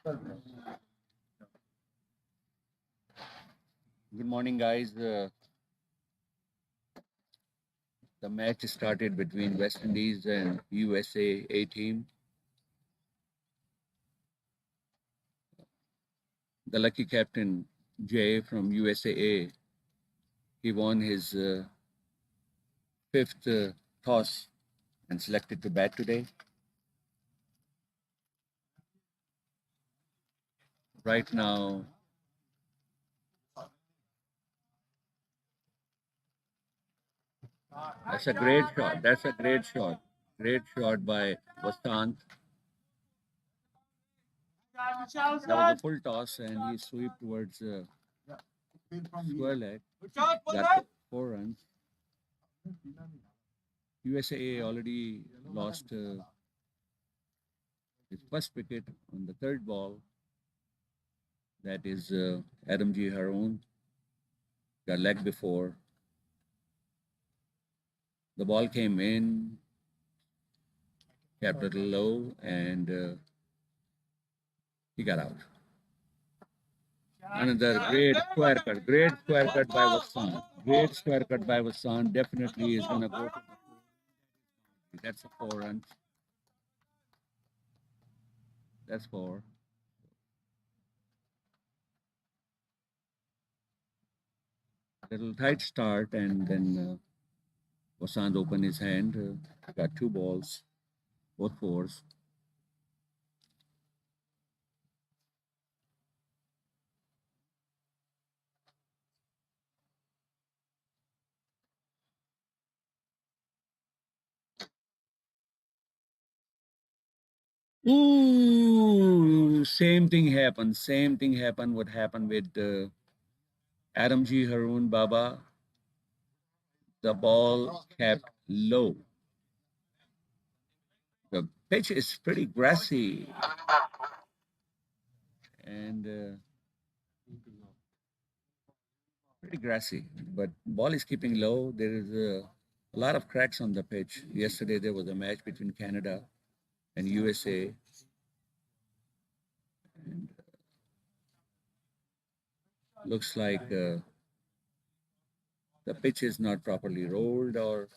Good morning, guys. The match started between West Indies and USA A team. The lucky captain, Jay from USAA, he won his fifth toss and selected to bat today. Right now, that's a great shot. That's a great shot. Great shot by Vasant. That was a full toss, and he swept towards square leg. Got 4 runs. USAA already lost his first wicket on the third ball. That is Adam G. Haroon. Got leg before. The ball came in, kept it low, and he got out. Another great square cut. Great square cut by Vasant. Great square cut by Vasant. Definitely is going to go to the. That's a 4 runs. That's 4. Little tight start, and then Vasant opened his hand. Got 2 balls, both 4s. Ooh, same thing happened. Same thing happened. What happened with Adam G. Haroon Baba? The ball kept low. The pitch is pretty grassy and pretty grassy, but ball is keeping low. There is a lot of cracks on the pitch. Yesterday there was a match between Canada and USA, and looks like the pitch is not properly rolled, or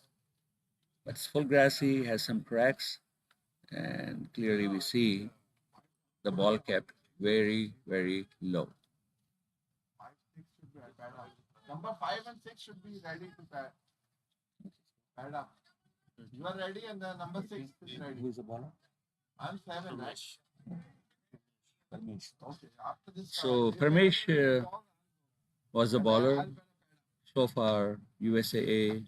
but it's full grassy, has some cracks, and clearly we see the ball kept very low. Number 5 and 6 should be ready to pad up. You are ready, and the number 6 is ready. Who is the bowler? I'm 7, right? Parmesh. Okay. After this, So Parmesh was the bowler. So far, USAA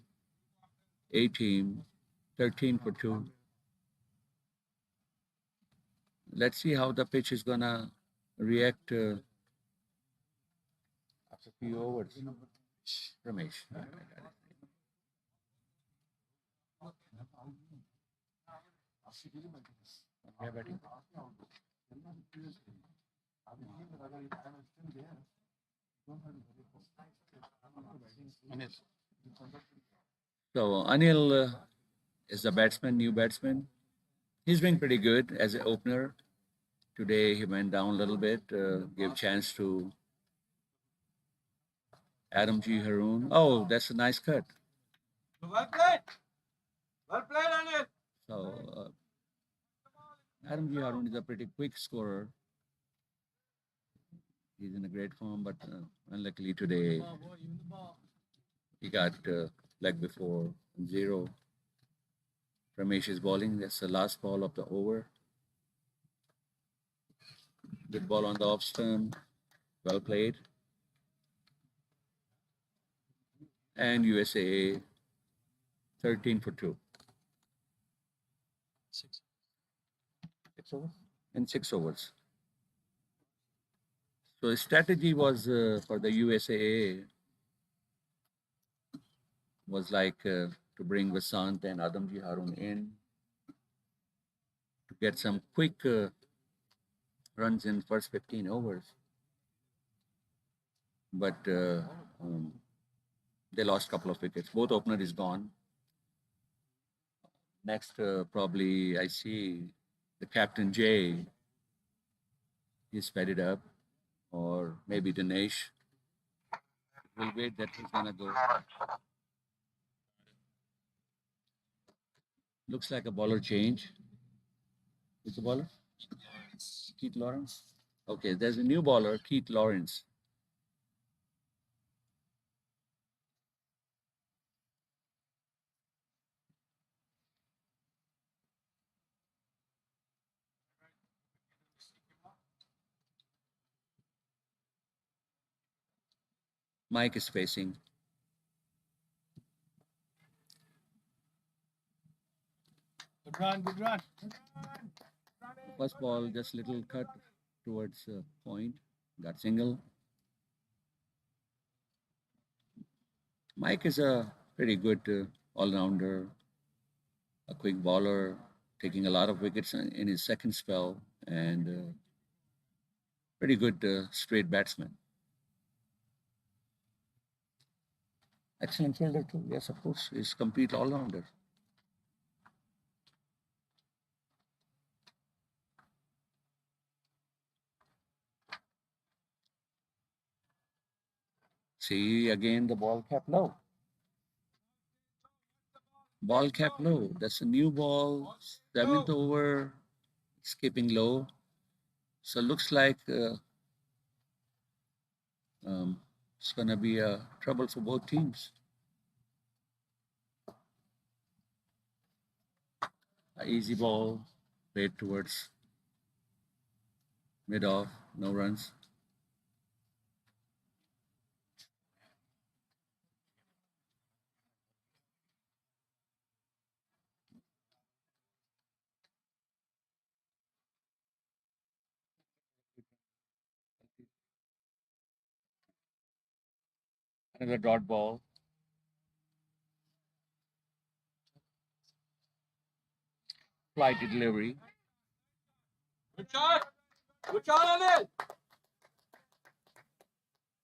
A team 13 for 2. Let's see how the pitch is gonna react after a few overs. Ramesh. Yeah, batting. So Anil is the batsman, new batsman. He's doing pretty good as an opener. Today he went down a little bit, gave chance to Adam G. Haroon. Oh, that's a nice cut. well played. Well played, Anil. So Adam G. Haroon is a pretty quick scorer. He's in a great form, but unluckily today he got leg before 0. Ramesh is bowling. That's the last ball of the over. Good ball on the off stump. Well played. And USA 13 for 2. 6 overs? And 6 overs. So the strategy was for the USAA was like to bring Vasant and Adam G. Haroon in to get some quick runs in first 15 overs. But they lost a couple of wickets. Both opener is gone. Next, probably I see the captain Jay. he's fed it up, or maybe Dinesh. We'll wait that he's gonna go. Looks like a bowler change. Who's the bowler? Keith Lawrence. Okay, there's a new bowler, Keith Lawrence. Mike is facing. Good run, good run. First ball, just little cut towards point. Got single. Mike is a pretty good all-rounder, a quick bowler, taking a lot of wickets in his second spell, and pretty good straight batsman. Excellent fielder too. Yes, of course, he's complete all-rounder. See again the ball kept low. Ball kept low. That's a new ball. Seventh over, skipping low. So looks like it's gonna be a trouble for both teams. A easy ball played towards mid off, no runs. Another dot ball. Flight delivery. Good shot. Good shot on it.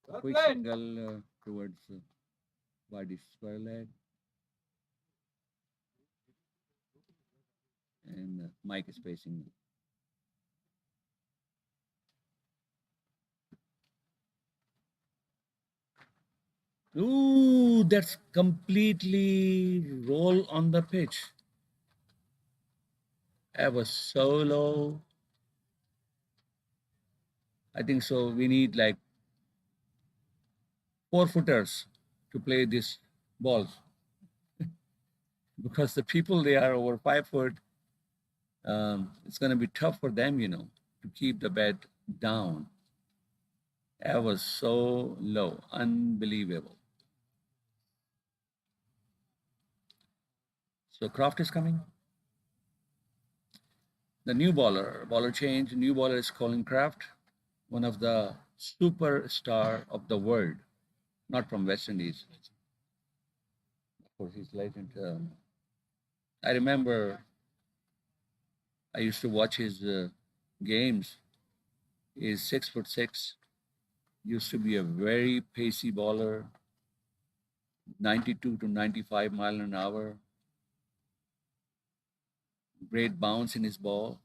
Well Quick played. single towards body square leg. And Mike is facing. Ooh, that's completely roll on the pitch. That was so low. I think so. We need like 4-footers to play these balls because the people they are over 5 foot. It's going to be tough for them, to keep the bat down. That was so low, unbelievable. So Croft is coming. The new bowler change. New bowler is Colin Kraft, one of the superstar of the world, not from West Indies. Of course, he's legend. I remember I used to watch his games. He's 6'6", used to be a very pacey bowler, 92 to 95 mile an hour. Great bounce in his ball.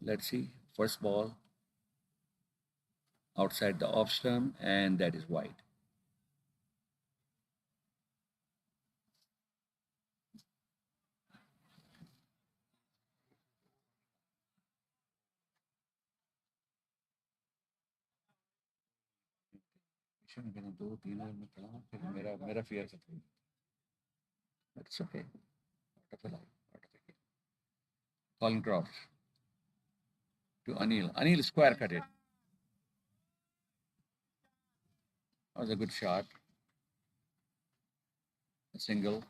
Let's see. First ball outside the off stump, and that is wide. मेरा fear था थोड़ी. But it's okay. Part of the life. Part of the game. Colin Croft to Anil. Anil square cut it. That was a good shot. A single.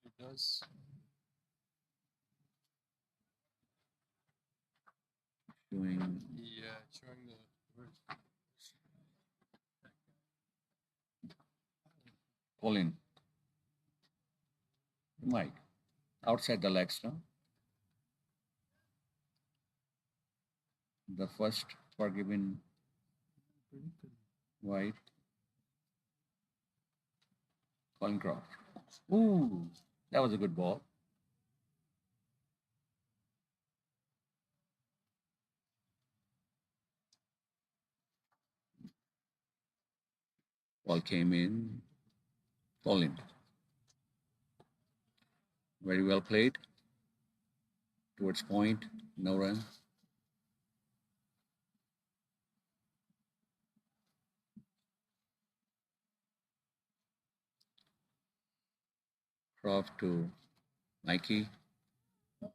It does. Doing Yeah, showing the words. Colin. Mike. Outside the leg stump. The first forgiven wide. Colin Croft. Ooh, that was a good ball. Ball came in, fall in. Very well played. Towards point, no run. Croft to Mikey.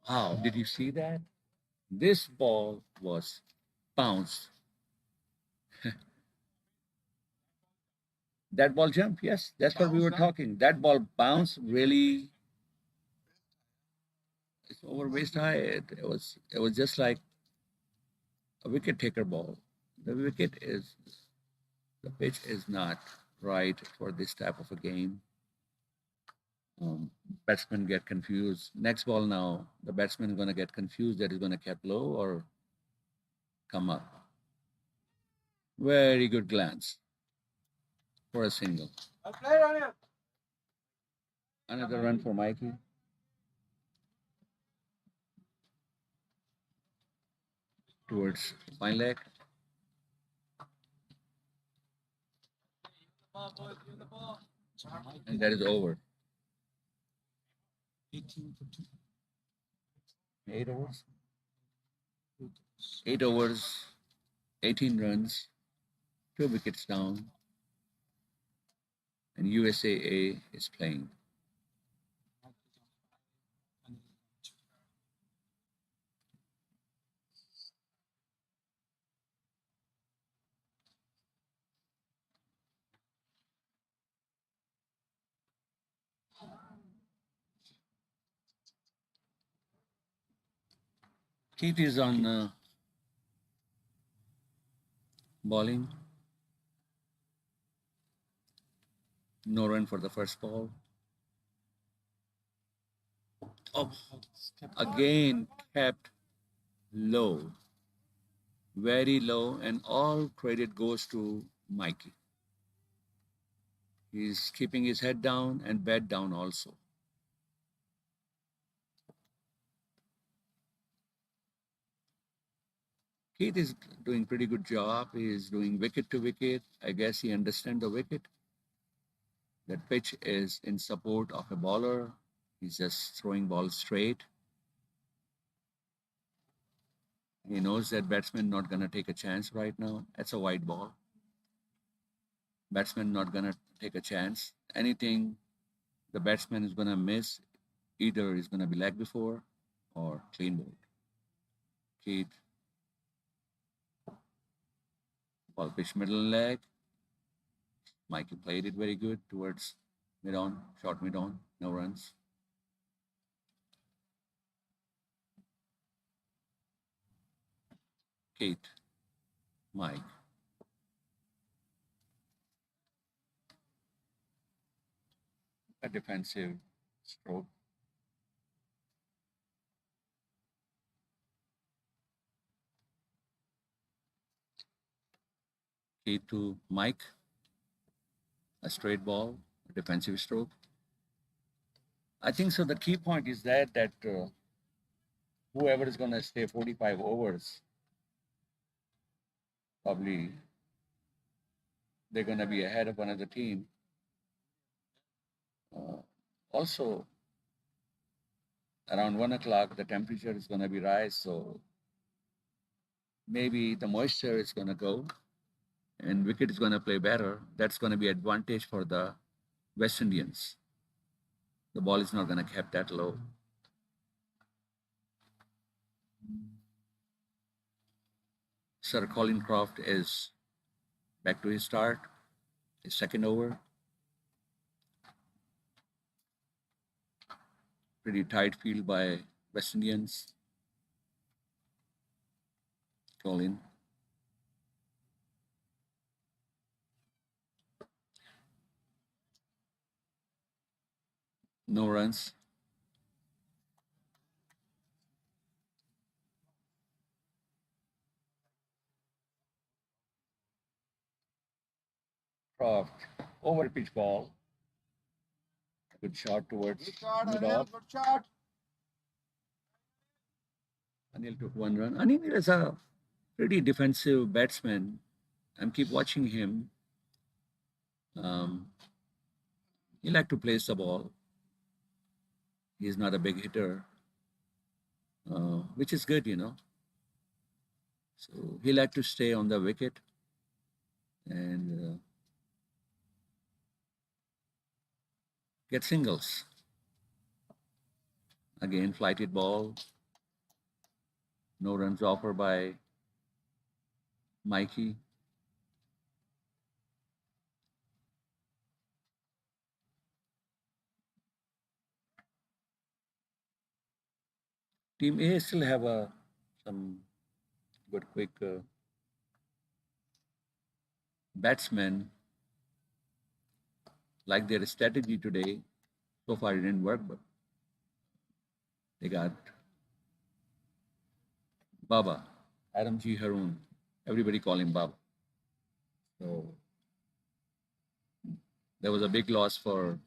Wow, did you see that? This ball was bounced. That ball jump, yes, that's what we were talking. That ball bounced really. It's over waist high. It was just like a wicket taker ball. The wicket is the pitch is not right for this type of a game. Batsmen get confused. Next ball now, the batsman is going to get confused that he's going to cap low or come up. Very good glance for a single. Well played, Anil. Another run for Mikey. Towards fine leg. Come on, boys, give the ball. And that is over. 8 overs. 8 overs, 18 runs, 2 wickets down, and USAA is playing. Keith is on bowling. No run for the first ball. Oh, again kept low, very low, and all credit goes to Mikey. He's keeping his head down and bat down also. Keith is doing pretty good job. He is doing wicket to wicket. I guess he understands the wicket. That pitch is in support of a bowler. He's just throwing ball straight. He knows that batsman not gonna take a chance right now. That's a wide ball. Batsman not gonna take a chance. Anything the batsman is gonna miss, either is gonna be leg before or clean ball. Keith, ball pitch middle leg. Mikey played it very good towards mid on, short mid on, no runs. Keith, Mike. A defensive stroke. Keith to Mike. A straight ball, a defensive stroke. I think so. The key point is that whoever is going to stay 45 overs, probably they're going to be ahead of another team. Also, around 1 o'clock, the temperature is going to be rise, so maybe the moisture is going to go, and wicket is going to play better. That's going to be advantage for the West Indians. The ball is not going to keep that low. Sir Colin Croft is back to his start, his second over. Pretty tight field by West Indians. Colin. No runs. Croft over pitch ball. Good shot towards Good shot, mid Anil. off. Good shot. Anil took one run. Anil is a pretty defensive batsman. I keep watching him. Um, he like to place the ball. He's not a big hitter, which is good, you know. So he like to stay on the wicket and get singles. Again, flighted ball. No runs offered by Mikey. Team A still have some good quick batsmen. Like their strategy today, so far it didn't work, but they got Baba, Adam G. Haroon. Everybody call him Baba. So there was a big loss for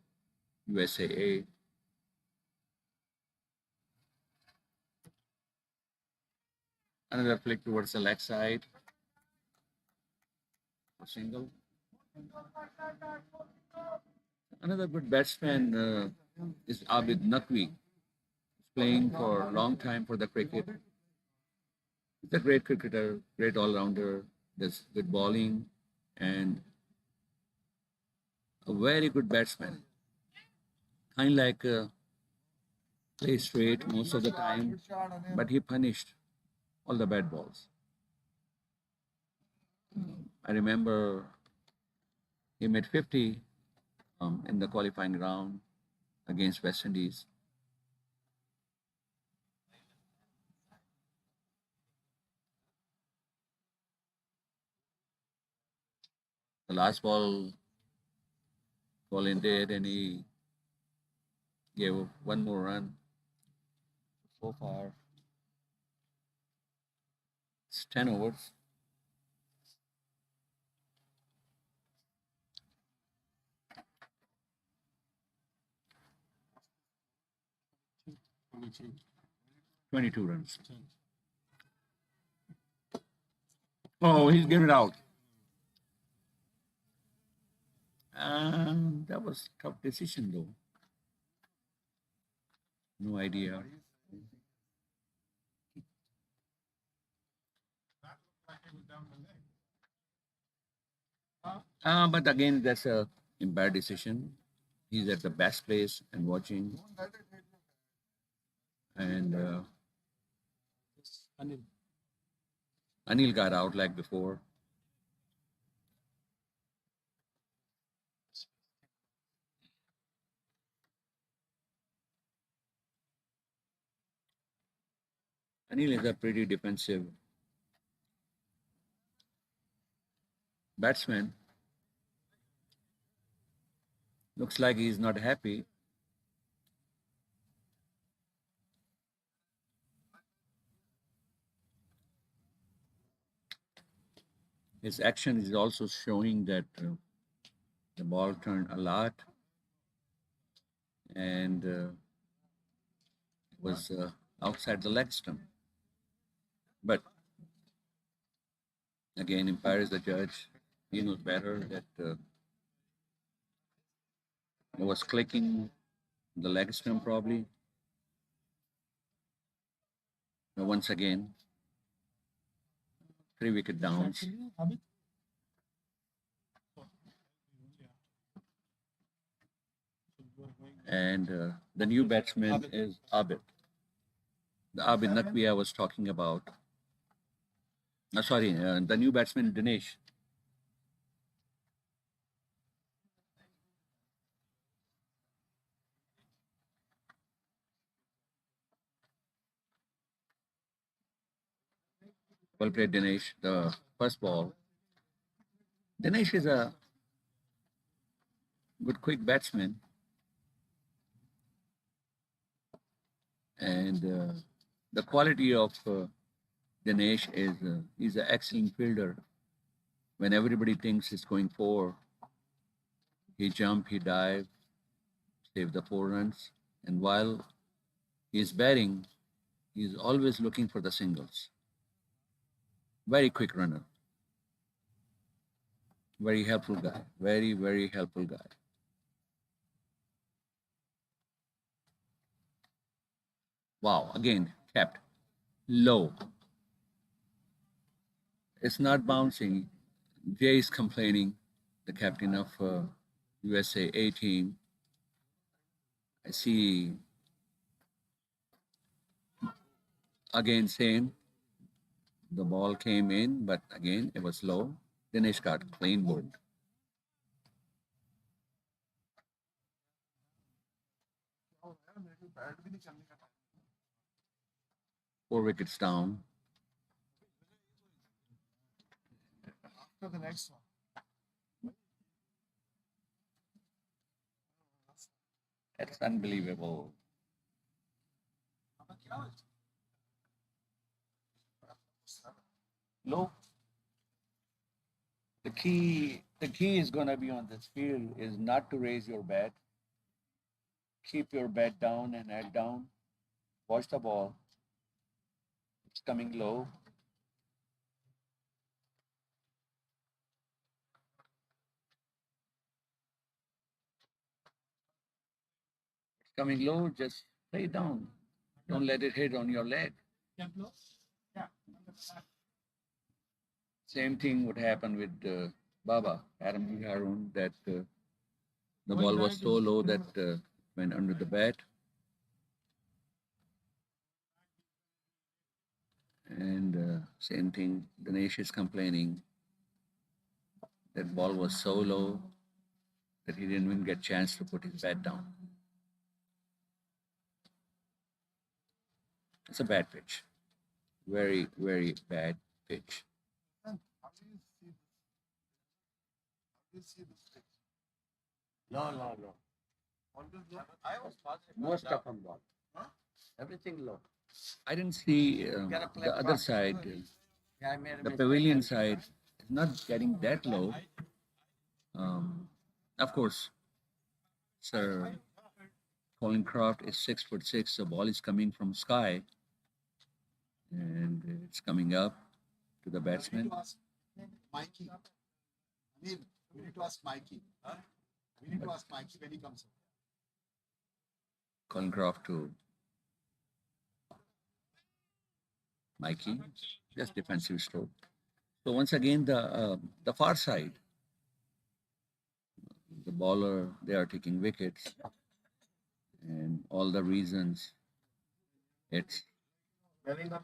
USAA. Another flick towards the leg side. A single. Another good batsman is Abid Naqvi. He's playing for a long time for the cricket. He's a great cricketer, great all-rounder, does good bowling, and a very good batsman. Kind of like play straight most of the time, Good shot, Anil. but he punished all the bad balls. I remember he made 50 in the qualifying round against West Indies. The last ball, Colin did, and he gave one more run. So far, it's 10 overs. Twenty-two. 22 runs. Oh, he's given it out. That was a tough decision, though. No idea. But again, that's a bad decision. He's at the best place and watching, Don't let it hit you. and Anil. Anil got out like before. Anil is a pretty defensive batsman. Looks like he's not happy. His action is also showing that the ball turned a lot and was outside the leg stump. But again, Empire is the judge. He knows better that it was clicking the leg stump probably. But once again, 3 wicket downs. And the new batsman is Abid. The Abid Naqvi I was talking about. Sorry, the new batsman Dinesh. Well played, Dinesh. The first ball. Dinesh is a good quick batsman. And the quality of Dinesh is he's an excellent fielder. When everybody thinks he's going 4, he jump, he dive, save the 4 runs. And while he's batting, he's always looking for the singles. Very quick runner. Very helpful guy. Very, very helpful guy. Wow, again, kept low. It's not bouncing. Jay is complaining, the captain of USA A team. I see again same. The ball came in, but again it was low. Dinesh got clean bowled. और यार मेरे को bat भी नहीं करने का time. 4 wickets down. After the next one. That's unbelievable. Low. The key is gonna be on this field is not to raise your bat. Keep your bat down and head down. Watch the ball. It's coming low. It's coming low. Just play it down. Don't let it hit on your leg. Yeah. Same thing would happen with Baba, Adam Harun, that the ball was so low that went under the bat. And same thing, Dinesh is complaining that ball was so low that he didn't even get a chance to put his bat down. It's a bad pitch. Very, very bad pitch. And how do you see this? How do you see this pitch? No. Always low. I was positive. Most of them ball. Huh? Everything low. I didn't see Gotta play the other fast. side, Yeah, I made a the mistake. pavilion side, is not getting that low. Of course, Sir Colin Croft is 6'6", the ball is coming from sky and it's coming up to the We need batsman. to ask Mikey. I mean, we need to ask Mikey. We need to ask Mikey when he comes home. Colin Croft to Mikey, just defensive stroke. So once again, the far side, the bowler, they are taking wickets, and all the reasons it's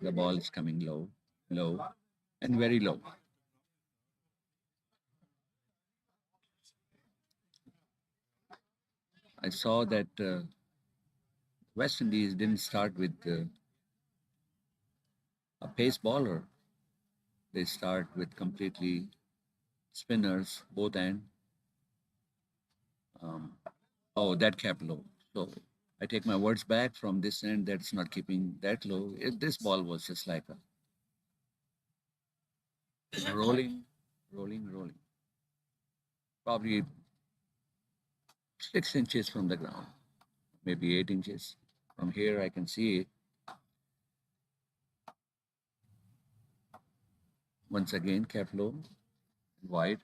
the ball is coming low, low, and very low. I saw that West Indies didn't start with a pace bowler. They start with completely spinners, both end. Oh, that kept low. So I take my words back from this end. That's not keeping that low. This ball was just like a rolling, rolling. Probably 6 inches from the ground, maybe 8 inches. From here, I can see it. Once again, kept low, wide.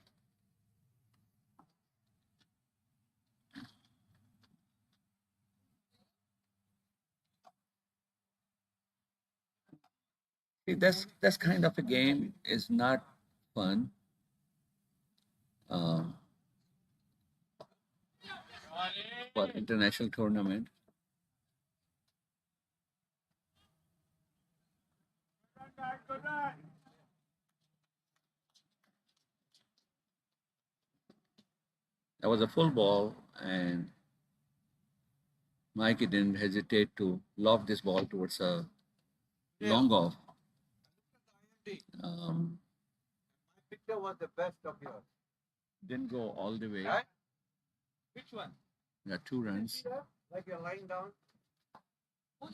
See, that's kind of a game is not fun. Um, for international tournament. That was a full ball, and Mikey didn't hesitate to lob this ball towards a long off. Um, Picture was the best of yours. didn't go all the way. Right? Which one? Got 2 runs. Like you're lying down Oh,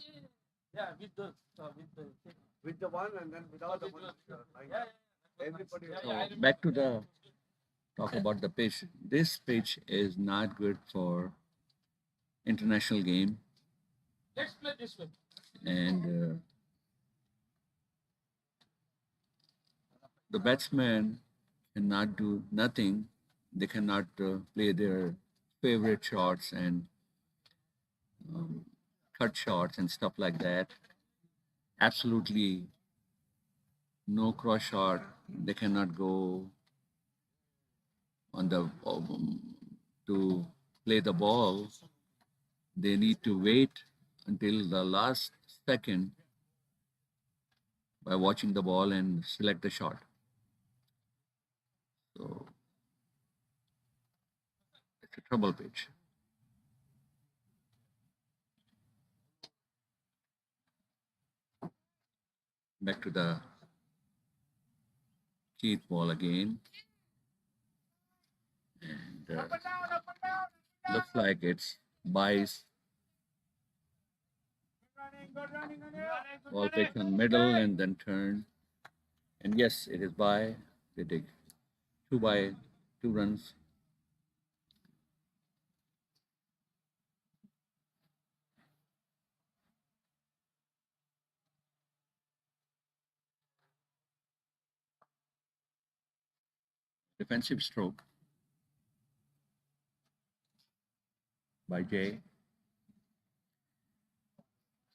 yeah, with the one and then without the with one. the- Lying yeah, down. yeah. Everybody was Yeah, I So back to the talk about the pitch. This pitch is not good for international game, Let's play this way. and the batsmen cannot do nothing. They cannot play their favorite shots and um, cut shots and stuff like that. Absolutely no cross shot. They cannot go on the to play the ball. They need to wait until the last second by watching the ball and select the shot. So it's a trouble pitch. Back to the Keith ball again. And looks like it's Bice. Ball pitch on middle and then turn. And yes, it is by. They dig 2 runs. Defensive stroke by Jay.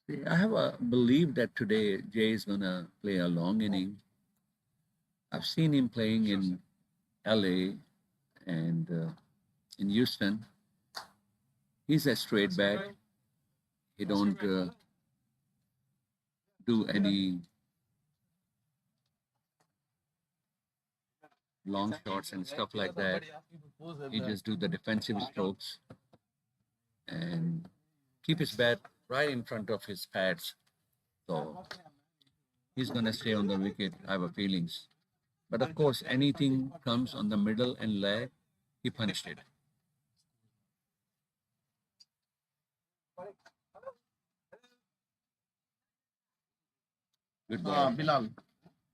See, I have a belief that today Jay is gonna play a long inning. I've seen him playing in LA and in Houston. He's a straight back. He don't do any long shots and stuff like that. He just do the defensive strokes and keep his bat right in front of his pads. So he's gonna stay on the wicket. I have a feelings. But of course, anything comes on the middle and leg, he punished it. Good ball.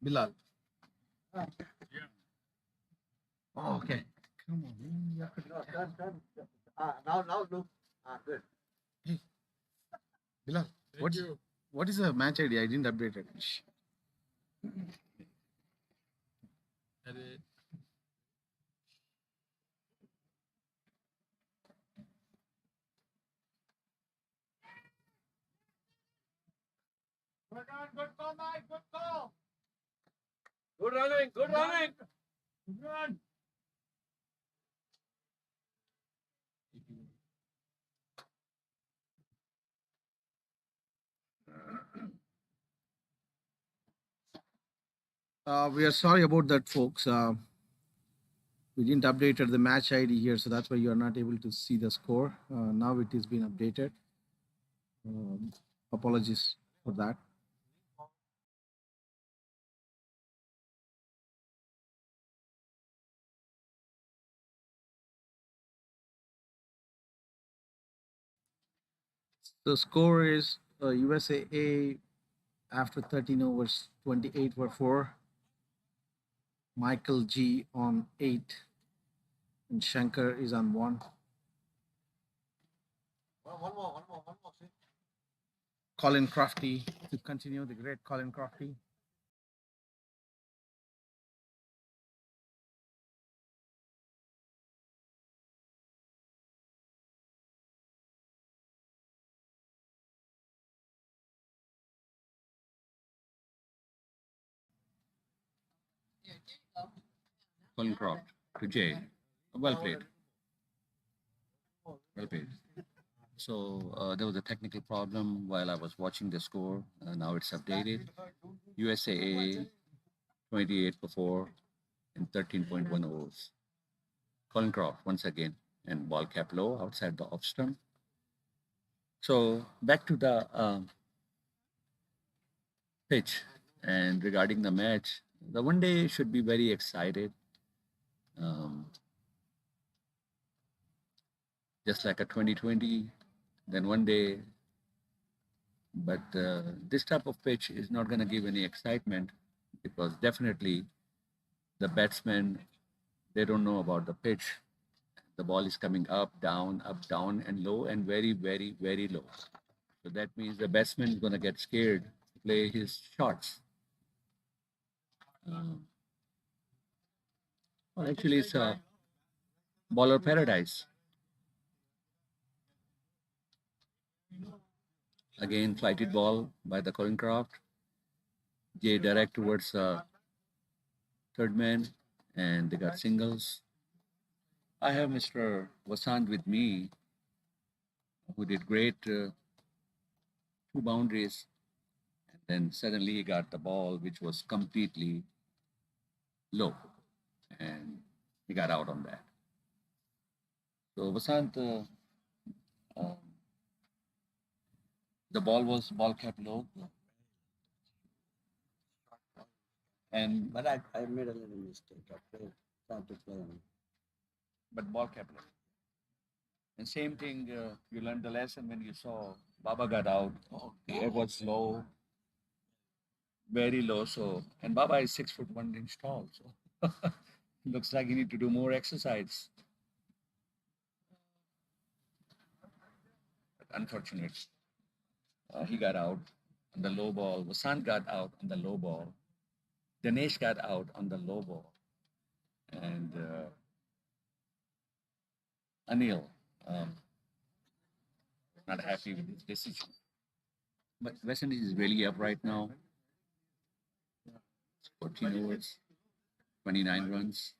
Bilal. Oh, okay. Come on, man. No, turn. Now look. Good. Bilal, what is the match ID? I didn't update it. Good run, good call, Mike. Good call. Good running. Good run. We are sorry about that, folks. We didn't update the match ID here, so that's why you are not able to see the score. Now it is being updated. Apologies for that. The score is USAA after 13 overs, 28 for 4. Michael G on 8. And Shankar is on 1. One more. See? Colin Crafty to continue, the great Colin Crafty. Colin Croft to Jay. Well played. Well played. So there was a technical problem while I was watching the score. Now it's updated. USAA 28 for 4 and 13.1 overs. Colin Croft once again and ball cap low outside the off stump. So back to the pitch and regarding the match, the one day should be very excited. Um, just like a 2020, then one day. But this type of pitch is not going to give any excitement because definitely the batsmen, they don't know about the pitch. The ball is coming up, down, and low, and very, very, very low. So that means the batsman is going to get scared to play his shots. Um, well, actually, it's a bowler paradise. Again, flighted ball by the Craft. Jay direct towards third man, and they got singles. I have Mr. Vasant with me, who did great, two boundaries, and then suddenly he got the ball, which was completely low, and he got out on that. So Vasant, um, the ball kept low, and But I made a little mistake. Trying to play him. but ball kept low. And same thing, you learned the lesson when you saw Baba got out. Oh, the air was low, very low. So, and Baba is 6 foot 1 inch tall. So, looks like you need to do more exercise. But unfortunate, he got out on the low ball. Vasant got out on the low ball. Dinesh got out on the low ball. And Anil, um, not happy with his decision. But West Indies is really up right now. 14 overs, 29 runs.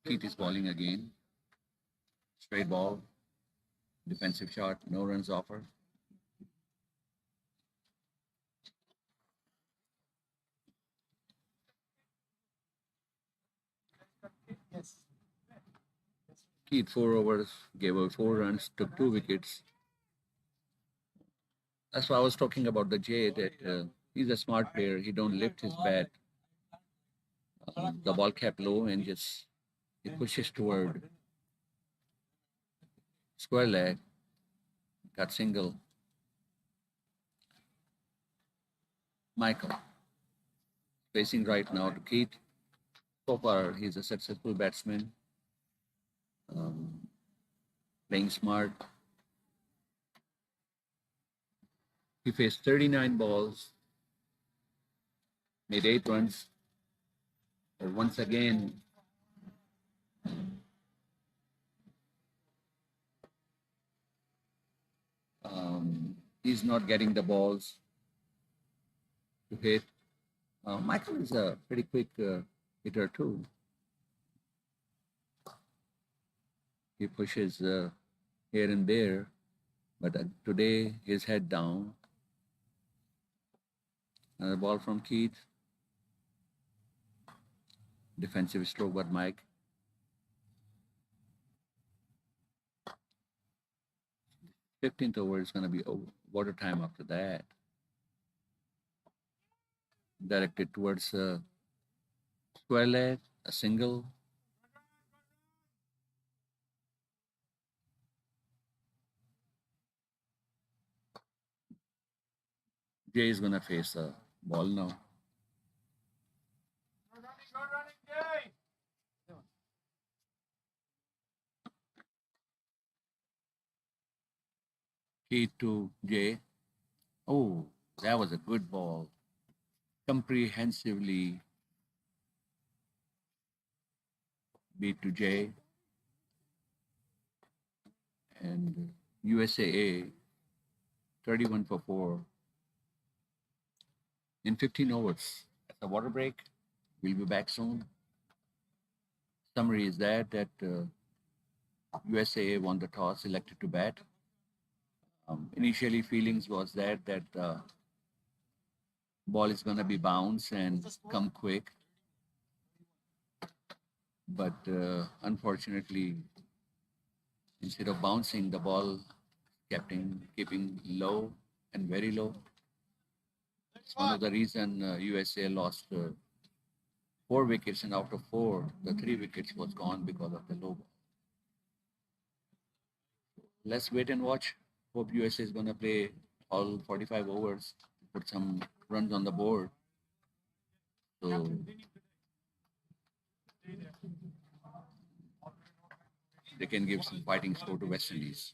Keith is bowling again. Straight ball, defensive shot, no runs offer. Yes. Keith 4 overs, gave away 4 runs, took 2 wickets. That's why I was talking about the Jay that he's a smart player. He don't lift his bat. The ball kept low and just he pushes toward square leg, got single. Michael facing right now to Keith. So far, he's a successful batsman, um, playing smart. He faced 39 balls, made 8 runs. Once again, he's not getting the balls to hit. Michael is a pretty quick hitter too. He pushes here and there, but today his head down. Another ball from Keith. Defensive stroke by Mike. 15th over is going to be water time after that. Directed towards square leg, a single. Jay is going to face a ball now. Good running, Jay. Keith to Jay. Oh, that was a good ball. Comprehensively beat to Jay. And USAA 31 for 4 in 15 overs. At the water break, we'll be back soon. Summary is that USAA won the toss, elected to bat. Initially, feelings was that ball is going to be bounce and come quick, but unfortunately, instead of bouncing, the ball keeping low and very low. It's one of the reason USA lost 4 wickets, and out of 4, the 3 wickets was gone because of the low ball. Let's wait and watch. Hope USA is going to play all 45 overs, put some runs on the board. So they can give some fighting score to West Indies.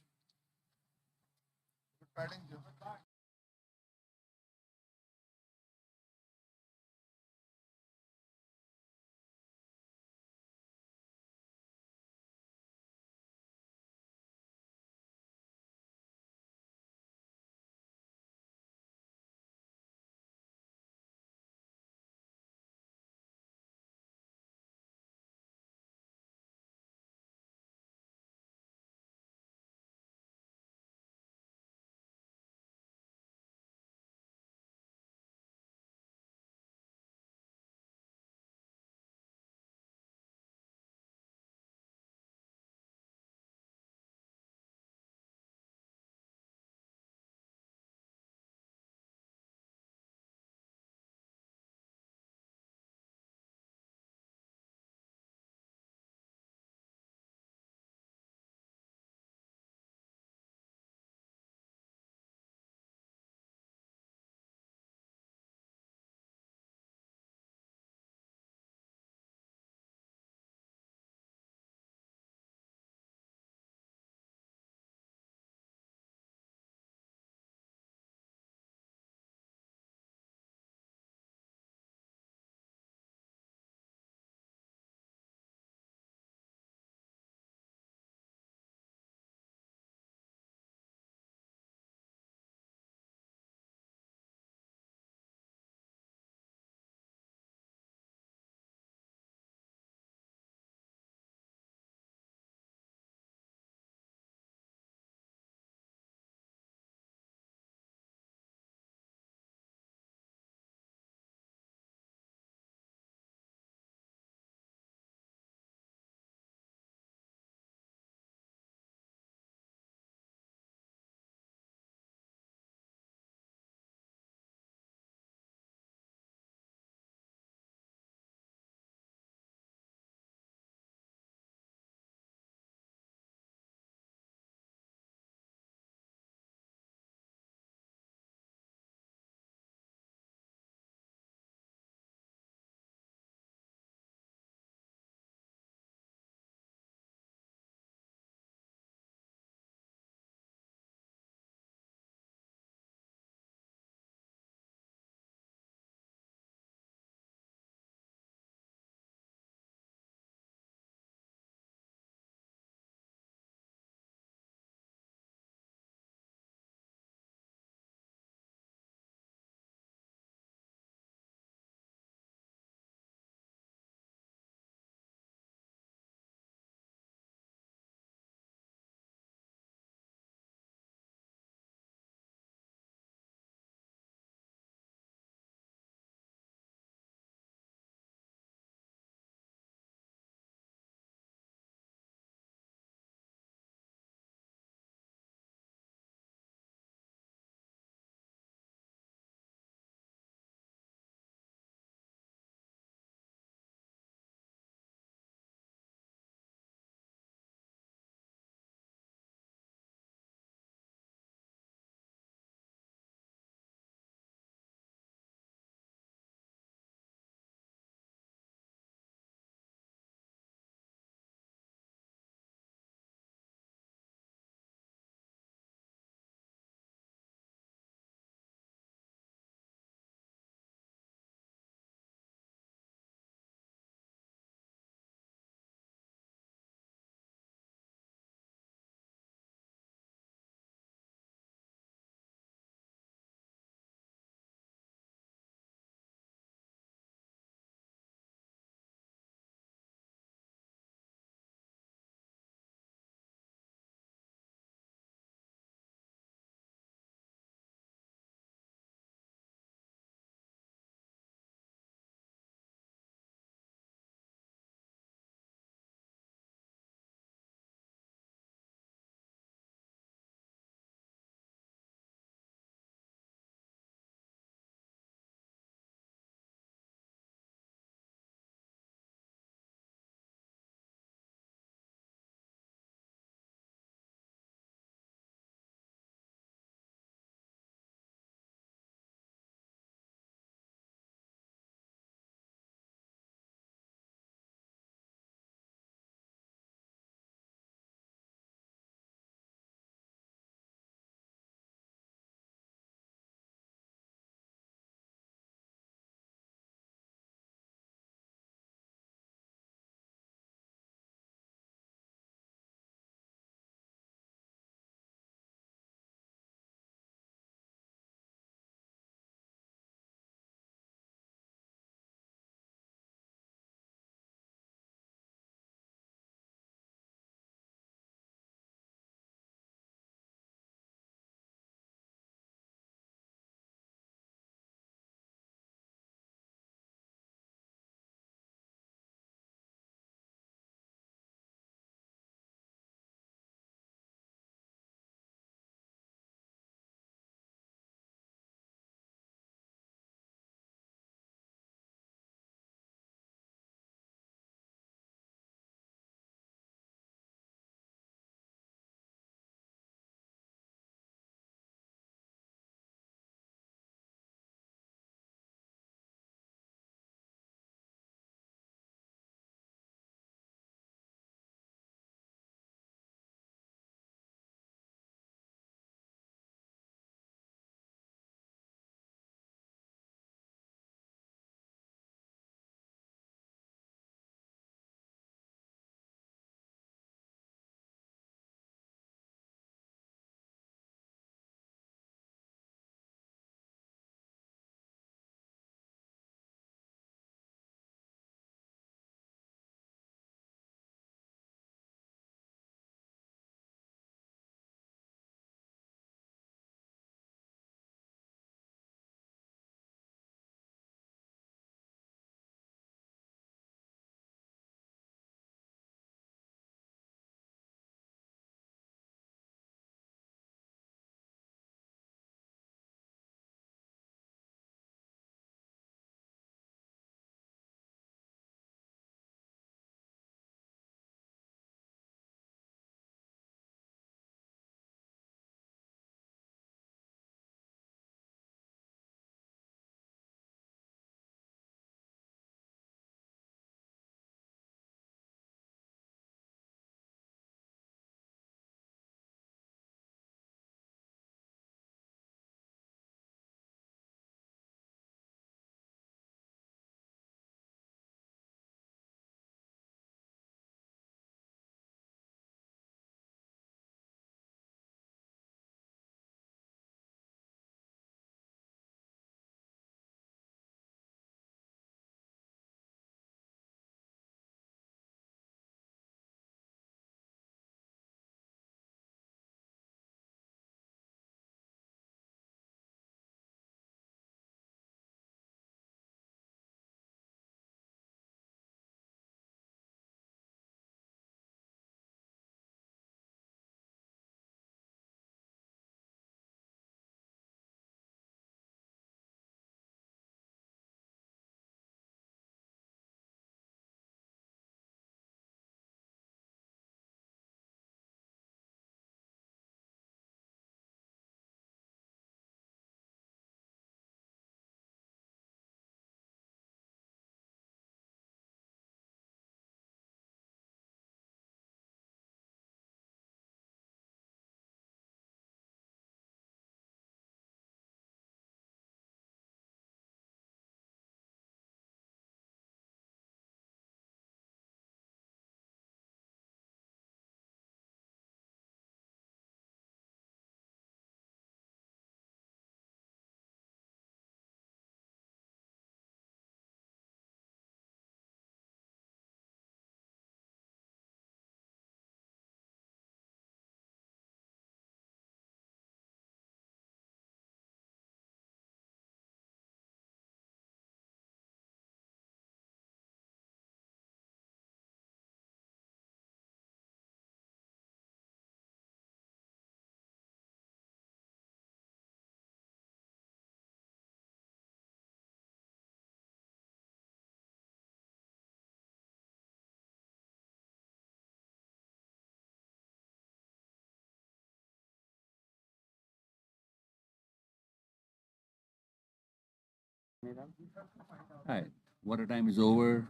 Hi, water time is over.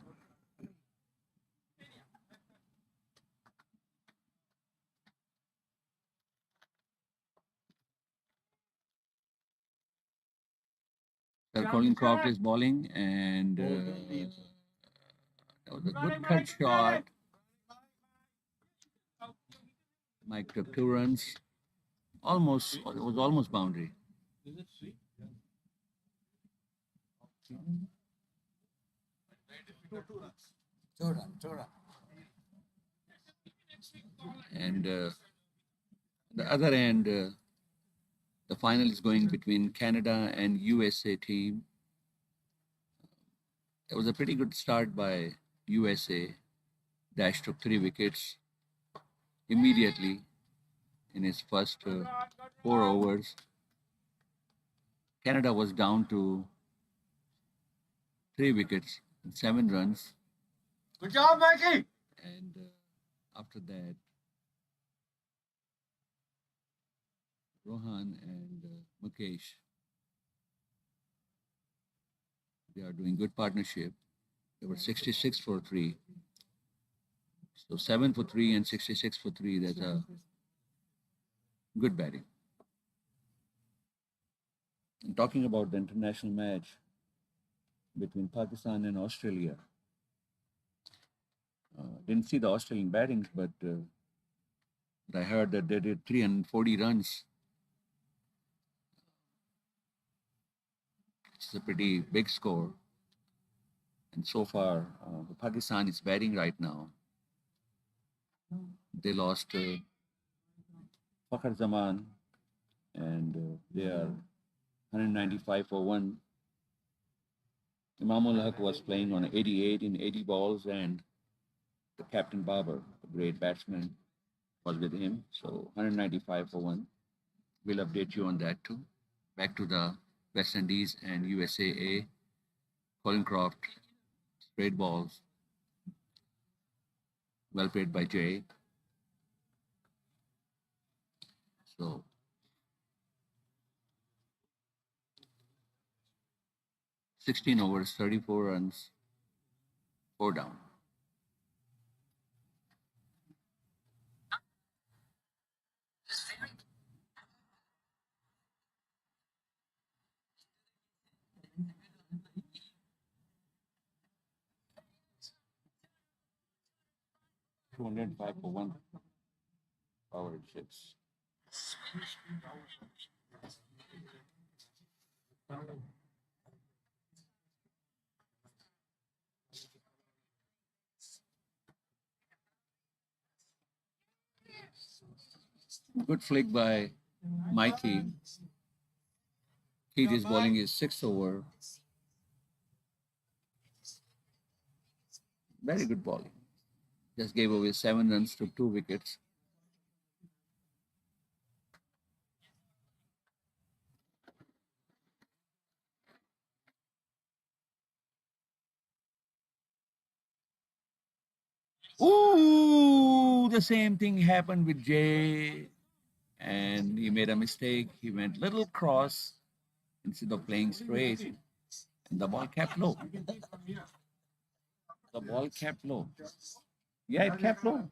Sir Colin Croft is bowling, and that was a good cut shot. Mike took 2 runs. Almost, it was almost boundary. And the other end, the final is going between Canada and USA team. It was a pretty good start by USA. Dash took 3 wickets immediately in his first 4 overs. Canada was down to 3 wickets and 7 runs. Good job, Mikey. And after that, Rohan and Mukesh, they are doing good partnership. They were 66 for 3. So 7 for 3 and 66 for 3. That's a good batting. And talking about the international match between Pakistan and Australia, didn't see the Australian battings, but I heard that they did 340 runs. It's a pretty big score. And so far, Pakistan is batting right now. They lost Fakhar Zaman, and they are 195 for 1. Imamul Haq was playing on 88 in 80 balls, and the captain Babar, a great batsman, was with him. So 195 for 1. We'll update you on that too. Back to the West Indies and USAA. Colin Croft, straight balls. Well played by Jay. So 16 overs, 34 runs, 4 down. $205 for 1. Powered 6. Good flick by Mikey. Keith is bowling his 6th over. Very good bowling. Just gave away 7 runs to 2 wickets. Ooh, the same thing happened with Jay, and he made a mistake. He went little cross instead of playing straight, and the ball kept low. The ball kept low. Yeah, it kept low.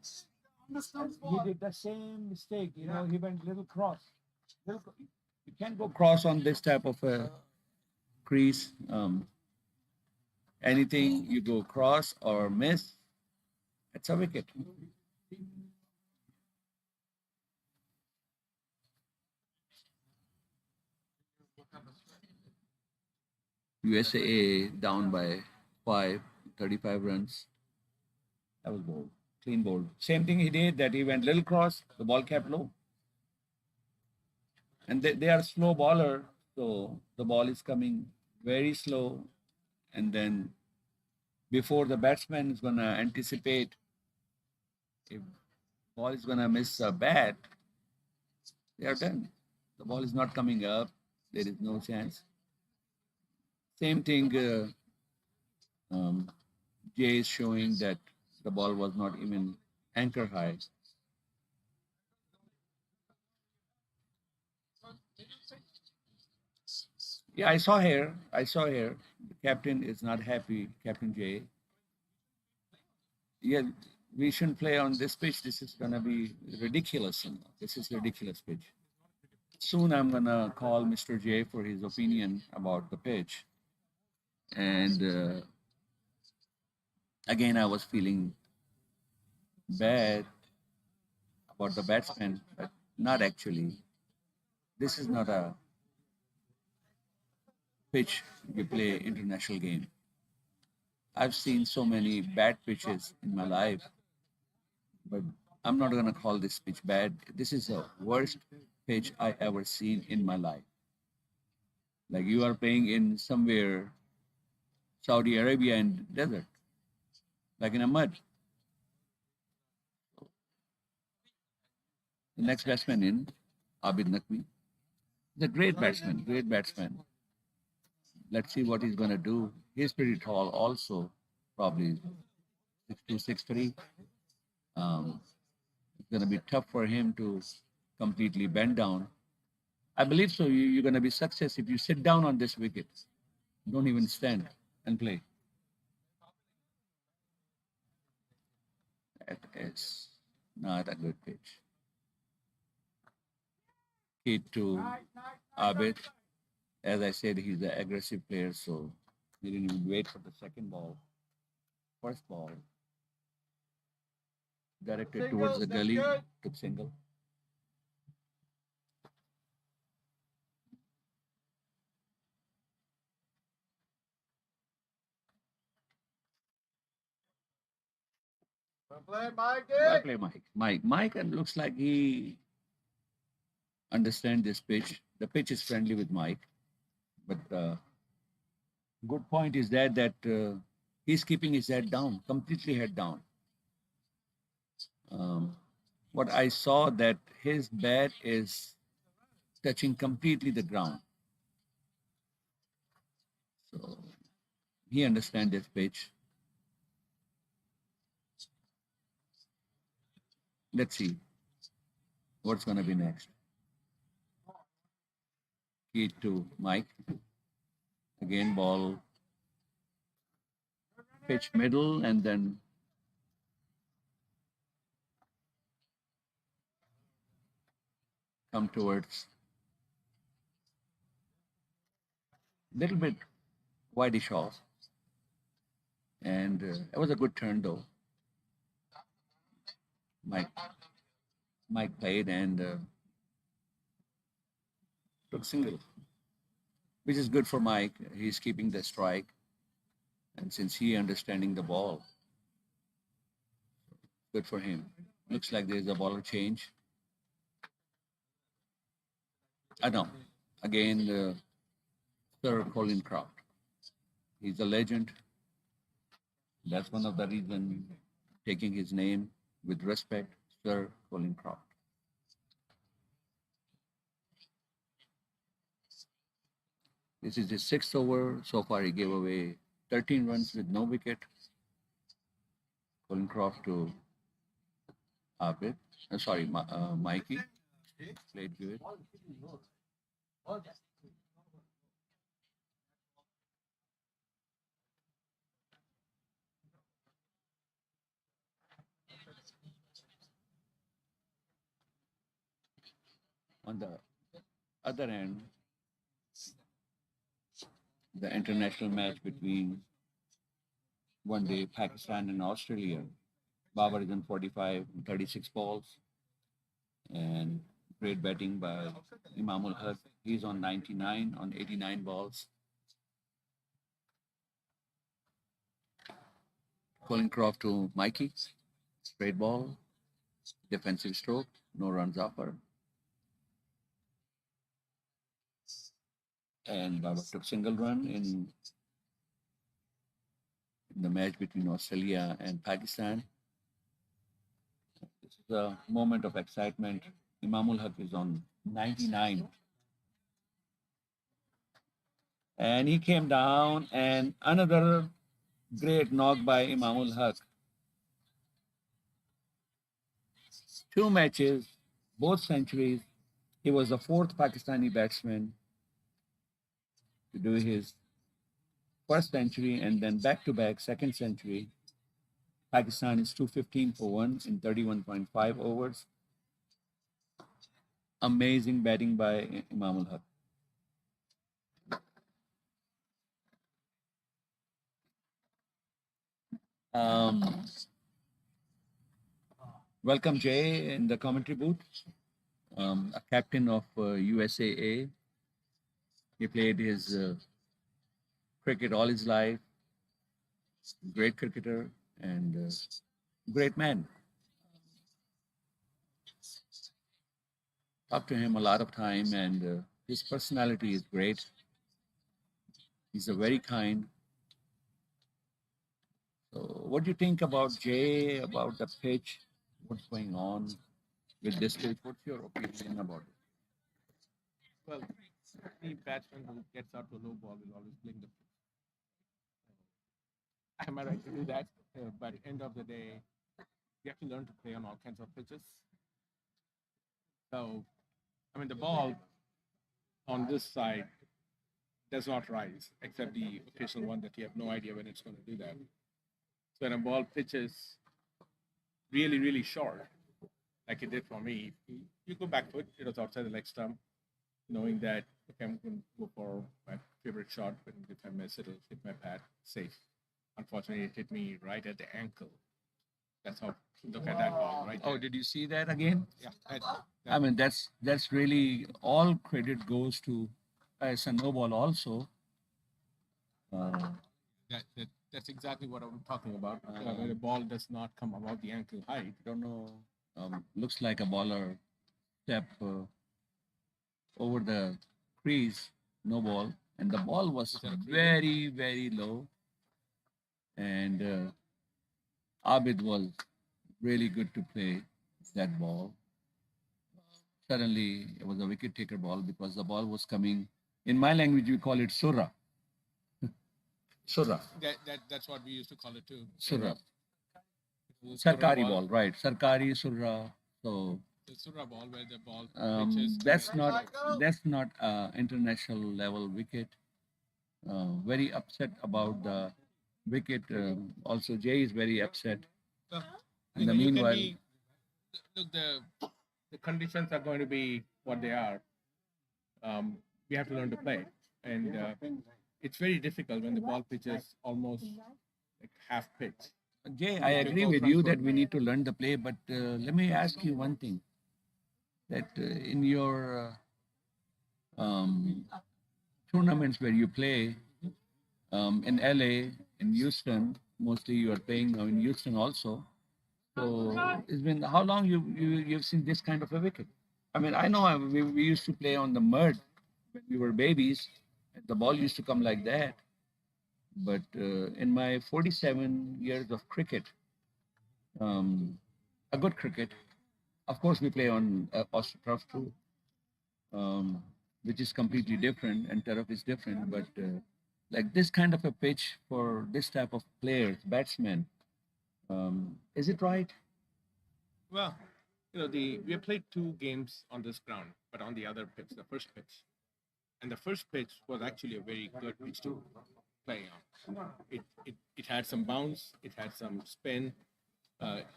He did the same mistake. He went little cross. You can't go cross on this type of a crease. Anything you go cross or miss, it's a wicket. USAA down by 5, 35 runs. That was bold. Clean bold. Same thing he did, that he went little cross, the ball kept low. And they are slow bowler, so the ball is coming very slow. And then before the batsman is going to anticipate if ball is going to miss a bat, they are done. The ball is not coming up. There is no chance. Same thing, Jay is showing that the ball was not even anchor high. Yeah, I saw here. captain is not happy, Captain Jay. Yeah, we shouldn't play on this pitch. This is gonna be ridiculous. This is ridiculous pitch. Soon I'm gonna call Mr. J for his opinion about the pitch. And again, I was feeling bad about the batsman, but not actually. This is not a pitch we play international game. I've seen so many bad pitches in my life, but I'm not gonna call this pitch bad. This is the worst pitch I ever seen in my life. Like you are playing in somewhere Saudi Arabia in desert, like in a mud. The next batsman in, Abid Naqvi. He's a great batsman, great batsman. Let's see what he's gonna do. He's pretty tall, also, probably 6'2", 6'3". It's gonna be tough for him to completely bend down. I believe so. You're gonna be success if you sit down on this wicket. Don't even stand and play. That is not a good pitch. Hit to Abid. As I said, he's an aggressive player, so he didn't even wait for the second ball. First ball, directed towards the gully, took single. Play, Mikey. I play Mike. Mike looks like he understands this pitch. The pitch is friendly with Mike, but good point is that he's keeping his head down, completely head down. What I saw that his bat is touching completely the ground. So he understands this pitch. Let's see what's going to be next. Hit to Mike. Again, ball pitch middle and then come towards little bit wideish off. And it was a good turn though. Mike played and took single, which is good for Mike. He's keeping the strike, and since he understanding the ball, good for him. Looks like there's a baller change. I know. Again, Sir Colin Croft. He's a legend. That's one of the reasons taking his name with respect, Sir Colin Croft. This is his sixth over. So far, he gave away 13 runs with no wicket. Colin Croft to Abid. Mikey. Played good. On the other end, the international match between one day Pakistan and Australia. Babar is on 45, 36 balls, and great batting by Imamul Haq. He's on 99 on 89 balls. Colin Croft to Mikey, straight ball, defensive stroke, no runs offer. And Babar took single run in the match between Australia and Pakistan. This is a moment of excitement. Imamul Haq is on 99. And he came down, and another great knock by Imamul Haq. 2 matches, both centuries. He was the 4th Pakistani batsman to do his first century, and then back-to-back second century. Pakistan is 215 for one in 31.5 overs. Amazing batting by Imam ul Haq. Um, welcome, Jay, in the commentary booth. A captain of USAA. He played his cricket all his life. Great cricketer and great man. Talked to him a lot of time, and his personality is great. He's a very kind. So, what do you think about Jay, about the pitch? What's going on with this pitch? What's your opinion about it? Well, any batsman who gets out to a low ball will always blame the pitch. Am I right to do that? But at the end of the day, you have to learn to play on all kinds of pitches. So, I mean, the ball on this side does not rise, except the occasional one that you have no idea when it's going to do that. So when a ball pitches really, really short, like it did for me, you go back foot, it was outside the leg stump, knowing that okay, I'm going to go for my favorite shot, but if I miss, it'll hit my pad safe. Unfortunately, it hit me right at the ankle. That's how look at that ball right Oh, there. did you see that again? Yeah, I mean, that's really all credit goes to it's a no ball also. that's exactly what I'm talking about. Where the ball does not come above the ankle height. Don't know. Looks like a baller step over the crease, no ball, and the ball was Is that a free hit? very, very low. And Abid was really good to play that ball. Suddenly, it was a wicket taker ball because the ball was coming. In my language, we call it surah. Surah. That's what we used to call it too. Surah. It was a surah Sarkari ball, right? Sarkari surah. So The surah ball where the ball pitches. that's not international level wicket. Very upset about the wicket. Also, Jay is very upset. Well, In the you can meanwhile, be, look, the conditions are going to be what they are. We have to learn to play, and it's very difficult when the ball pitches almost like half pitch. Jay, I to agree go with front you foot. that we need to learn the play, but let me ask you one thing: that in your tournaments where you play in LA, in Houston, mostly you are playing now in Houston also. So it's been how long you've seen this kind of a wicket? I mean, I know we used to play on the mud when we were babies, and the ball used to come like that. But in my 47 years of cricket, a good cricket, of course, we play on Postion turf too, which is completely different, and turf is different. But like this kind of a pitch for this type of players, batsmen, is it right? Well, we have played 2 games on this ground, but on the other pitch, the first pitch, and the first pitch was actually a very good pitch to play on. It had some bounce, it had some spin.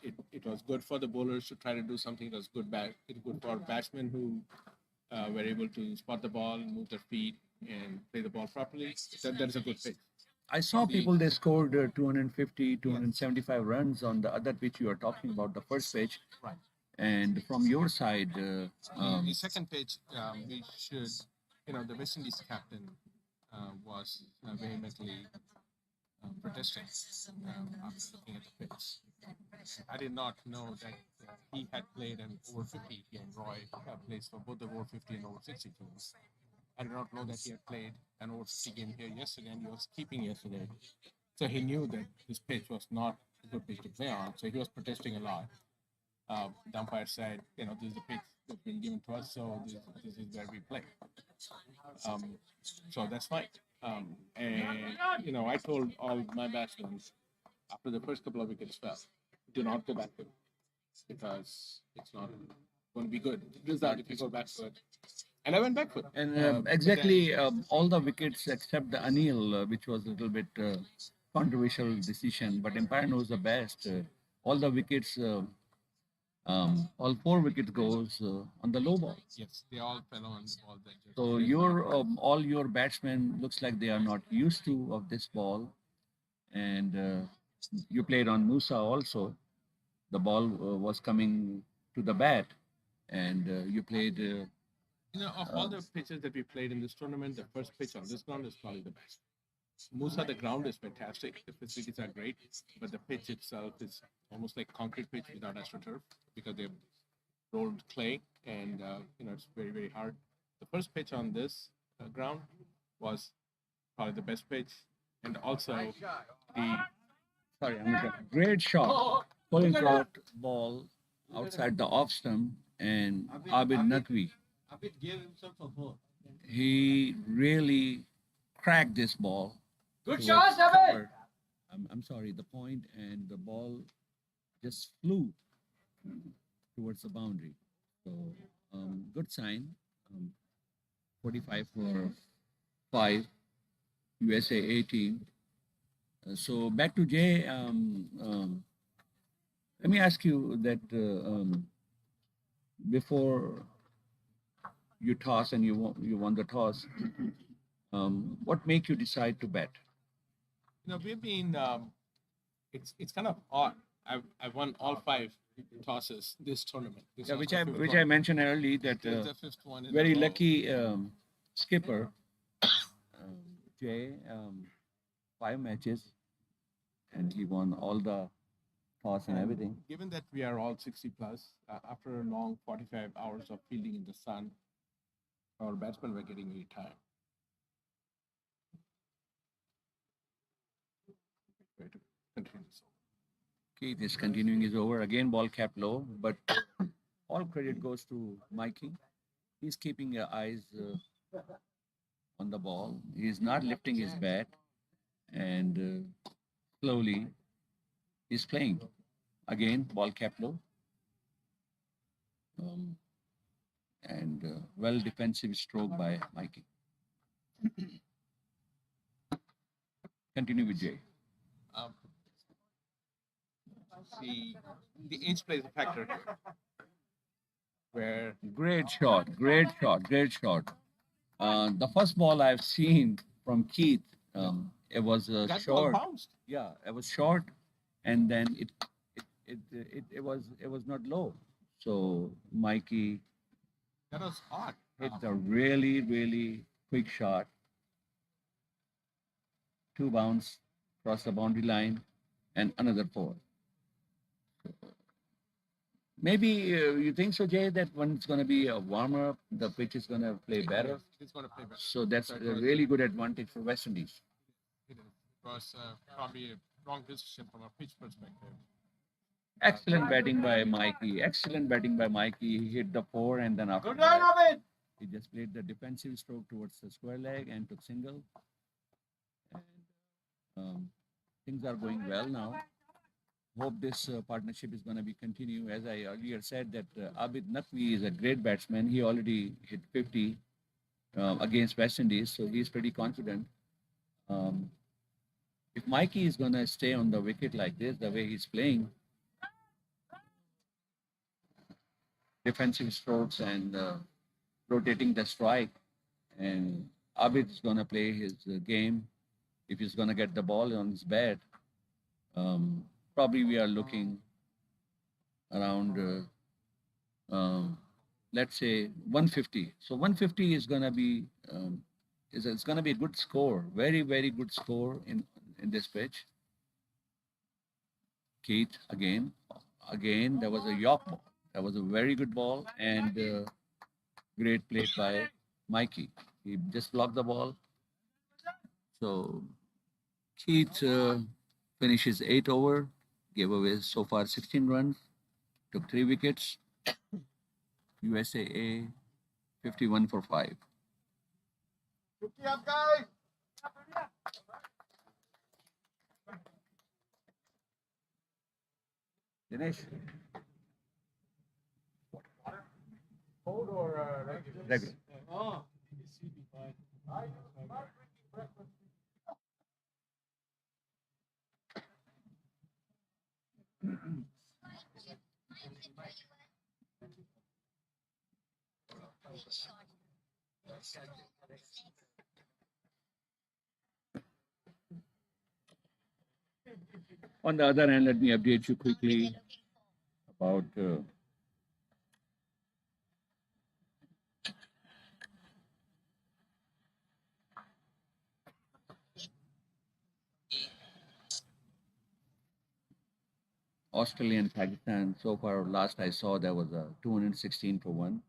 It was good for the bowlers to try to do something. It was good for batsmen who were able to spot the ball, move their feet, and play the ball properly. That is a good pitch. I saw people they scored 250, 275 runs on the other pitch you are talking about, the first pitch. Right. And from your side, The second pitch, we should, the West Indies captain was vehemently protesting after looking at the pitch. I did not know that he had played an over 50 game. Roy plays for both the over 50 and over 60 teams. I did not know that he had played an over 50 game here yesterday, and he was keeping yesterday. So he knew that this pitch was not a good pitch to play on. So he was protesting a lot. The umpire said, this is the pitch that's been given to us, so this is where we play. So that's fine. And I told all my batsmen after the first couple of wickets fell, do not go backward because it's not going to be good. Result if you go backward, And I went backfoot. And But then- exactly all the wickets except the Anil, which was a little bit controversial decision, but Empire knows the best. All the wickets, all 4 wickets goes on the low ball. Yes, they all fell on the ball that just. So your all your batsmen looks like they are not used to of this ball, and you played on Musa also. The ball was coming to the bat, and you played. Of all the pitches that we played in this tournament, the first pitch on this ground is probably the best. Musa, the ground is fantastic. The facilities are great, but the pitch itself is almost like concrete pitch without astroturf because they've rolled clay, and it's very very hard. The first pitch on this ground was probably the best pitch, and also the Sorry, great shot. Pulling out ball outside the off stump, and Abid Naqvi. Abid gave himself a ball. He really cracked this ball. Good towards shot, Abid. cover. I'm sorry, the point, and the ball just flew towards the boundary. So good sign. 45 for 5, USA 18. So back to Jay. Let me ask you that before you toss and you won the toss, what make you decide to bet? we've been it's kind of odd. I've won all 5 tosses this tournament. This Yeah, was which the I fifth which one. I mentioned early that It's the 5th one. In a very row. lucky skipper. Jay, 5 matches, and he won all the toss and everything. Given that we are all 60 plus, after a long 45 hours of fielding in the sun, our batsmen were getting very tired. Way to continue this. Keith is continuing his over again. Ball kept low, but all credit goes to Mikey. He's keeping your eyes on the ball. He's not lifting his bat, and slowly he's playing. Again, ball kept low. And well defensive stroke by Mikey. Continue with Jay. Um, the inch plays a factor here, where Great shot, great shot, great shot. The first ball I've seen from Keith, it was that ball short. bounced. Yeah, it was short, and then it was not low. So Mikey That was odd. hit a really quick shot. 2 bounce across the boundary line, and another 4. Maybe you think so, Jay, that when it's going to be a warmer up, the pitch is going to play better. It's going to play better. So that's So a it was- really good advantage for West Indies. It was probably a wrong decision from a pitch perspective. Excellent batting by Mikey. Excellent batting by Mikey. He hit the 4, and then after Good run, that, Abid. he just played the defensive stroke towards the square leg and took single. And things are going well now. Hope this partnership is going to be continue. As I earlier said, that Abid Naqvi is a great batsman. He already hit 50 against West Indies, so he's pretty confident. If Mikey is going to stay on the wicket like this, the way he's playing, defensive strokes and rotating the strike, and Abid is going to play his game. If he's going to get the ball on his bat, probably we are looking around, let's say 150. So 150 is going to be it's going to be a good score, very good score in this pitch. Keith again, there was a York ball. That was a very good ball and great play by Mikey. He just blocked the ball. So Keith finishes 8 over, gave away so far 16 runs, took 3 wickets. USA 51 for 5. 50 up, guys. Dinesh, Hold or regular? regular. On the other hand, let me update you quickly about Australia and Pakistan. So far, last I saw there was a 216 for one.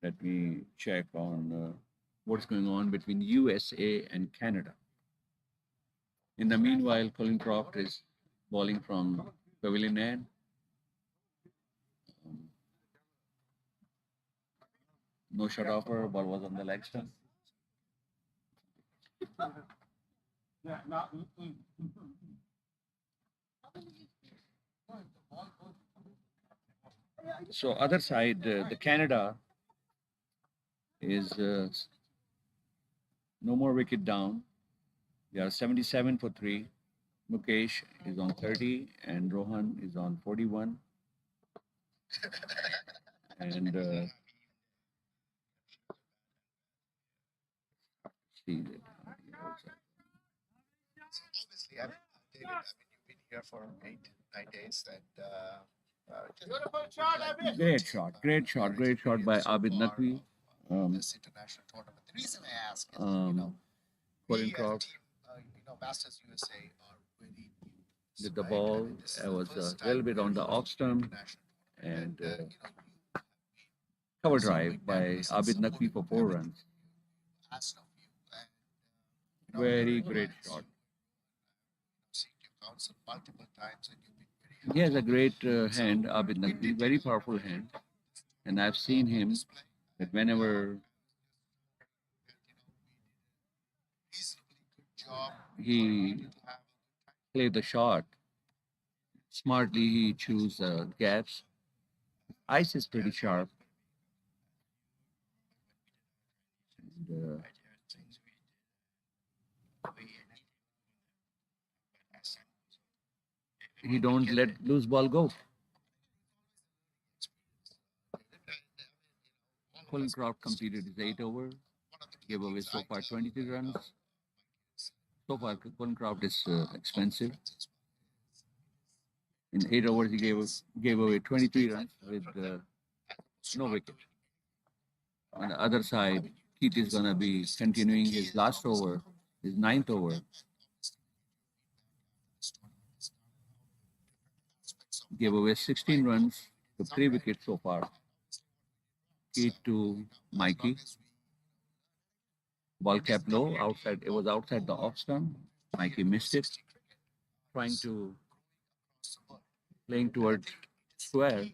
Let me check on what's going on between USA and Canada. In the meanwhile, Colin Croft is bowling from Pavilion End. No shot offer, ball was on the leg stump. So other side, the Canada is no more wicket down. They are 77 for three. Mukesh is on 30 and Rohan is on 41. And see that. Obviously, I mean, David, I mean, you've been here for 8, 9 days, and Beautiful shot, Abid. Great shot by Abid Naqvi. This international tournament. The reason I ask is, Colin we as a Croft team, Masters USA are very new. with the right? ball. I mean, this is I the was first a little time bit we're on the hosting off stump international and tournament, cover so drive by magnanimous and Abid Naqvi supportive for of 4 everything runs. asked of you. And, Very great shot. Seen your counsel multiple times, and you've been very He has a helpful. great hand, Abid Naqvi, very powerful hand. And I've seen him that whenever Reasonably good job. he played the shot, smartly he choose gaps. Ice is pretty sharp. And, he don't let loose ball go. Colin Croft completed his 8 over, gave away so far 23 runs. So far, Colin Croft is expensive. In 8 overs, he gave away 23 runs with no wicket. On the other side, Keith is going to be continuing his last over, his 9th over. Gave away 16 runs with 3 wickets so far. Keith to Mikey. Ball kept low, outside. It was outside the off stump. Mikey missed it. Playing towards square.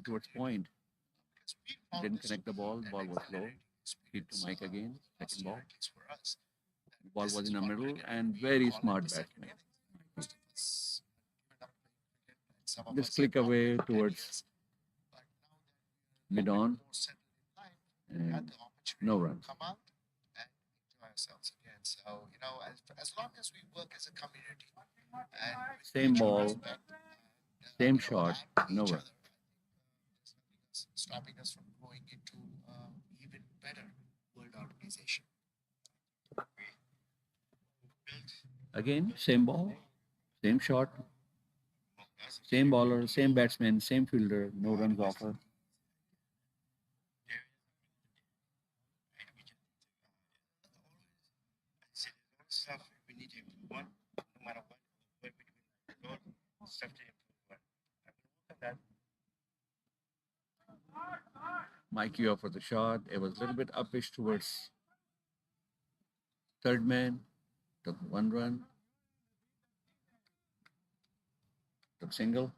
Towards point. Didn't connect the ball. Ball was low. Hit to Mike again. Second ball. Ball was in the middle and very smart batsman. Just click away towards mid on and no runs. Ourselves again. So, as long as we work as a community and Same ball, respect, same shot, no each run. other, stopping us from growing into even better world organization. Again, same ball, same shot, same bowler, same batsman, same fielder, no runs offer. Stuff we need to improve on, no matter what, where we do it, stuff to improve on. I will work on that. Mikey offered the shot. It was a little bit uppish towards third man. Took 1 run. Took single.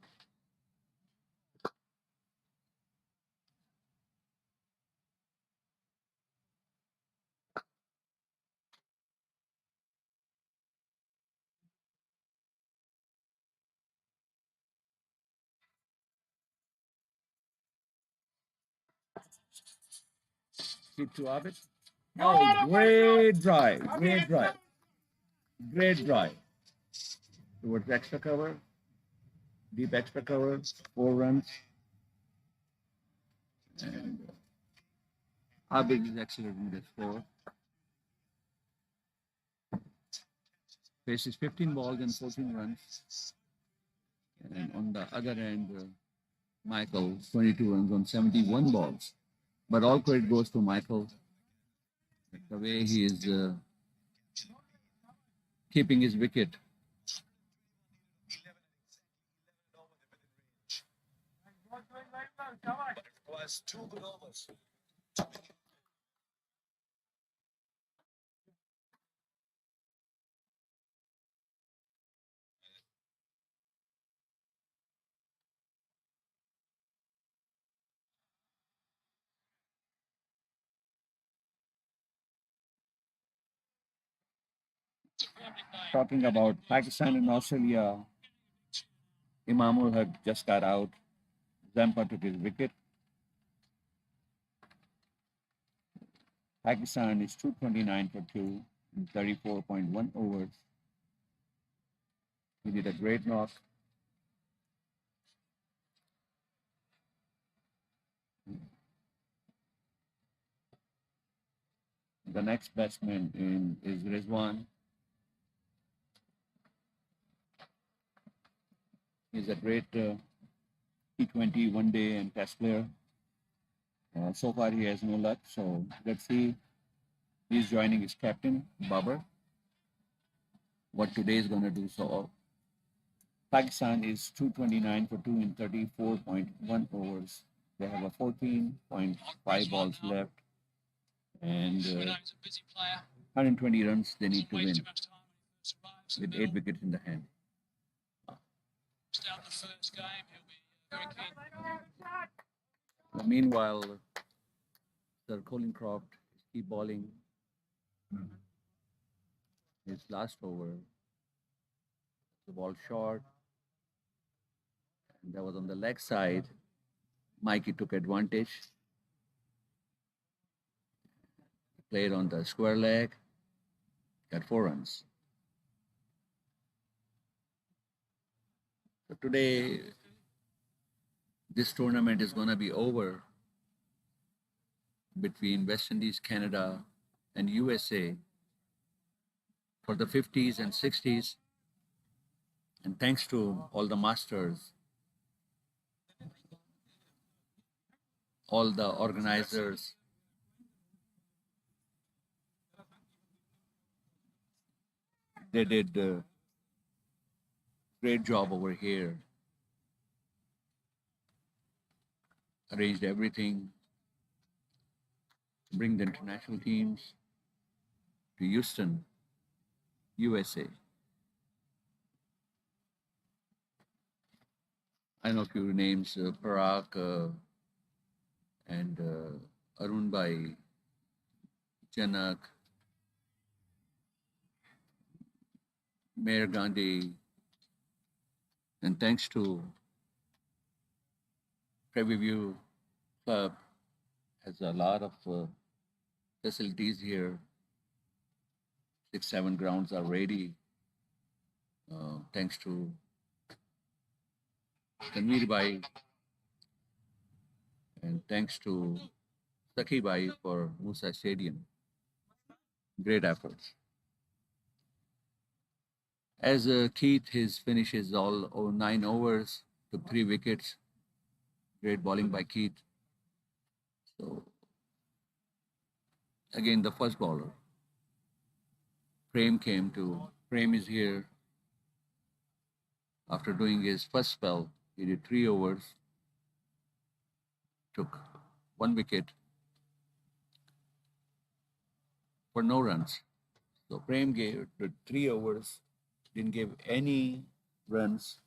Slip to Abid. Oh, great drive. Great drive. Great drive. Towards extra cover. Deep extra cover. 4 runs. And Abid is accelerating the score. Faces 15 balls and 14 runs. And on the other end, Michael, 22 runs on 71 balls. But all credit goes to Michael. The way he is keeping his wicket. Was 2 good overs. Talking about Pakistan and Australia, Imamul had just got out. Zampa took his wicket. Pakistan is 229 for 2 in 34.1 overs. He did a great knock. The next batsman is Rizwan. He's a great T20 one day and test player. So far, he has no luck. So let's see. He's joining his captain, Babar. What today is going to do. So Pakistan is 229 for 2 in 34.1 overs. They have a 14.5 balls left. And 120 runs they need to win with 8 wickets in the hand. Meanwhile, Sir Colin Croft keep bowling his last over. The ball short. And that was on the leg side. Mikey took advantage. Played on the square leg. Got 4 runs. So today, this tournament is going to be over between West Indies, Canada, and USA for the 50s and 60s. And thanks to all the masters, all the organizers, they did a great job over here. Arranged everything, bring the international teams to Houston, USA. I know a few names, Parag and Arun Bhai, Janak, Mayor Gandhi, and thanks to Privy View Club has a lot of facilities here. 6, 7 grounds are ready. Thanks to Tanveer Bhai and thanks to Saki Bhai for Musa Stadium. Great efforts. As Keith, his finishes all 9 overs, took 3 wickets. Great bowling by Keith. So, again, the first bowler. Prem is here. After doing his first spell, he did 3 overs, took 1 wicket for no runs. So Prem gave 3 overs, didn't give any runs.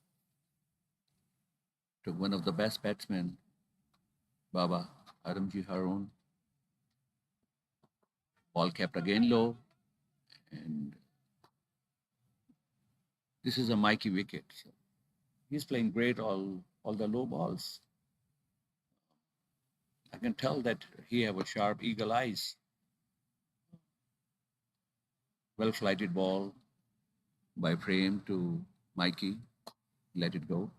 Took one of the best batsmen, Baba Aramji Harun. Ball kept again low, and this is a Mikey wicket. So he's playing great all the low balls. I can tell that he have a sharp eagle eyes. Well flighted ball by frame to Mikey. Let it go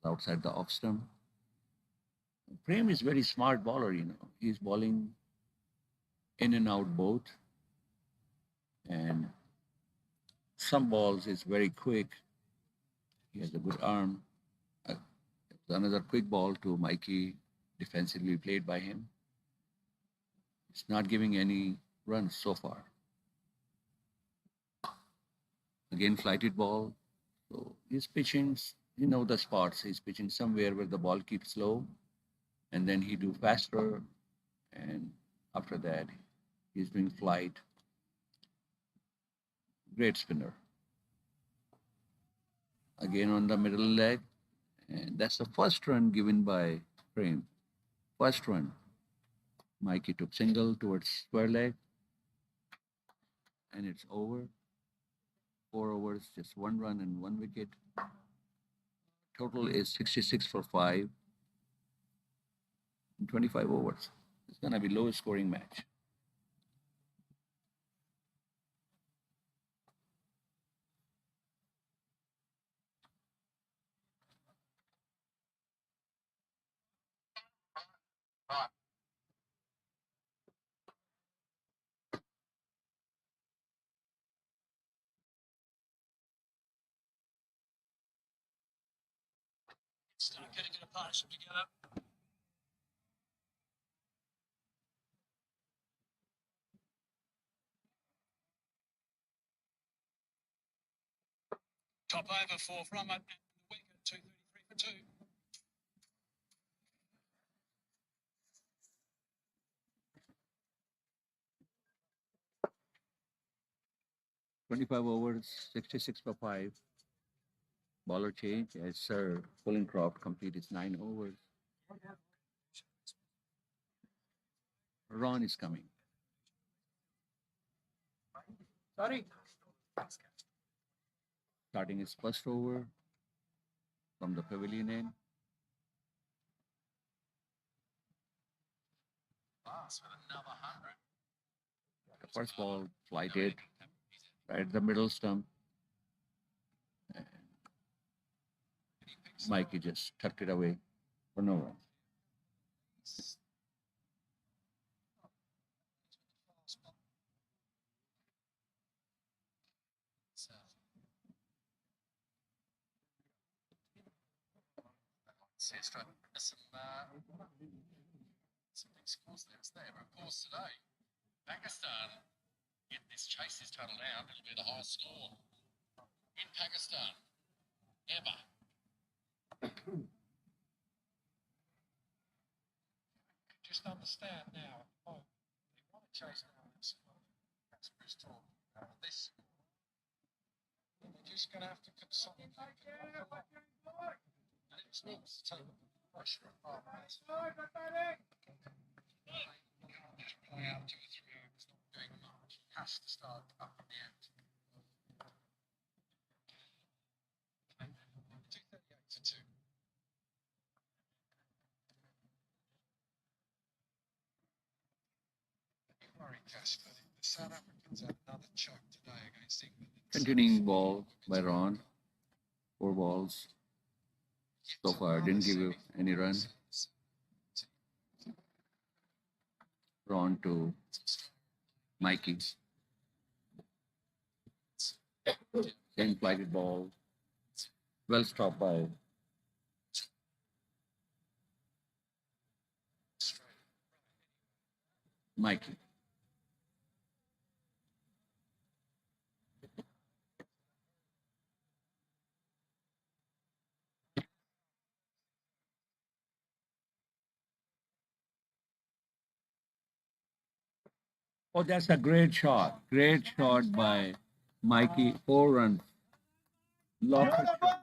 outside the off stump. Frame is very smart bowler, you know. He's bowling in and out both, and some balls is very quick. He has a good arm. Uh, Another quick ball to Mikey, defensively played by him. It's not giving any runs so far. Again, flighted ball. So he's pitching, you know the spots. He's pitching somewhere where the ball keeps slow, and then he do faster, and after that, he's doing flight. Great spinner. Again on the middle leg, and that's the first run given by Frame. First run. Mikey took single towards square leg, and it's over. 4 overs, just 1 run and 1 wicket. Total is 66 for 5 in 25 overs. It's going to be low scoring match. Start getting a partnership together. Top over, fourth run, and the wicket, 233 for 2. 25 overs, 66 for 5. Bowler change as Sir Pullencroft completed 9 overs. Ron is coming. Sorry. Starting his first over from the pavilion end. Last with another 100. The first ball flighted right at the middle stump. And Mikey just tucked it away for no run. Some big scores there. It's there. Of course, today, Pakistan, if this chase is totaled out, it'll be the highest score in Pakistan ever. Just understand now, they want to chase down this score. That's Bristol. This, they're just going to have to consolidate. And it's not to take the pressure off. You can't just play out 2 or 3 overs not doing much. It has to start up at the end. 238 for 2. Don't worry, Casper. The South Africans had another choke today against England. Continuing ball by Ron. 4 balls so far. Didn't give you any run. Ron to Mikey. Same flighted ball. Well stopped by Mikey. Oh, that's a great shot. Great shot by Mikey. 4 runs. Locker shot.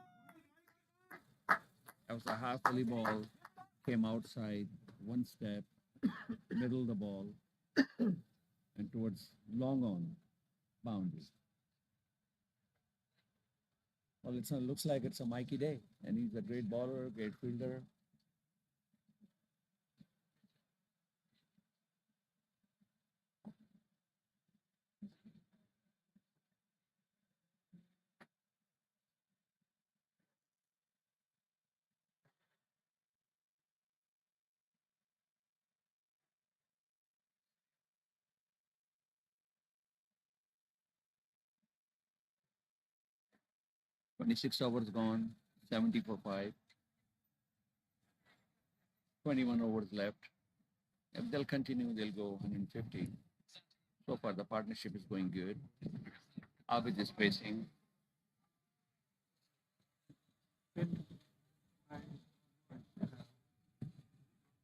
That was a half volley ball. Came outside, 1 step, middle the ball, and towards long on boundary. Well, looks like it's a Mikey day, and he's a great bowler, great fielder. 26 overs gone, 70 for 5, 21 overs left. If they'll continue, they'll go 150. So far, the partnership is going good. Abid is facing.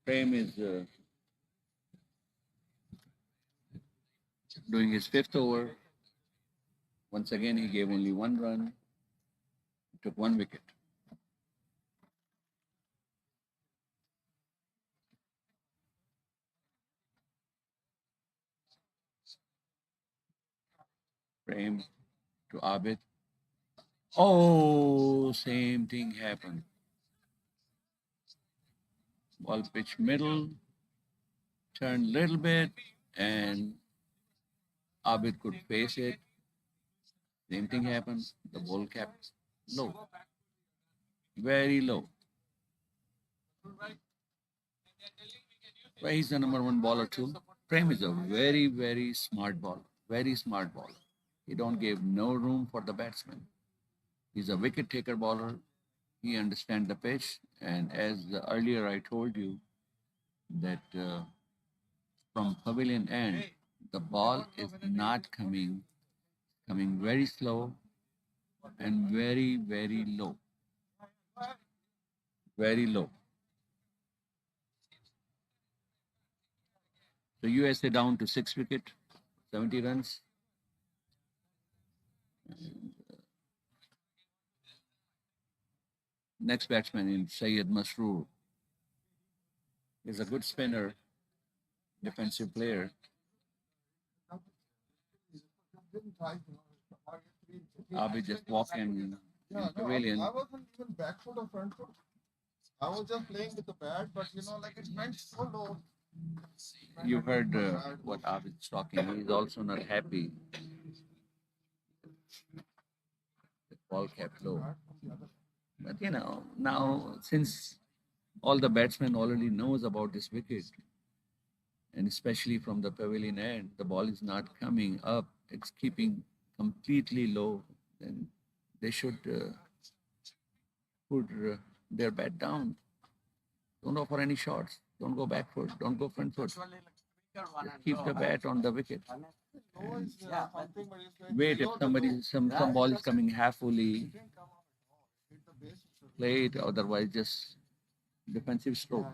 Prem is doing his fifth over. Once again, he gave only one run, took one wicket. Prem to Abid. Oh, same thing happened. Ball pitch middle, turned little bit, and Abid could face it. Same thing happened. The ball kept low, very low. Well, he's the number one bowler too. Prem is a very, very smart bowler. Very smart bowler. He don't give no room for the batsman. He's a wicket taker bowler. He understands the pitch. And as earlier I told you that from pavilion end, the ball is not coming very slow and very, very low. Very low. So USA down to 6 wicket, 70 runs. Next batsman is Syed Masroor. He's a good spinner, defensive player. Abhi just walking in pavilion. I wasn't even back foot or front foot. I was just playing with the bat, but like it went so low. You heard what Abid is talking. He's also not happy. The ball kept low. But now since all the batsmen already knows about this wicket, and especially from the pavilion end, the ball is not coming up. It's keeping completely low. Then they should put their bat down. Don't offer any shots. Don't go back foot. Don't go front foot. Just keep the bat on the wicket. And wait if some ball is coming half fully, play it. Otherwise, just defensive stroke.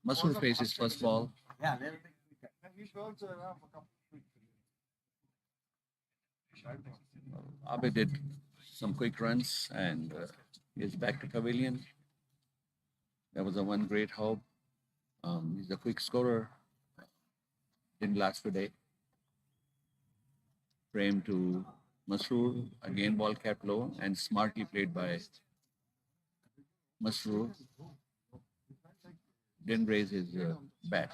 Masoor faces first ball. Abe did some quick runs and is back to pavilion. That was a one great hope. He's a quick scorer. Didn't last today. Frame to Masroor. Again, ball kept low and smartly played by Masroor. Didn't raise his bat.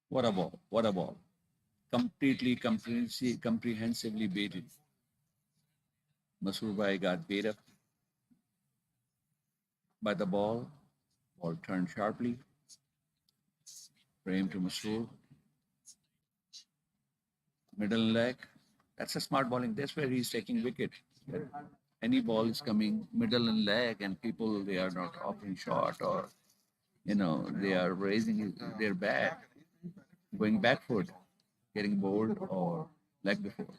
What a ball. What a ball. Completely, comprehensively baited. Masroor Bhai got bait up by the ball. Ball turned sharply. Frame to Masroor. Middle leg. That's a smart bowling. That's where he's taking wicket. Any ball is coming middle and leg, and people they are not offering shot or they are raising their bat, going back foot, getting bowled or leg before.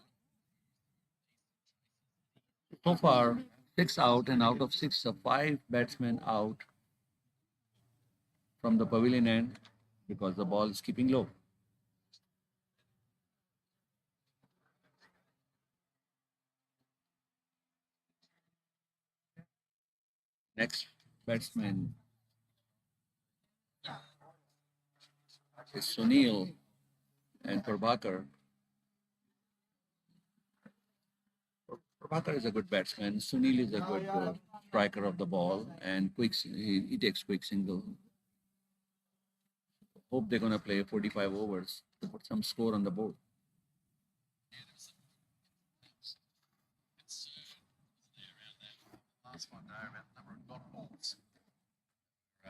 So far, 6 out, and out of 6, 5 batsmen out from the pavilion end because the ball is keeping low. Next batsman is Sunil and Prabhakar. Prabhakar is a good batsman. Sunil is a good striker of the ball and he takes quick single. Hope they're going to play 45 overs to put some score on the board. Last one there about the number of dot balls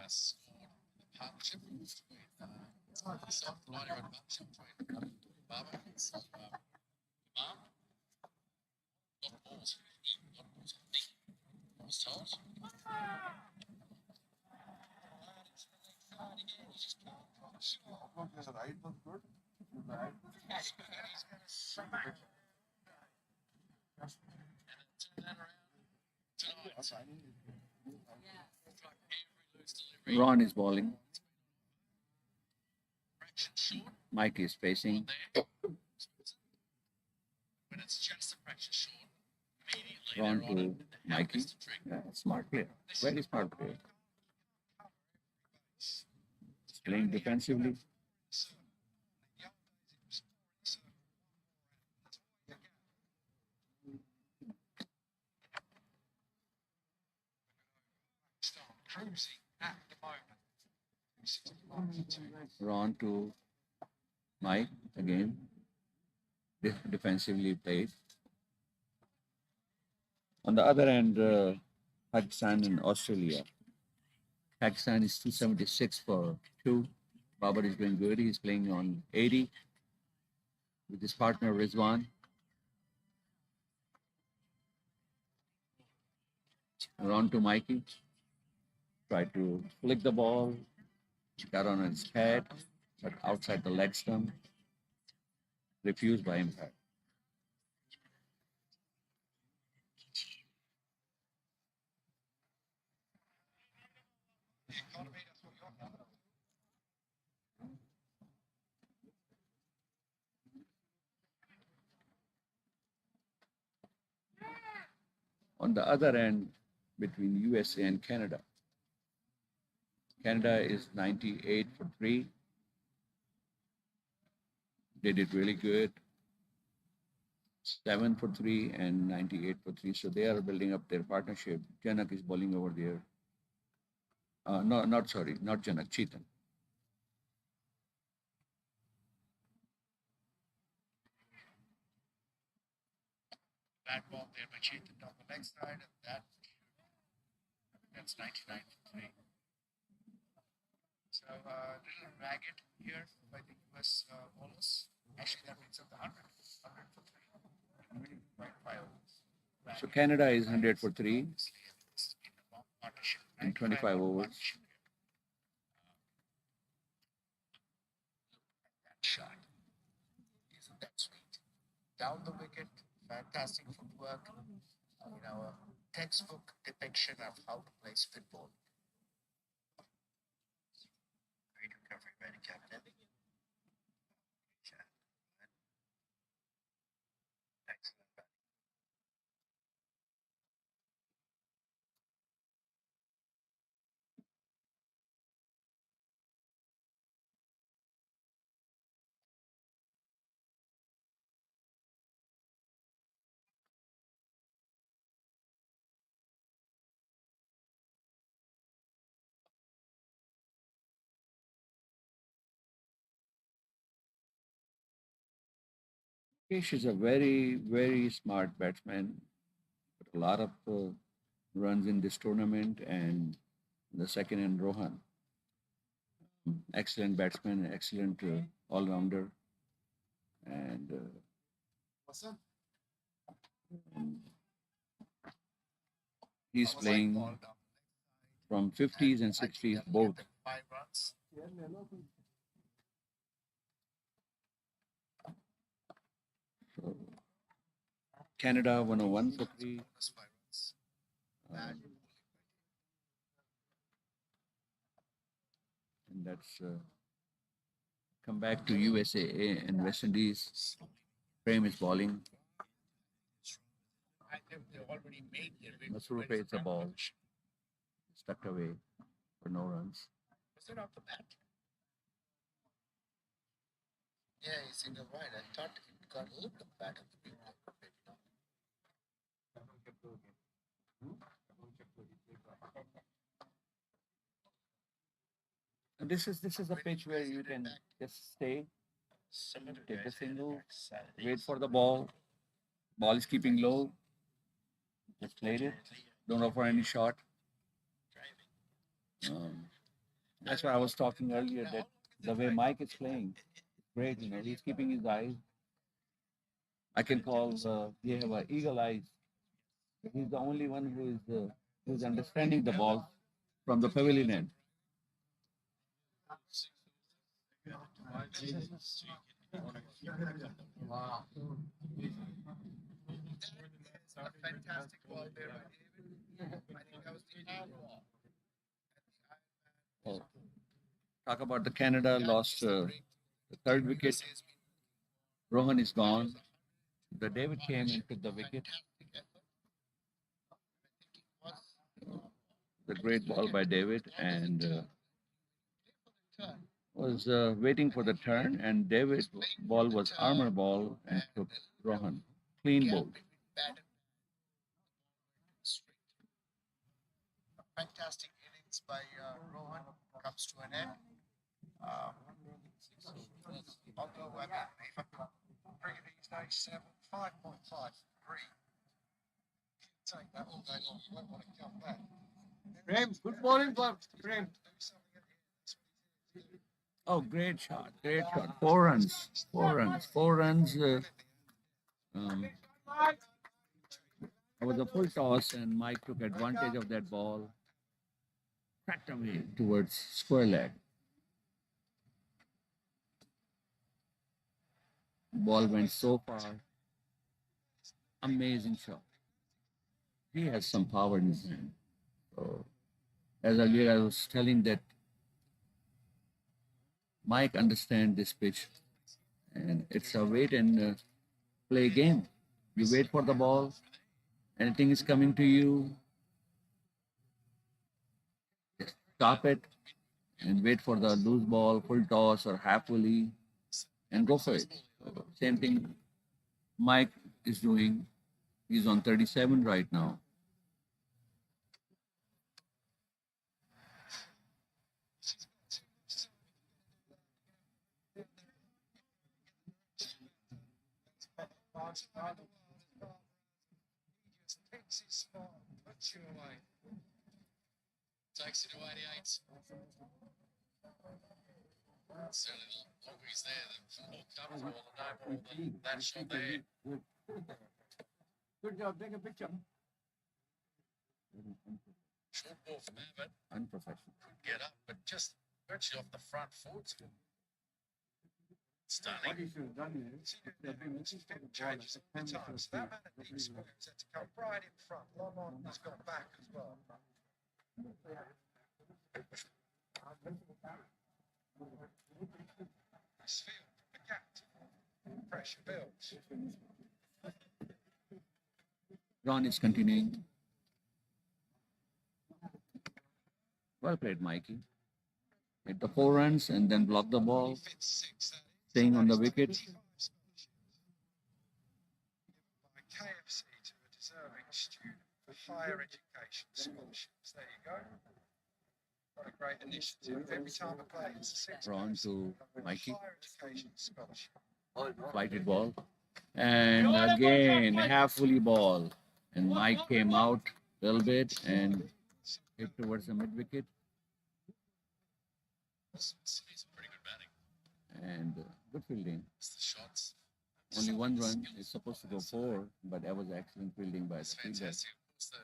scored partnership with myself, the partnership between Barber and Imam. Got the balls. Got the balls. I was told. Okay, the ride was good. The ride was Turn that around tonight. Ron is bowling. Fraction short. Mike is facing. There. When it's just a fraction short, immediately Ron they're on to it. How Mikey. best to trick. Yeah, smart player. Very smart player. Playing defensively. Cruising at the moment. Ron to Mike again. Defensively played. On the other end, Pakistan and Australia. Pakistan is 276 for 2. Babar is doing good. He's playing on 80 with his partner Rizwan. Around to Mikey. Tried to flick the ball. Got on his head, but outside the leg stump. Refused by umpire. On the other end, between USA and Canada. Canada is 98 for 3. They did really good. 7 for 3 and 98 for 3. So they are building up their partnership. Janak is bowling over there. No, not Janak, Chetan. Bad ball there by Chetan on the leg side, and that's 99 for 3. So little ragged here by the US bowlers. Actually, that means of the 100 for 3. Right, 5 overs. So Canada is 100 for 3 It's been a long partnership. in 25 overs. That shot. Isn't that sweet? Down the wicket, fantastic footwork. A textbook depiction of how to play spin ball. Great recovery by the captain. Excellent batting. Mukesh is a very, very smart batsman. Put a lot of runs in this tournament, and the second in Rohan. Excellent batsman, excellent all-rounder, and he's playing from 50s and 60s both. 5 runs. So, Canada 101 for 3. Plus 5 runs. And that's come back to USA and West Indies. Prem is bowling. They already made their way. Masroor plays the ball. Stuck away for no runs. Was it off the bat? Yeah, he's single wide. I thought it got a little bit back of the field. Maybe not. And this is a pitch where you can just stay, Some of the take a guys had single, back Saturday. wait for the ball. Ball is keeping low. Just played it. Don't offer any shot. Driving. That's why I was talking earlier that the way Mike is playing, great. You know, he's keeping his eyes. I can call he have eagle eyes. He's the only one who's understanding the ball from the pavilion end. Wow. A fantastic ball there by David. I think that was the hand ball. Oh, talk about the Canada lost the third wicket. Rohan is gone. The David came and took the wicket. The great ball by David and was waiting for the turn. And David's ball was armor ball and took Rohan. Clean ball. Fantastic innings by Rohan comes to an end. Although I mean, if I'm cricket these days, 5.53. Take that all day long. You won't want to come back. Prem, good morning, Prem. Oh, great shot! Great shot! 4 runs. 4 runs. 4 runs. Um, it was a full toss, and Mike took advantage of that ball, cracked away towards square leg. Ball went so far. Amazing shot. He has some power in his hand. So, as earlier I was telling that Mike understands this pitch, and it's a wait and play game. You wait for the ball. Anything is coming to you, just stop it and wait for the loose ball, full toss or half volley, and go for it. So, same thing Mike is doing. He's on 37 right now. Picks his spot, puts you away. Takes it to 88. Certainly the longer he's there, the more comfortable and no more than that shot there. Good job. Take a picture. Short ball from Abbott. Unprofessional. Could get up, but just virtually off the front foot. Stunning. Changes all the time. So that man at big squares had to come right in front. Lamont has gone back as well. This field, the gap, pressure builds. Ron is continuing. Well played, Mikey. Hit the 4 runs and then block the ball, staying on the wicket. By KFC to a deserving student for higher education scholarships. There you go. What a great initiative. Every time a player hits a six, Ron to Mikey. higher education scholarship. Flighted ball. And again, half volley ball. And Mike came out a little bit and hit towards the mid wicket. It's pretty good batting. And good fielding. It's the shots. Only 1 run. It's supposed to go 4, but that was excellent fielding by the It's fielder. fantastic. Of course, the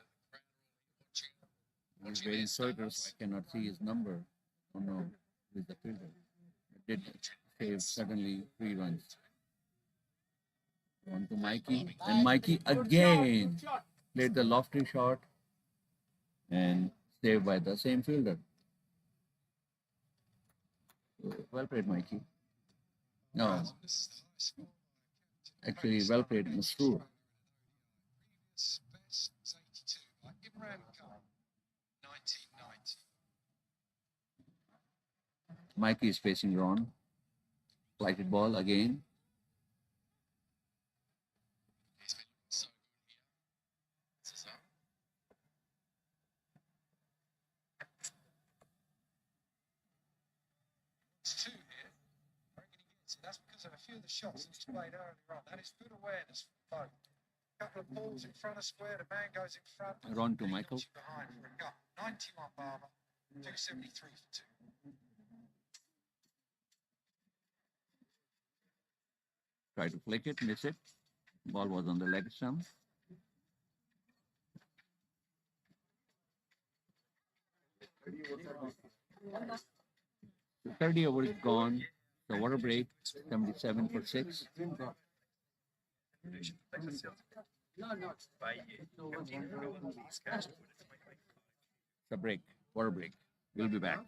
He's wearing sweater, so I cannot see his number. Oh no, with the fielder. It did save suddenly 3 runs. On to Mikey, and Mikey again played the lofty shot and saved by the same fielder. Well played, Mikey. No, actually, well played, Masroor. best was 82. Like Imran Khan, 1990. Mikey is facing Ron. Flighted ball again. He's been so good here. This is up. It's 2 here. I reckon he gets it. That's because of a few of the shots that he's played earlier on. That is good awareness from both. A couple of balls in front of square, the man goes in front. Ron to and he Michael. knocks you behind for a gut. 91 Barber, 273 for 2. Try to flick it, miss it. Ball was on the leg stump. The 30 over is gone. The water break, 77 for 6. It's a break, water break. We'll be back.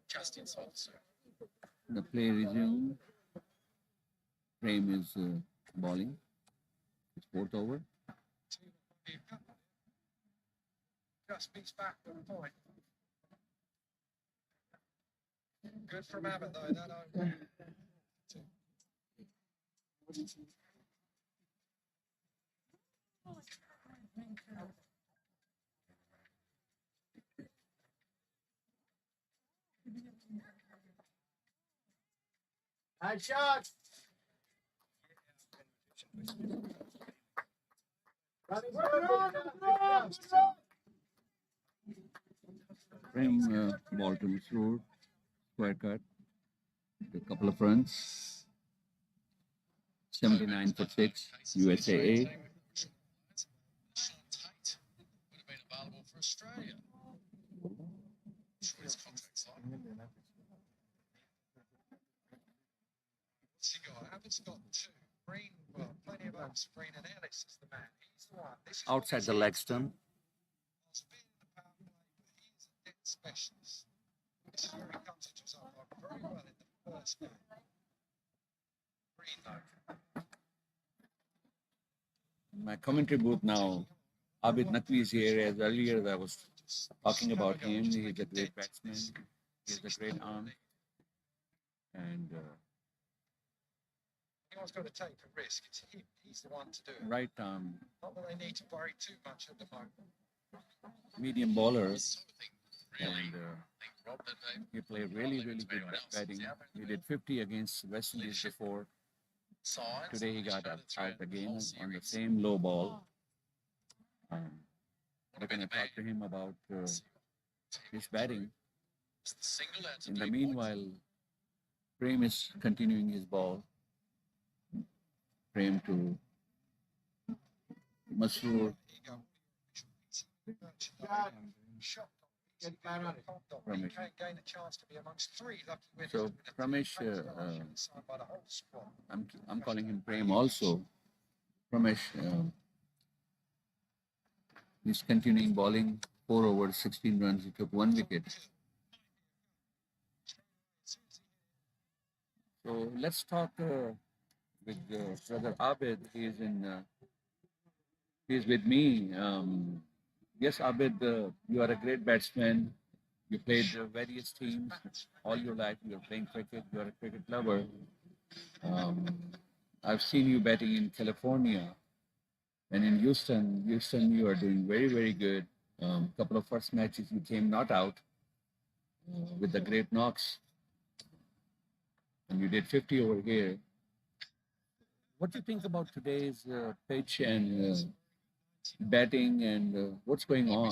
just inside the circle. The play resumed. Prem is bowling. It's fourth over. Just beats back with a point. Good from Abbott, though. That over. Nice shot. Prem ball to Masroor. Square cut. A couple of runs. 79 for 6. USAA. Sean Tate would have been available for Australia. Sure his contract's like. What's he got? Abbott's got 2. Green, well, plenty of overs. Green and Ellis is the man. He's the one. This is what Outside he's the in. leg stump. He's been in the power play, but he is a dead specialist. This is where he comes into his own like very well in the first game. Green, though. My commentary booth now. Abid Naqvi is here. As earlier I was talking about him. He's a great batsman. He has a great arm. And Anyone's got to take a risk. It's him. He's the one to do it. right arm, Not that they need to worry too much at the moment. medium bowler. So I think really And think Rob that they he played really, really good batting. He did 50 against West Indies before. signs. Today he got showed it throughout out again whole on the series. same low ball. Would We're have been going to a talk to man. him about his It's batting. the single out to In the play meanwhile, Prem is continuing his ball. Prem to Masroor. Shot. Get back on it. He Ramesh. can't gain a chance to be amongst 3 lucky winners. So, with a Ramesh, signed by the whole squad. I'm calling him Prem also. Ramesh, he's continuing bowling 4 overs, 16 runs. He took 1 wicket. So let's talk with brother Abid. He's with me. Yes, Abid, you are a great batsman. You played various teams all your life. You're playing cricket. You are a cricket lover. Um, I've seen you batting in California and in Houston. Houston, you are doing very, very good. Couple of first matches you came not out with the great knocks, and you did 50 over here. What do you think about today's pitch and batting and what's going on?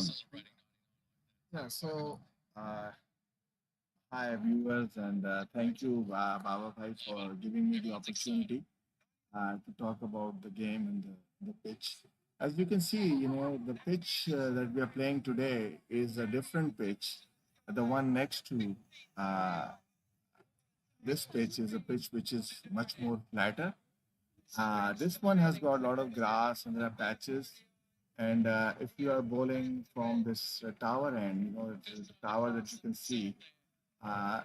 Yeah, so hi viewers, and thank you, Baba Bhai, for giving me the opportunity to talk about the game and the pitch. As you can see, the pitch that we are playing today is a different pitch. The one next to this pitch is a pitch which is much more flatter. This one has got a lot of grass and there are patches. And if you are bowling from this tower end, the tower that you can see, uh,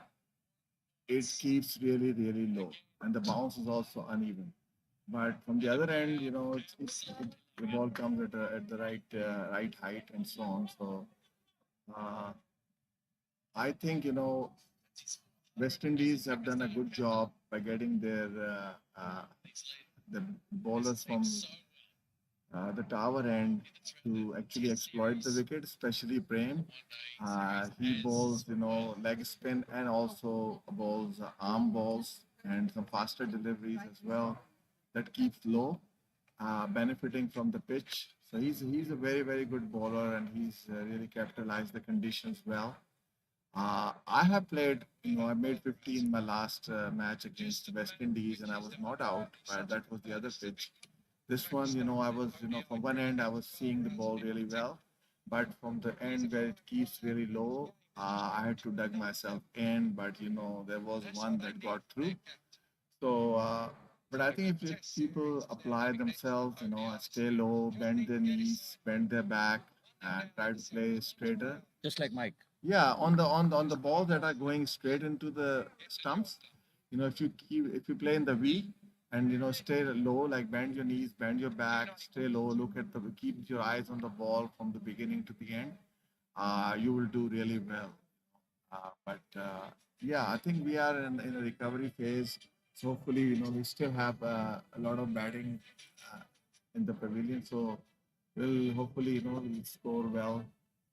it keeps really, really low, and the bounce is also uneven. But from the other end, the ball comes at the right height and so on. So uh, I think West Indies have done a good job by getting the bowlers from the tower end to actually exploit the wicket, especially Prem. He bowls, leg spin and also bowls arm balls and some faster deliveries as well that keeps low, benefiting from the pitch. So he's a very, very good bowler and he's really capitalized the conditions well. I have played, I made 50 in my last match against West Indies and I was not out, but that was the other pitch. This one, I was, from one end, I was seeing the ball really well, but from the end where it keeps really low, I had to dug myself in, but, there was one that got through. So, but I think if people apply themselves, stay low, bend their knees, bend their back, and try to play straighter, Just like Mike. Yeah, on the balls that are going straight into the stumps, if you play in the V and stay low, like bend your knees, bend your back, stay low, keep your eyes on the ball from the beginning to the end, you will do really well. But yeah, I think we are in a recovery phase. So hopefully, we still have a lot of batting uh, in the pavilion. So we'll hopefully, we'll score well.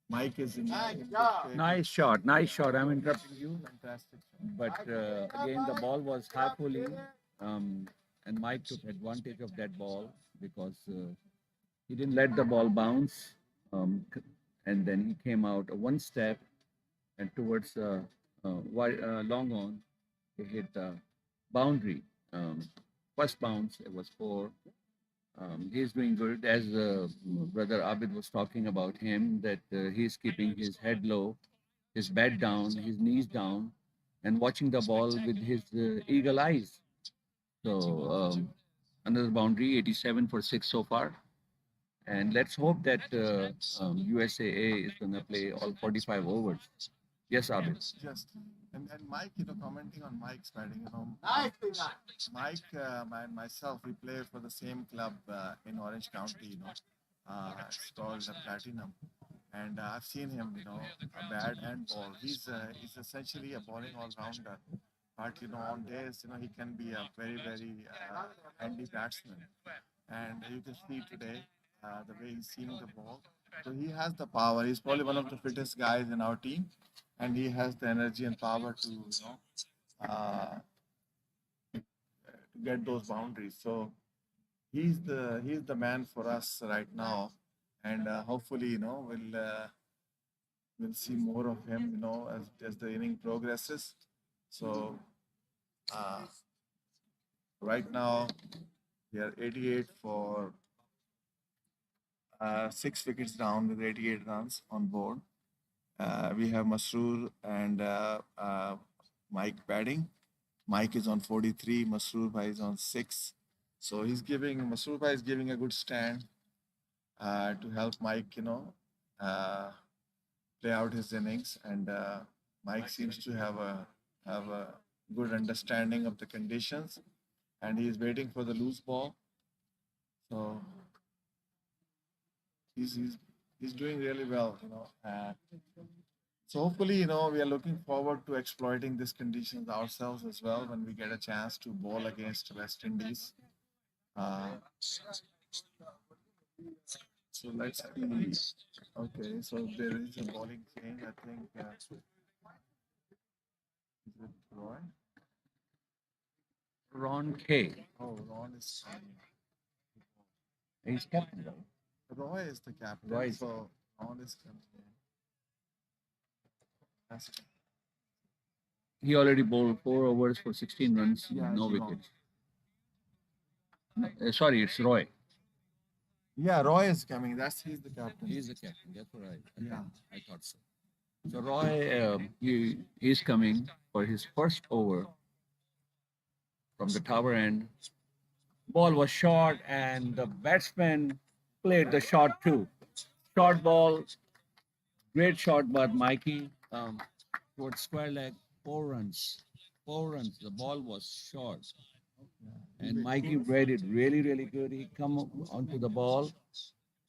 Mike is in good shape. Nice shot, nice shot. I'm interrupting you, Fantastic. but again, the ball was half volley, um, and Mike took advantage of that ball because he didn't let the ball bounce, and then he came out one step and towards long on, he hit the boundary. Um, First bounce, it was four. He's doing good. As brother Abid was talking about him, that he's keeping his head low, his bat down, his knees down, and watching the ball with his eagle eyes. So another boundary, 87 for six so far. And let's hope that USAA is going to play all 45 overs. Yes, Abid. Just and Mike, commenting on Mike's batting, Mike and myself, we play for the same club in Orange County, it's called the Platinum. And I've seen him, bat and ball. He's essentially a bowling all rounder. But on days, he can be a very, very handy batsman. And you can see today the way he's seeing the ball. So he has the power. He's probably one of the fittest guys in our team, and he has the energy and power to uh, get those boundaries. So he's the man for us right now, and hopefully we'll see more of him as the inning progresses. So uh, right now we are 88 for 6 wickets down with 88 runs on board. We have Masroor and Mike batting. Mike is on 43, Masroor Bhai is on 6. So Masroor Bhai is giving a good stand to help Mike, uh, play out his innings. And Mike seems to have a good understanding of the conditions, and he's waiting for the loose ball. So he's doing really well. So hopefully, we are looking forward to exploiting these conditions ourselves as well when we get a chance to bowl against West Indies. Uh, so let's see. Okay, so there is a bowling change. I think is it Roy? Ron K. Oh, Ron is He's captain, right? Roy is the captain. Roy is- So Ron is coming in. That's He already bowled 4 overs for 16 runs, Yeah, no it's Ron. wickets. No, sorry, it's Roy. Yeah, Roy is coming. He's the captain. He's the captain. That's what Yeah. I thought so. So Roy, he's coming for his first over from the tower end. Ball was short, and the batsman played the shot too. Short ball, great shot by Mikey towards square leg. 4 runs. 4 runs. The ball was short. And Mikey read it really, really good. He come onto the ball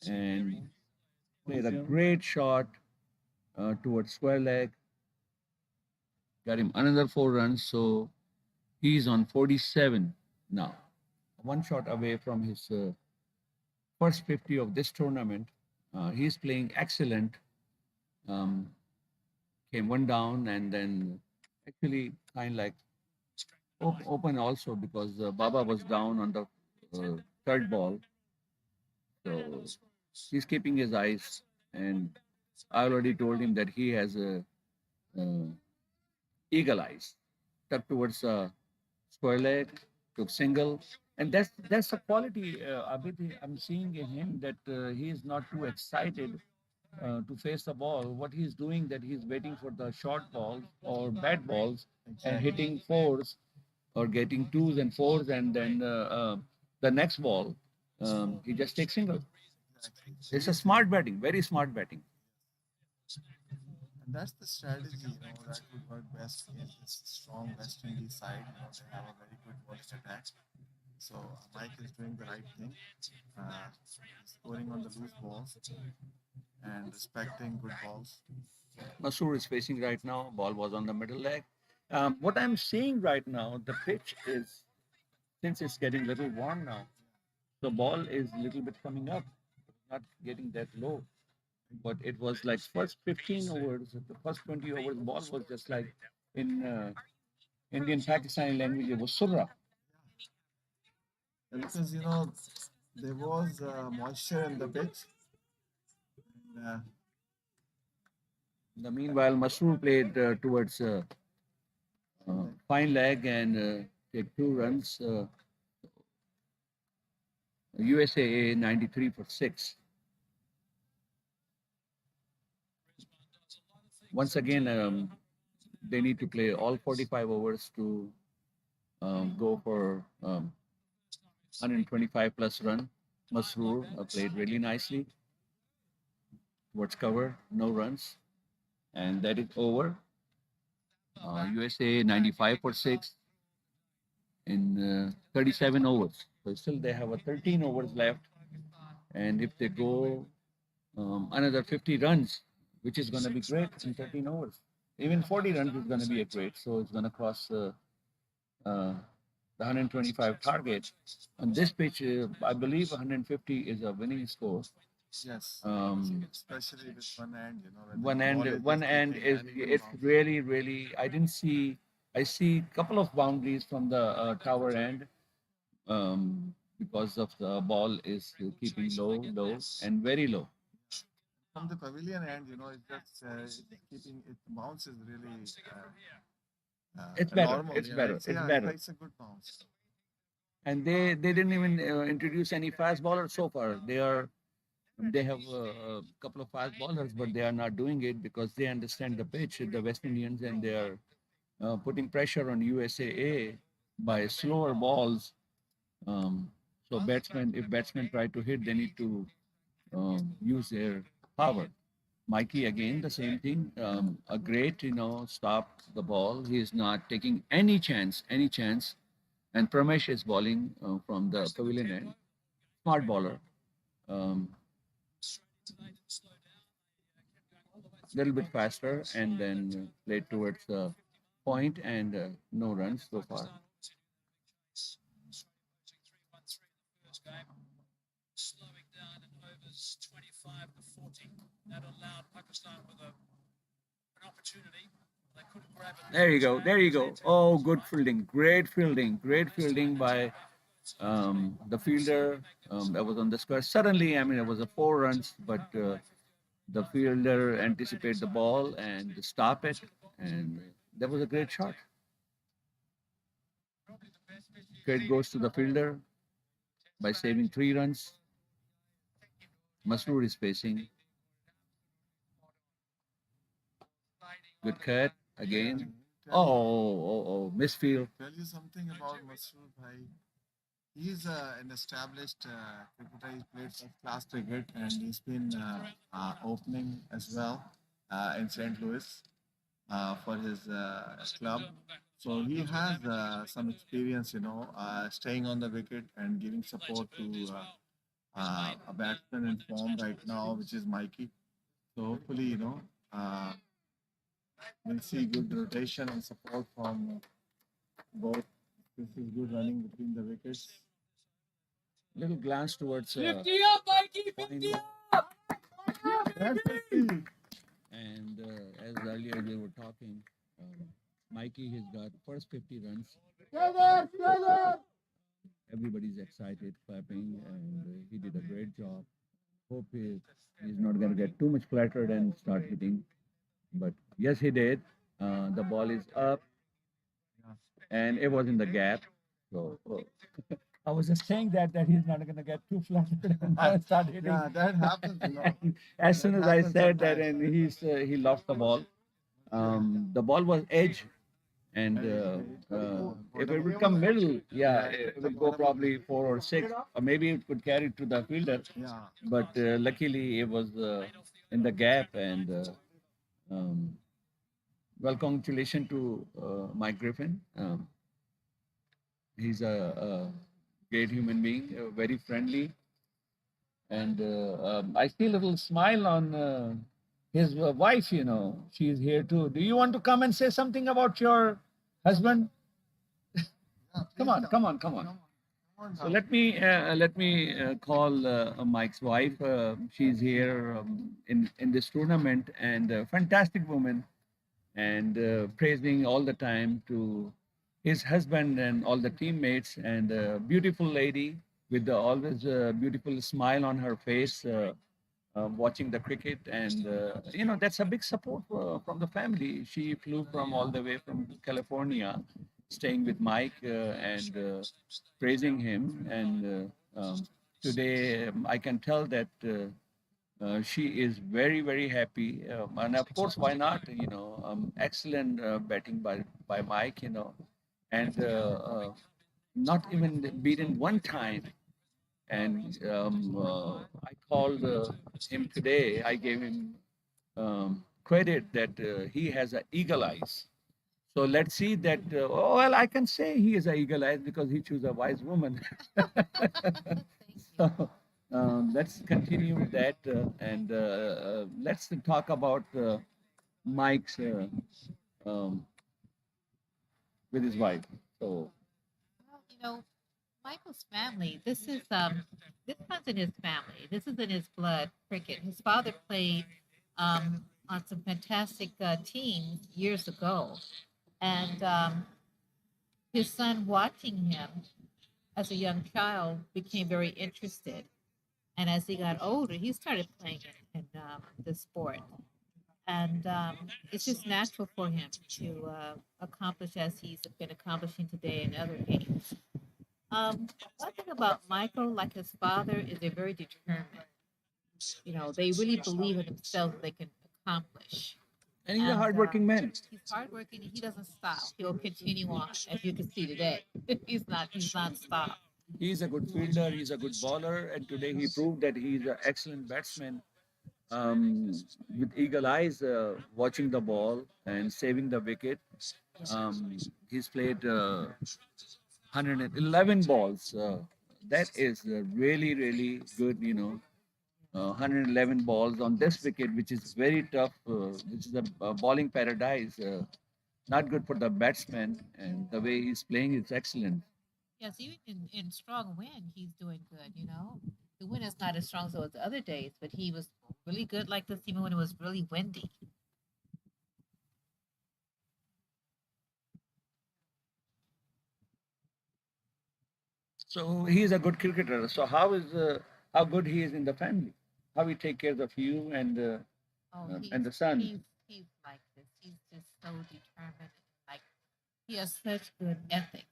and played a great shot towards square leg. Got him another 4 runs. So he's on 47 now. One shot away from his first 50 of this tournament. He's playing excellent. Um, Came one down and then actually kind of like open also because Baba was down on the third ball. So he's keeping his eyes, and I already told him that he has a uh, eagle eyes tucked towards square leg, took single, and that's a quality Abid, I'm seeing in him that he is not too excited to face the ball. What he's doing that he's waiting for the short balls or bad balls and hitting fours or getting twos and fours, and then the next ball he just takes single. It's a smart batting, very smart batting. And that's the strategy, that would work best against this strong West Indies side. They have a very good bowling attack. So Mike is doing the right thing, scoring on the loose balls and respecting good balls. Masoor is facing right now. Ball was on the middle leg. What I'm seeing right now, the pitch is, since it's getting a little warm now, the ball is a little bit coming up, not getting that low. But it was like first 15 overs, the first 20 overs, ball was just like in Indian Pakistani language, it was surra. Because there was moisture in the pitch. And, The meanwhile, Masoor played towards fine leg and take 2 runs. USAA 93 for 6. Once again, they need to play all 45 overs to go for 125 plus run. Masroor played really nicely towards cover, no runs, and that is over. USA 95 for 6 in 37 overs. So still they have a 13 overs left, and if they go another 50 runs, which is going to be great in 13 overs. Even 40 runs is going to be a great. So it's going to cross the 125 target. On this pitch, I believe 150 is a winning score. yes, especially with one end, One end is it's really. I didn't see. I see a couple of boundaries from the tower end because of the ball is keeping low, and very low. from the pavilion end, it's just it's keeping it bounce is really It's better. normal. It's better. It's better. It's a good bounce. And they didn't even introduce any fast bowlers so far. They have a couple of fast bowlers, but they are not doing it because they understand the pitch, the West Indians, and they are putting pressure on USAA by slower balls. So if batsmen try to hit, they need to use their power. Mikey again, the same thing. A great, stop the ball. He is not taking any chance. And Pramesh is bowling from the pavilion end. Smart bowler. Little bit faster and then played towards the point and no runs so far. Slowing down in overs 25 to 40. That allowed Pakistan with an opportunity. They couldn't grab it. There you go. Oh, good fielding. Great fielding by the fielder that was on the square. Suddenly, I mean, it was a 4 runs, but the fielder anticipated the ball and stop it. And that was a great shot. Credit goes to the fielder by saving 3 runs. Masroor is facing. Good cut again. Oh, misfield. Tell you something about Masroor Bhai. He's an established cricketer. He's played first-class cricket, and he's been opening as well in St. Louis for his club. So he has some experience, staying on the wicket and giving support to a batsman in form right now, which is Mikey. So hopefully, we'll see good rotation and support from both. This is good running between the wickets. Little glance towards 50 up, Mikey, 50 up! That's 50. and as earlier we were talking, Mikey has got first 50 runs. Everybody's excited, clapping, and he did a great job. Hope he's not going to get too much flattered and start hitting. But yes, he did. The ball is up, and it was in the gap. So I was just saying that he's not going to get too flattered and start hitting. Yeah, that happens. As soon as I happens said that, sometimes. and he lost the ball. The ball was edge, and if it would come middle, yeah, it would go probably 4 or 6, or maybe it could carry to the fielder. Yeah. But luckily, it was in the gap, and Um, well, congratulations to Mike Griffin. He's a great human being, very friendly, and I see a little smile on his wife. You know, she's here too. Do you want to come and say something about your husband? Come on, come on, come on. So let me call Mike's wife. She's here in this tournament, and fantastic woman, and praising all the time to his husband and all the teammates, and a beautiful lady with the always beautiful smile on her face, watching the cricket, and that's a big support from the family. She flew from all the way from California, staying with Mike, and praising him, and today I can tell that she is very, very happy. And of course, why not? Excellent batting by Mike, and not even beaten one time. And I called him today. I gave him credit that he has a eagle eyes. So let's see that. Well, I can say he is a eagle eyes because he chose a wise woman. So let's continue with that, and let's talk about Mike's um, with his wife. So Well, Michael's family. This runs in his family. This is in his blood. Cricket. His father played on some fantastic teams years ago, and his son, watching him as a young child, became very interested. And as he got older, he started playing in the sport. And it's just natural for him to accomplish as he's been accomplishing today in other games. One thing about Michael, like his father, is they're very determined. They really believe in themselves that they can accomplish. and he's a And hardworking man. he's hardworking and he doesn't stop. He'll continue on, as you can see today. He's not stopped. He's a good fielder. He's a good bowler, and today he proved that he's an excellent batsman. Um, with eagle eyes, watching the ball and saving the wicket. He's played 111 balls. That is really, really good. 111 balls on this wicket, which is very tough, which is a bowling paradise. Not good for the batsman, and the way he's playing is excellent. Yes, even in strong wind, he's doing good. The wind is not as strong as it was the other days, but he was really good like this even when it was really windy. So he is a good cricketer. So how good he is in the family? How he take care of you Oh, and the son? he's like this. He's just so determined. Like he has such good ethics.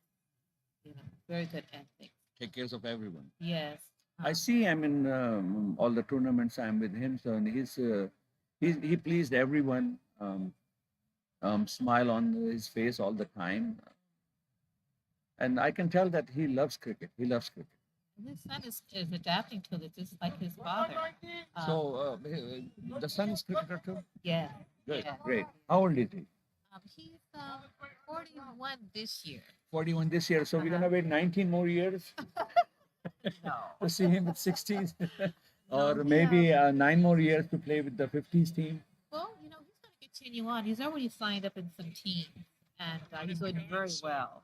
Very good ethics. Take care of everyone. Yes. I see him in all the tournaments I'm with him. So and he pleased everyone. Smile on his face all the time, and I can tell that he loves cricket. He loves cricket. And his son is adapting to it just like his father. So the son is cricketer too. Yeah. Good, Yeah. great. How old is he? He's 41 this year. 41 this year. So we're gonna wait 19 more years No. to see him with 60s, or No, maybe 9 more years to play with the 50s team. Well, he's going to continue on. He's already signed up in some teams, and he's doing very well.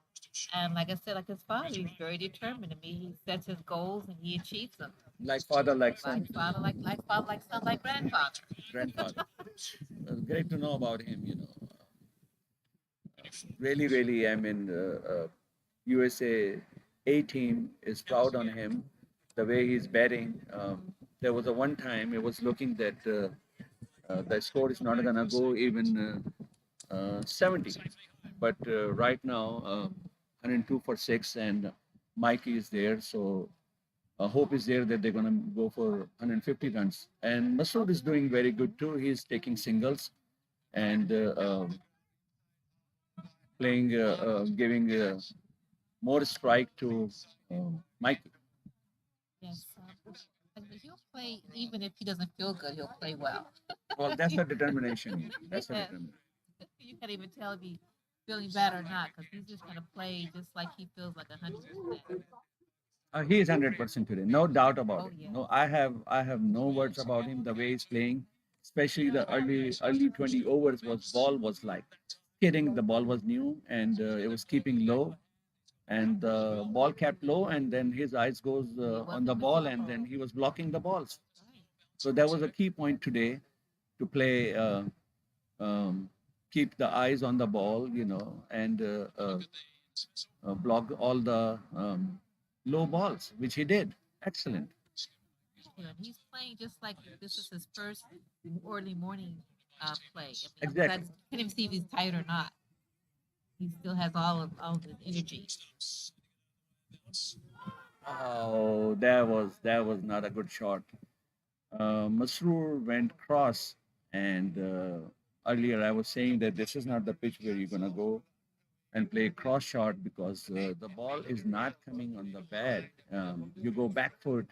And like I said, like his father, he's very determined. I mean, he sets his goals and he achieves them. Like father, like son. Like father, like father, like son, like grandfather. Grandfather. Great to know about him. Really, really, I mean, USA A team is proud on him, the way he's batting. There was a one time it was looking that the score is not gonna go even 70, but right now 102 for six, and Mikey is there, so hope is there that they're gonna go for 150 runs. And Masood is doing very good too. He's taking singles and playing, giving more strike to Mikey. Yes. He'll play even if he doesn't feel good. He'll play well. Well, that's the determination. That's the Yeah. determination. You can't even tell if he's feeling bad or not because he's just gonna play just like he feels like 100%. He is 100% today, no doubt about Oh it. yeah. No, I have no words about him. The way he's playing, especially the early 20 overs, was like hitting. The ball was new and it was keeping low, and the ball kept low, and then his eyes goes on the ball, and then he was blocking the balls. Right. So that was a key point today to play. Um, keep the eyes on the ball, and block all the low balls, which he did. Excellent. You know, he's playing just like this is his first early morning play. I mean, Exactly. can't even see if he's tired or not. He still has all the energy. Oh, that was not a good shot. Masroor went cross, and earlier I was saying that this is not the pitch where you're gonna go and play cross shot because the ball is not coming on the bat. You go back foot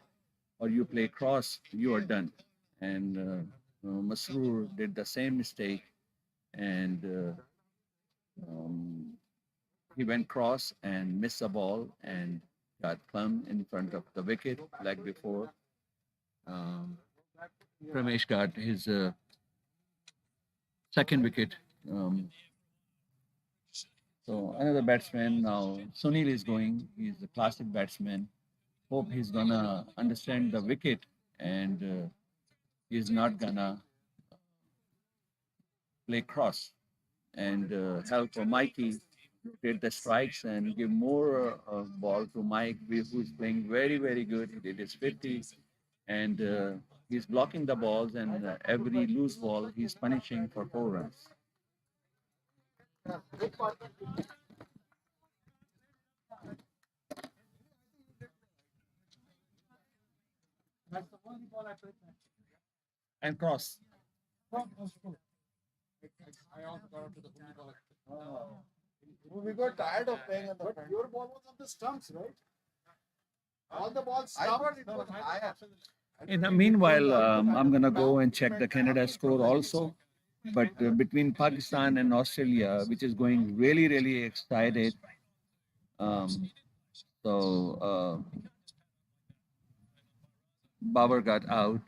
or you play cross, you are done. And Masroor did the same mistake, and um, he went cross and missed the ball and got plumb in front of the wicket like before. Um, Ramesh got his second wicket. Um, so another batsman now. Sunil is going. He's a classic batsman. Hope he's gonna understand the wicket and he's not gonna play cross and help Mikey rotate the strikes and give more ball to Mike, who's playing very, very good. He did his 50 and he's blocking the balls, and every loose ball he's punishing for 4 runs. And cross. We got tired of playing on the front. Your ball was on the stumps, right? All the balls stumped. It was higher. In the meanwhile, I'm gonna go and check the Canada score also. But between Pakistan and Australia, which is going really, really excited. Um, so Babar got out.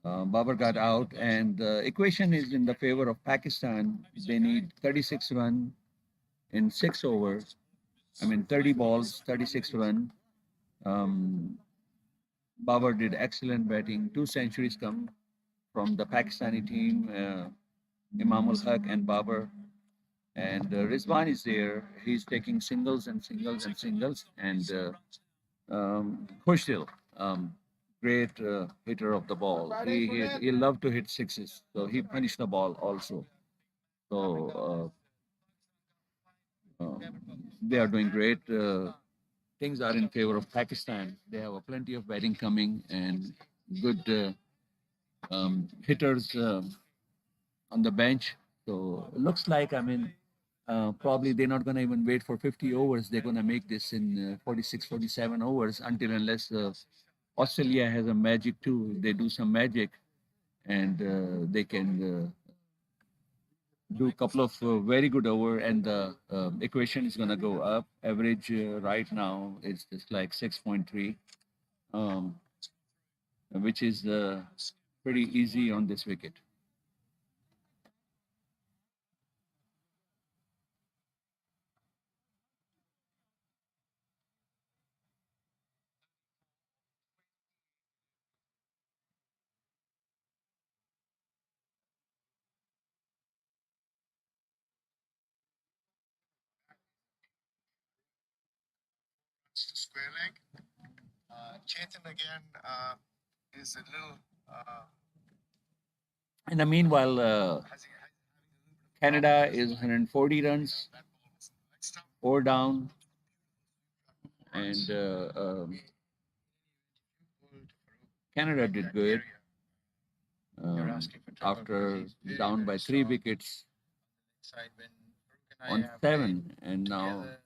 Babar got out, and the equation is in the favor of Pakistan. They need 36 run in 6 overs. I mean, 30 balls, 36 run. Um, Babar did excellent batting. 2 centuries come from the Pakistani team, Imamul Haq and Babar. And Rizwan is there. He's taking singles and singles and singles. And Khushil, great hitter of the ball. He loved to hit sixes, so he punished the ball also. So they are doing great. Things are in favor of Pakistan. They have a plenty of batting coming and good hitters on the bench. So it looks like, I mean, probably they're not going to even wait for 50 overs. They're going to make this in 46, 47 overs until unless Australia has a magic too. They do some magic and they can do a couple of very good over, and the equation is going to go up. Average right now is just like 6.3, um, which is pretty easy on this wicket. Square leg. Chetan again is a little. In the meanwhile, Has he, Canada is 140 runs, that ball was leg stump. 4 down, and Canada did good You're asking for triple after because he's down by 3 wickets side when Farouk and I on have 7, and now together,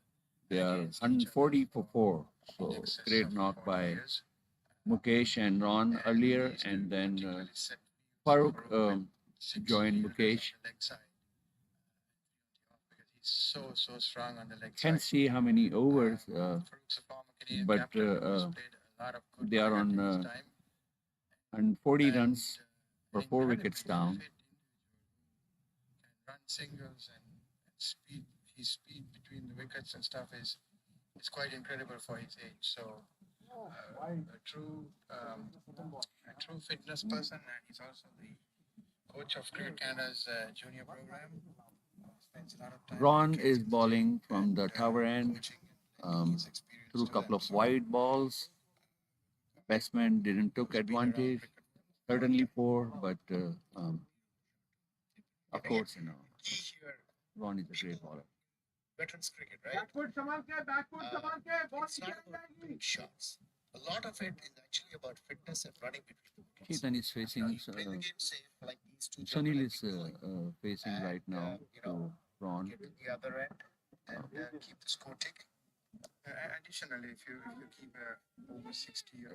They are 140 for 4. So great knock by Mukesh and Ron earlier, and then Farooq joined Mukesh. He's so strong on the leg Can't side. see how many overs, Farouk's a former Canadian but captain who's played a lot of good they are cricket on in his time. 140 runs for And 4 he had a wickets pretty down. fit individual who can run singles and speed. His speed between the wickets and stuff is quite incredible for his age. So a true fitness person, and he's also the coach of Cricket Canada's junior program. Spends a lot of time with Ron the kids is in the bowling gym from and the tower end coaching and lending his experience through a to couple them. of So wide balls. Batsman didn't took he's been around advantage. cricket. Certainly 4, but of course, Key here, Ron is a great bowler. veterans cricket, right? Backward saman ke, backward saman ke, ball It's not about big shots. A lot of it is actually about fitness and running between the wickets. Chetan is facing, You play the game safe, like these two Sunil gentlemen is keep going, facing and, right now to Ron. get to the other end and keep the score ticking. Additionally, if you keep over 60 or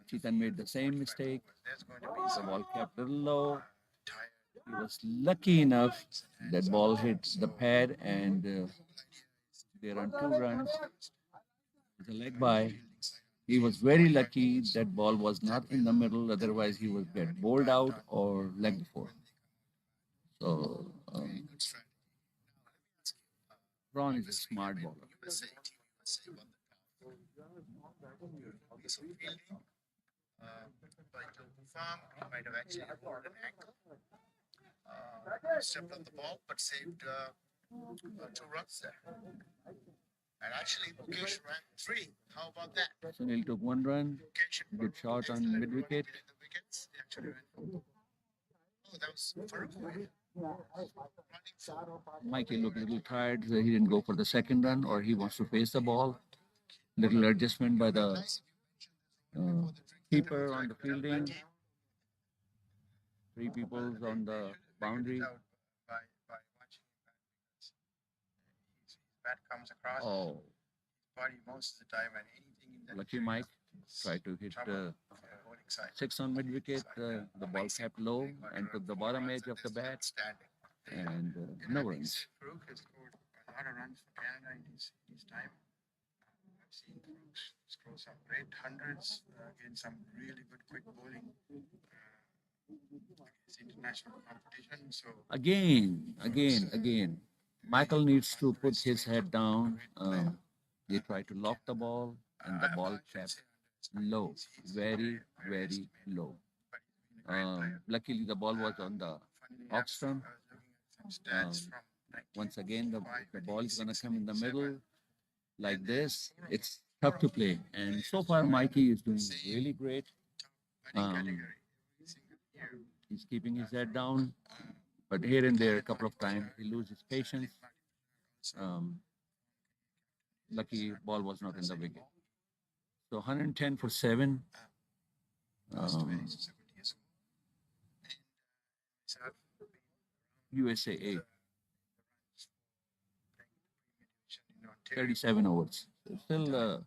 Chetan made the same mistake. there's going to be The some ball kept a little low. tired. He was lucky enough that ball hit the pad and they run 2 runs. With a leg by. He was very lucky that ball was not in the middle, otherwise he would get bowled out or leg before. So Good strategy. Ron is a smart bowler. USA, Team USA won the toss. Piece of fielding, but to perform, he might have actually rolled an ankle. Stepped on the ball, but saved 2 runs there. And actually, Mukesh ran 3. How about that? Sunil took 1 run. Mukesh Good shot on mid wicket. hitting the wickets. He actually went. Oh, that was Farouk. Running for Mikey looked a little tired, so he didn't go for the second run, or he wants to face the ball. Little adjustment by the keeper on the fielding. 3 people on the boundary. out by watching him bat because his bat comes across Oh, his body most of the time, and anything in that lucky area Mike is tried to hit trouble for the bowling side. 6 on mid wicket. The ball kept low and took the bottom edge of the bat, Outstanding. and You no know, I think runs. Farouk has scored a lot of runs for Canada in his time. I've seen Farouk score some great hundreds against some really good quick bowling against international competition. So Again. Michael needs to put his head down. They try to lock the ball, and the ball kept low, very, very low. Luckily, the ball was on the off stump. Once again, the ball is going to come in the middle like this. It's tough to play. And so far, Mikey is doing really great. He's keeping his head down, but here and there, a couple of times, he loses patience. Lucky ball was not in the wicket. So 110 for 7. USA 8. 37 overs. So still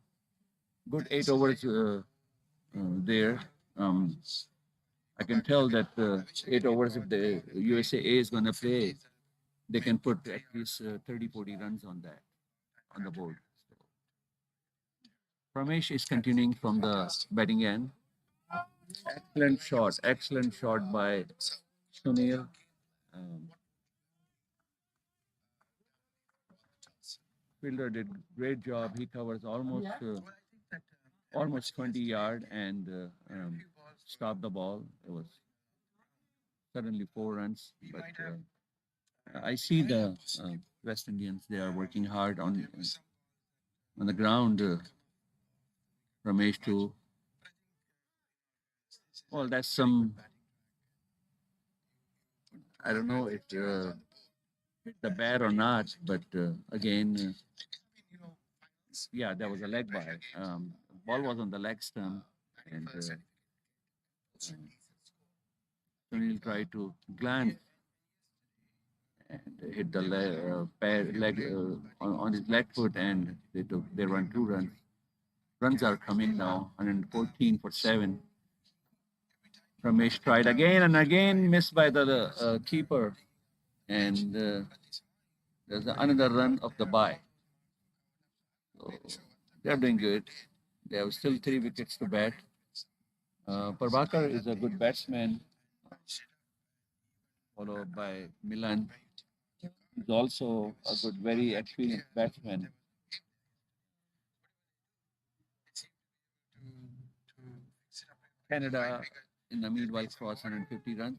good 8 overs there. I can tell that 8 overs, if the USA is going to play, they can put at least 30, 40 runs on that, on the board. So, Ramesh is continuing from the batting end. Excellent shot by Sunil. Fielder did great job. He covers almost 20 yard and stopped the ball. It was suddenly 4 runs, but I see the West Indians. They are working hard on the ground. Ramesh too. Well, that's some. I don't know if hit the bat or not, but again, yeah, there was a leg by. Ball was on the leg stump, and Sunil tried to glance, and hit the leg on his leg foot, and they run 2 runs. Runs are coming now, 114 for 7. Ramesh tried again and again, missed by the keeper, and there's another run of the bye. So they're doing good. They have still 3 wickets to bat. Prabhakar is a good batsman, followed by Milan. He's also a good, very experienced batsman. Canada, in the meanwhile, crossed 150 runs.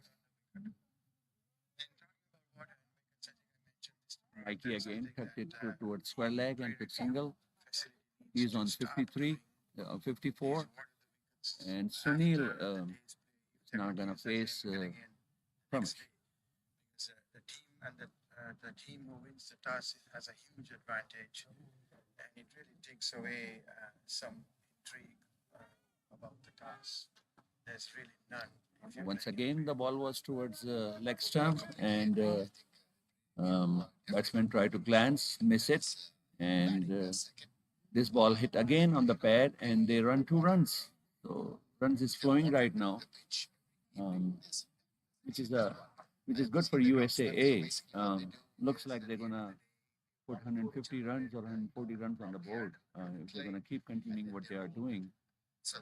Mikey again tucked it towards square leg and took single. He's on 53, 54. And Sunil is now going to face Pramod. The team who wins the toss has a huge advantage, and it really takes away some intrigue about the toss. There's really none. Once again, the ball was towards leg stump, and batsman tried to glance, miss it, and this ball hit again on the pad, and they run 2 runs. So runs is flowing right now, um, which is good for USAA. Looks like they're gonna put 150 runs or 140 runs on the board if they're gonna keep continuing what they are doing. So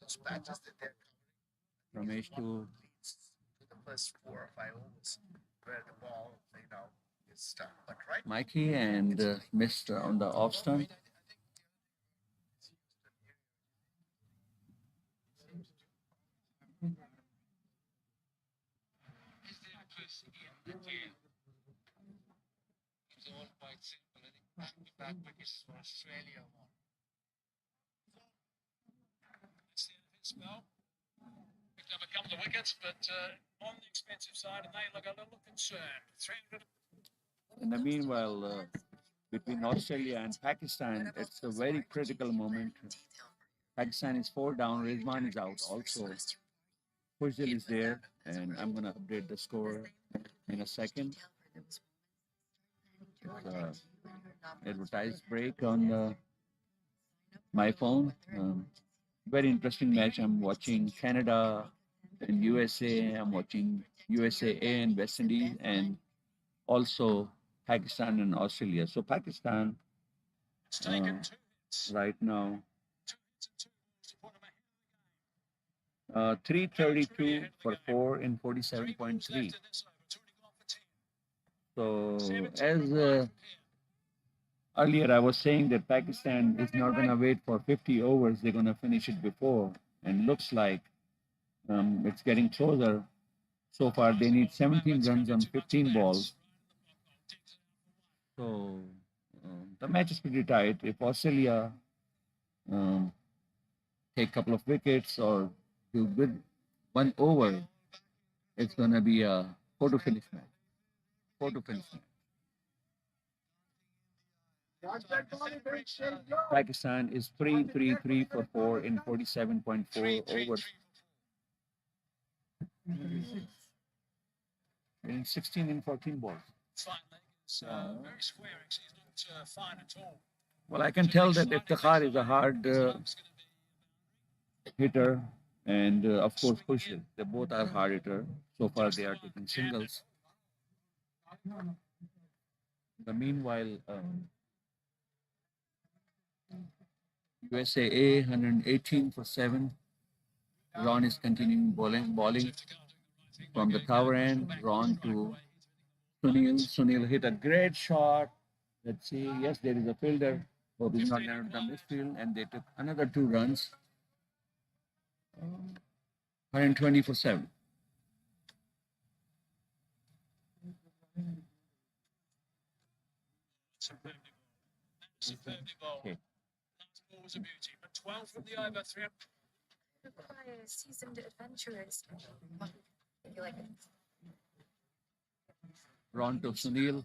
those patches that they're Ramesh to the first 4 or 5 overs where the ball, is stuck. But right, Mikey and missed on the off stump. It's all quite simple. I think back-to-back wickets for Australia won. That's the end of his spell. Picked up a couple of wickets, but on the expensive side, and they look a little concerned. 300. In the meanwhile, between Australia and Pakistan, it's a very critical moment. Pakistan is 4 down, Rizwan is out also. Pushil is there, and I'm going to update the score in a second. Advertised break on my phone. Very interesting match. I'm watching Canada and USA. I'm watching USAA and West Indies, and also Pakistan and Australia. So Pakistan right now 332 for 4 in 47.3. So as earlier I was saying that Pakistan is not going to wait for 50 overs. They're going to finish it before, and looks like it's getting closer. So far, they need 17 runs on 15 balls. So the match is pretty tight. If Australia take a couple of wickets or do good 1 over, it's going to be a photo finish match. Photo finish match. Pakistan is 333 for 4 in 47.4 overs. In 16 and 14 balls. Very square, actually. He's not fine at all. Well, I can tell that Iftikhar is a hard hitter, and of course Pushil. They both are hard hitter. So far, they are taking singles. The meanwhile, USAA 118 for 7. Ron is continuing bowling from the cover end. Ron to Sunil. Sunil hit a great shot. Let's see. Yes, there is a fielder. Hope he's not down the midfield, and they took another 2 runs. 120 for 7. Superbly bowled. Okay. Last ball was a beauty, but 12 from the over, 3. Require seasoned adventurers. I feel like Ron to Sunil.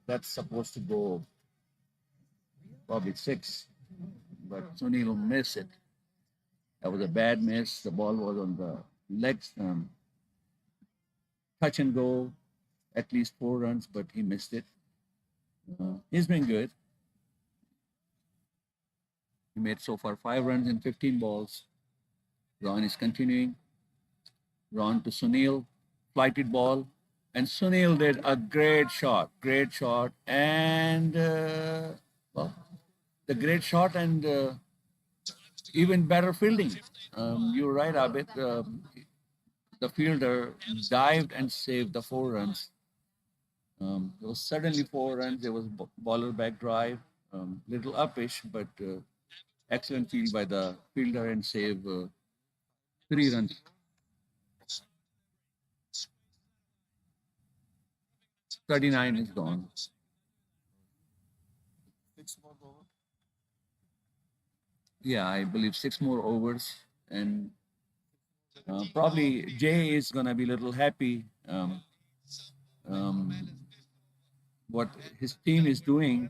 That's supposed to go probably 6, but Sunil will miss it. That was a bad miss. The ball was on the legs, touch and go, at least 4 runs, but he missed it. He's been good. He made so far 5 runs in 15 balls. Ron is continuing. Ron to Sunil, flighted ball, and Sunil did a great shot, and well, the great shot and even better fielding. You're right, Abid. The fielder dived and saved the 4 runs. There was suddenly 4 runs. There was baller back drive, little uppish, but excellent field by the fielder and save 3 runs. 39 is gone. 6 more over. Yeah, I believe 6 more overs, and probably Jay is gonna be a little happy. Um, what his team is doing.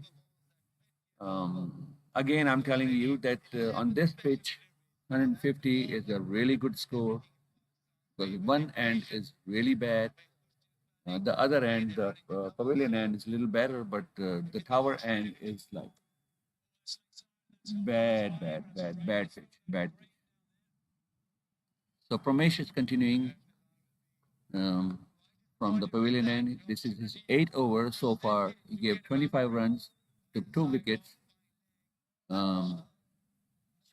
Again, I'm telling you that on this pitch, 150 is a really good score because one end is really bad. The other end, the pavilion end, is a little better, but the tower end is like bad pitch, bad pitch. So Pramesh is continuing um, from the pavilion end. This is his 8 over so far. He gave 25 runs, took 2 wickets. Um,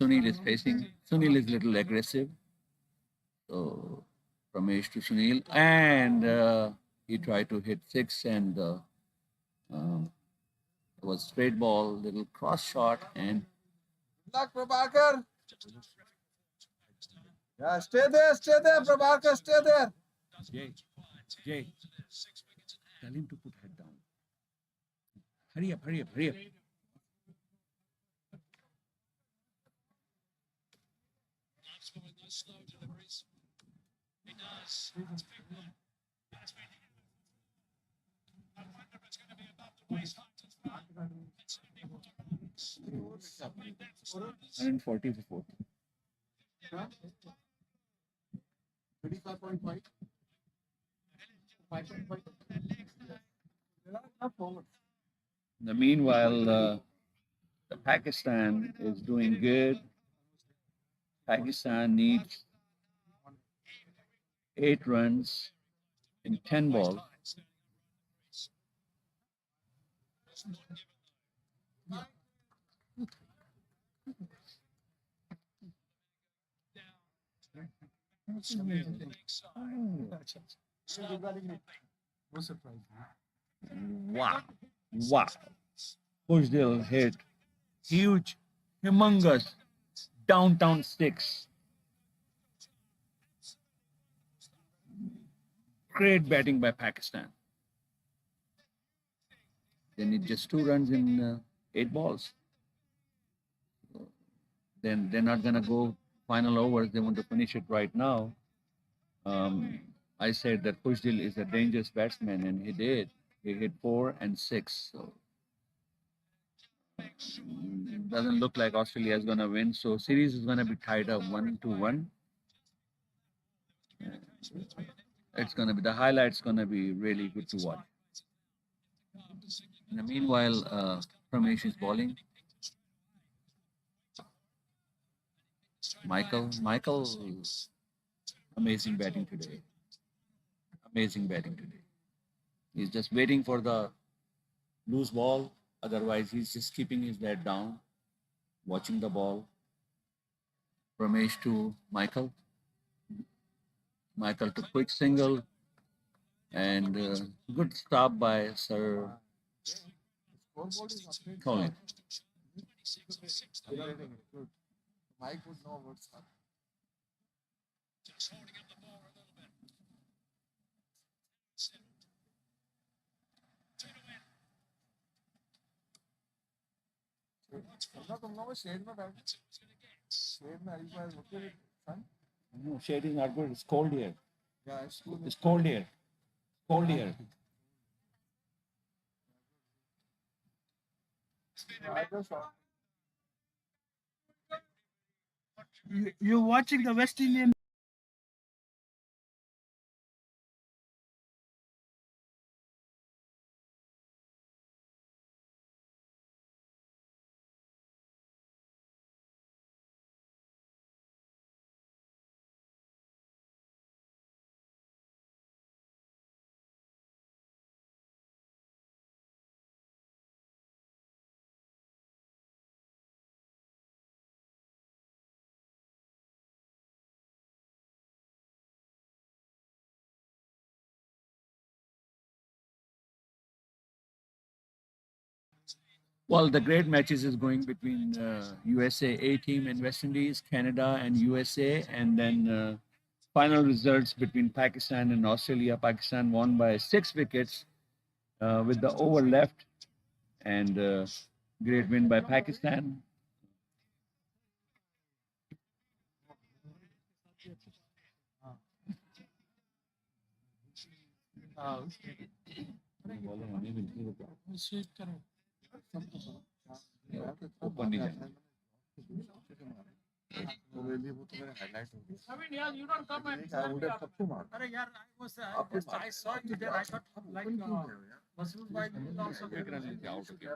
Sunil is facing. Sunil is a little aggressive. So Ramesh to Sunil, and he tried to hit 6, and it was straight ball, little cross shot, and Good luck, Prabhakar. Yeah, stay there, Prabhakar, stay there. Jay, tell him to put head down. Hurry up, hurry up, hurry up. With those slow deliveries. He does. I wonder if it's going to be above the waist height as well. It's certainly what 140 for 40. 35.5. 5.5. Meanwhile, the Pakistan is doing good. Pakistan needs 8 runs in 10 balls. No surprise. Wow. Wow. Pushdale hit huge, humongous downtown six. Great batting by Pakistan. They need just 2 runs in 8 balls. Then they're not going to go final overs. They want to finish it right now. I said that Pushdale is a dangerous batsman, and he did. He hit 4 and 6. So doesn't look like Australia is going to win. So series is going to be tied up 1-1. It's going to be the highlights. Going to be really good to watch. In the meanwhile, Pramesh is bowling. Michael, amazing batting today. Amazing batting today. He's just waiting for the loose ball. Otherwise, he's just keeping his head down, watching the ball. Ramesh to Michael. Michael to quick single. And good stop by Sir Scoreboard is updated. Colin. Updating it. Good. Mike would know what's up. just holding up the ball a little bit. ना तुम लोग shade में बैठ shade में हरी पास होते हैं सन No, shade is not good. It's cold here. या school It's cold here. Cold here. I just You're watching the West Indian. Well, the great matches is going between USA A team and West Indies, Canada and USA, and then final results between Pakistan and Australia. Pakistan won by 6 wickets with the over left, and great win by Pakistan. Open नहीं जाना। I mean, yeah, you don't come and tell me. Arey yaar, I saw you there. I thought like Masud bhai will also एक run लेके out हो गया।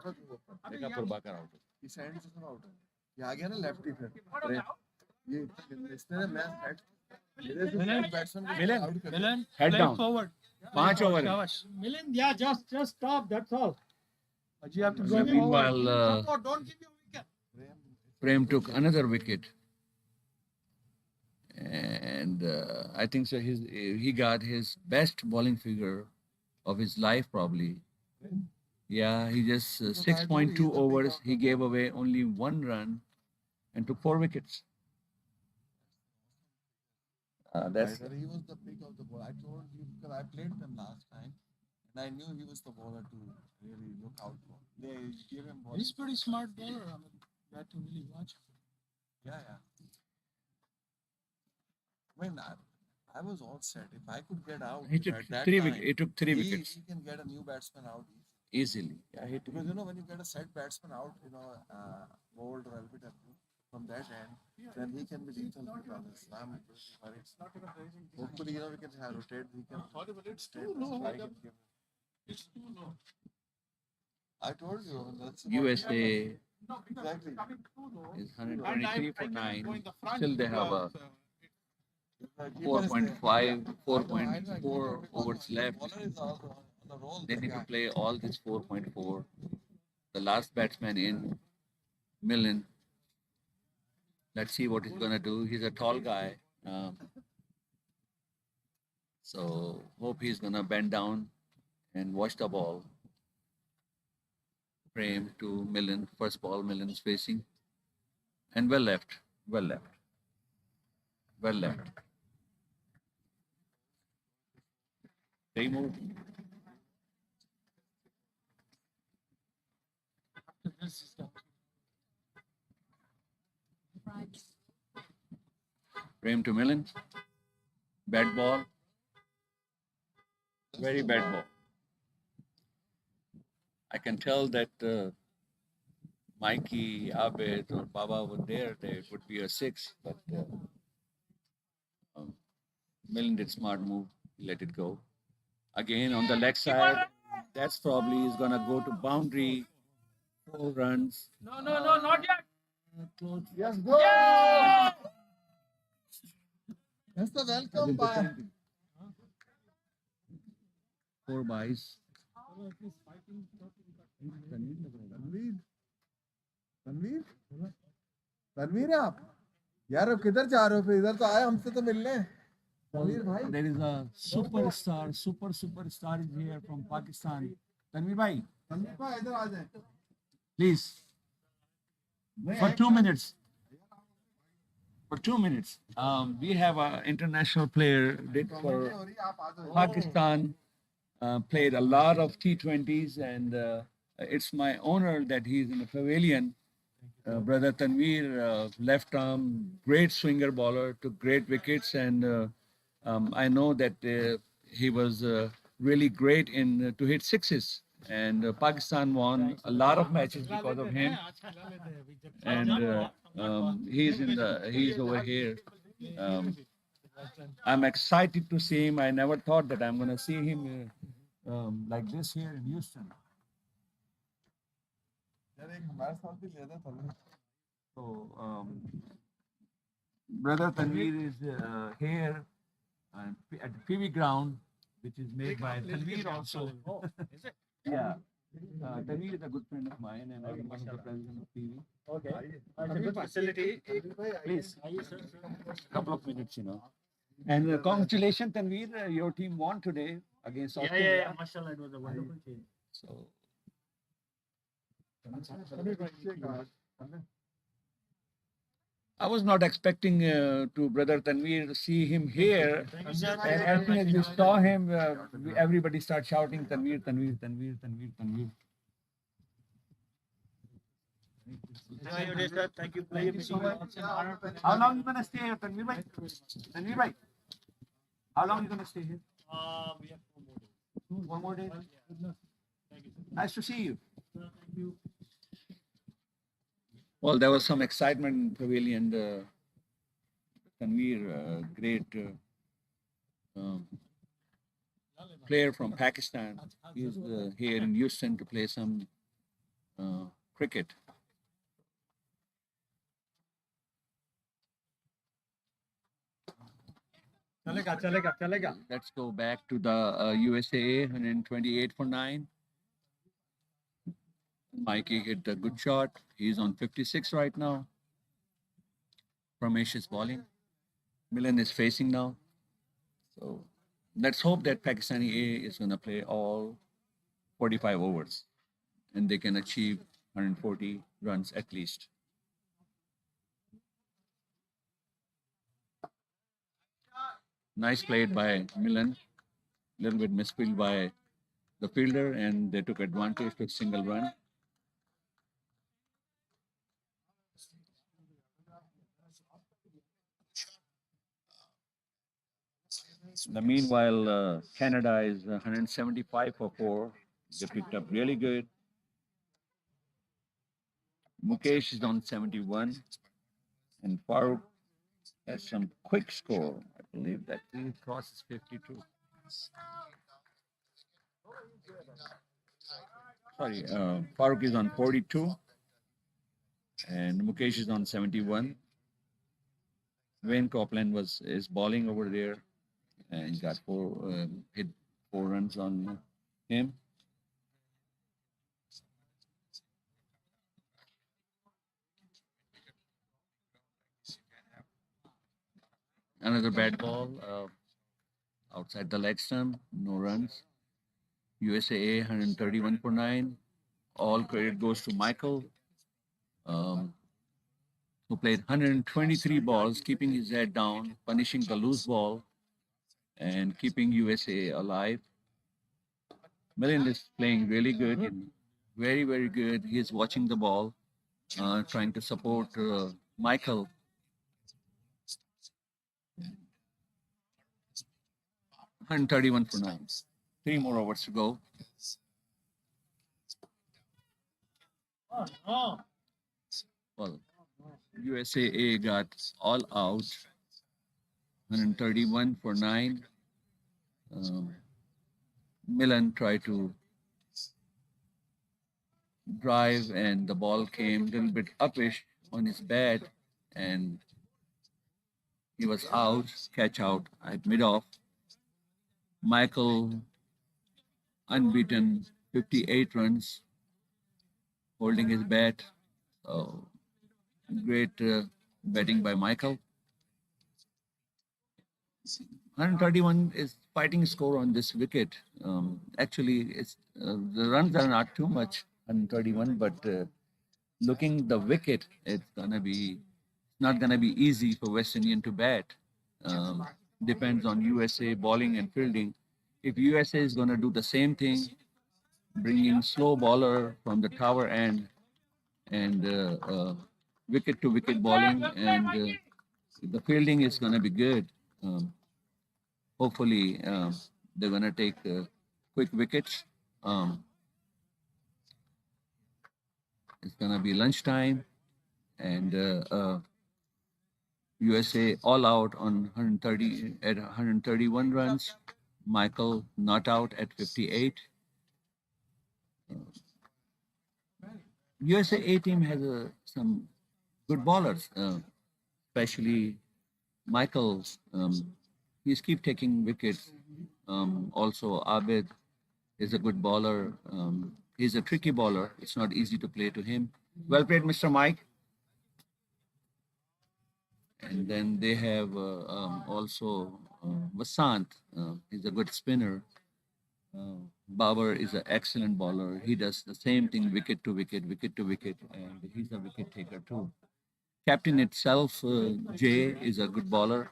देखा फिर बाकर out हो ये सैंड से आउट ये आ गया ना लेफ्टी फिर ये इसने मैच हेड मेरे बैट्समैन आउट कर Milan, Head play down. forward. 5 over. Milan, yeah, just stop. That's all. But you have to go forward. Meanwhile, Support, don't give your wicket. Prem took another wicket, and I think so. He got his best bowling figure of his life, probably. Yeah, he just 6.2 overs. He gave away only 1 run and took 4 wickets. That's he was the pick of the ball. I told you because I played them last time and I knew he was the bowler to really look out for. They gave him ball. He's pretty smart bowler. I mean, you have to really watch him. Yeah. I mean, I was all set. If I could get out, he took at that 3 time, wickets. He took 3 he, wickets he can get a new batsman out easily. Yeah, he took. because when you get a set batsman out, bowled or LBW from that end, then he can be lethal to others. I'm worried. Hopefully, we can rotate. We can. Sorry, but it's stay too with low. strike and give- It's too low. I told you that's USA No, because Exactly. it's coming too low. is And 123 for I cannot go 9. in the front Still, they have a because, keeper is 4.5, there. 4.4 overs The left. bowler is on the roll. They the need to guy. play all this 4.4. The last batsman in, Millen. Let's see what he's gonna do. He's a tall guy, so hope he's gonna bend down and watch the ball. Frame to Millen. First ball, Millen is facing, and well left, well left, well left. 3 more. This is the- Frame to Millen. Bad ball. Very bad ball. I can tell that Mikey, Abid, or Baba were there. There would be a 6, but Millen did smart move. He let it go. Again on the leg side. That's probably is gonna go to boundary. 4 runs. No, not yet. Close. Yes, go! That's the welcome by. 4 buys. Tanvir Tanvir है आप यार अब किधर जा रहे हो फिर इधर तो आए हमसे तो मिलने तनवीर भाई There is a superstar is here from Pakistan. Tanvir bhai, Tanveer भाई इधर आ जाए please, for 2 minutes. For 2 minutes. We have an international player did for Pakistan, played a lot of T20s, and it's my honor that he's in the pavilion. Brother Tanvir, left arm, great swinger bowler, took great wickets, and I know that he was really great in to hit sixes. And Pakistan won a lot of matches because of him. And He's over here. Um, I'm excited to see him. I never thought that I'm going to see him like this here in Houston. So, Brother Tanveer is here at the PV ground, which is made by Tanveer also. Yeah. Tanveer is a good friend of mine, and I'm one of the president of PV. Okay. It's a good facility. Please, a couple of minutes, And congratulations, Tanveer. Your team won today against Yeah, Australia. yeah, yeah. Mashallah, it was a wonderful team. So, I was not expecting to Brother Tanveer to see him here. Thank you, sir. And as soon as we saw him, everybody started shouting, Tanveer, Tanveer, Tanveer, Tanveer, Tanveer. Enjoy your day, sir. Thank you. Pleasure so meeting much. you. Honor to How long you gonna stay here, Tanveer bhai? Tanveer bhai, how long you gonna stay here? We have 4 more days. 1 more day? Thank you, sir. Nice to see you. Sir, thank you. Well, there was some excitement in Pavilion. Tanveer, great player from Pakistan, he's here in Houston to play some cricket. Chalega. Let's go back to the USA 128 for 9. Mikey hit a good shot. He's on 56 right now. Ramesh is bowling. Milan is facing now. So let's hope that Pakistani A is going to play all 45 overs and they can achieve 140 runs at least. Nice played by Milan. A little bit misfield by the fielder, and they took advantage, took single run. Meanwhile, Canada is 175 for 4. They picked up really good. Mukesh is on 71, and Farooq has some quick score. I believe that he crosses 52. Sorry, Farooq is on 42, and Mukesh is on 71. Wayne Copeland is bowling over there, and got hit 4 runs on him. Another bad ball outside the leg stump, no runs. USA 131 for 9. All credit goes to Michael, who played 123 balls, keeping his head down, punishing the loose ball, and keeping USA alive. Milind is playing really good, very, very good. He's watching the ball, trying to support Michael. $131 for 9. 3 more overs to go. Oh, no. Well, USAA got all out. 131 for 9. Milan tried to drive, and the ball came a little bit upish on his bat, and he was out, catch out at mid-off. Michael, unbeaten, 58 runs, holding his bat. So, great batting by Michael. 131 is fighting score on this wicket. Actually, it's the runs are not too much, 131, but looking the wicket, it's not gonna be easy for West Indian to bat. Depends on USA bowling and fielding. If USA is gonna do the same thing, bringing slow bowler from the tower end and wicket to wicket bowling, and the fielding is gonna be good. Hopefully, they're gonna take quick wickets. It's gonna be lunchtime, and USA all out on 130 at 131 runs. Michael not out at 58. USA A team has some good bowlers, especially Michael. He's keep taking wickets. Also, Abid is a good bowler. He's a tricky bowler. It's not easy to play to him. Well played, Mr. Mike. And then they have also Vasant. He's a good spinner. Babar is an excellent bowler. He does the same thing, wicket to wicket, wicket to wicket, and he's a wicket taker too. Captain itself, Jay, is a good bowler.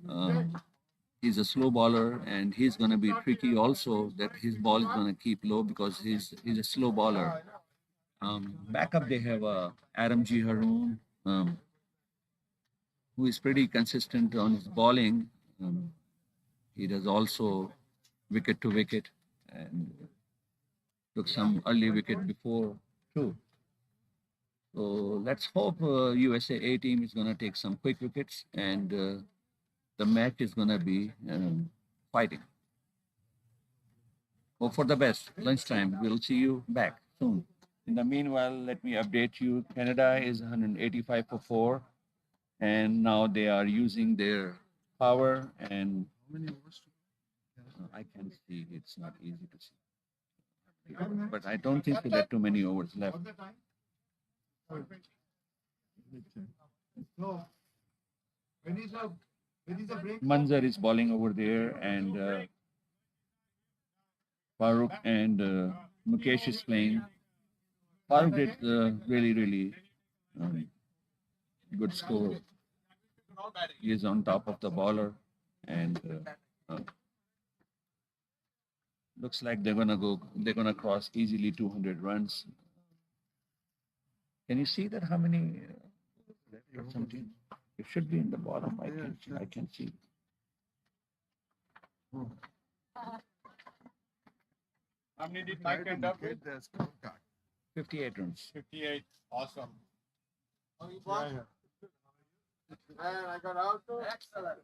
Um, he's a slow bowler, and he's going to be tricky also. That his ball is going to keep low because he's a slow bowler. Backup, they have Adam G. Haroon, who is pretty consistent on his bowling. He does also wicket to wicket and took some early wicket before too. So let's hope USA A team is going to take some quick wickets and the match is going to be fighting. Hope for the best. Lunchtime. We'll see you back soon. In the meanwhile, let me update you. Canada is 185 for 4, and now they are using their power. And I can see it's not easy to see, but I don't think so there are too many overs left. No. When is the break? Manzar is bowling over there, and Farooq and Mukesh is playing. Farooq did really um, good score. He is on top of the bowler, and looks like they're gonna go. They're gonna cross easily 200 runs. Can you see that? How many? Or something? It should be in the bottom. I can see. How many did Mike end up with? 58 runs. 58. Awesome. Man, I got out too. Excellent.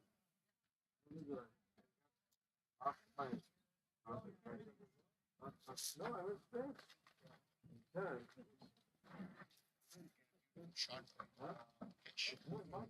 No, I was there. Shot. Pitch. Come on.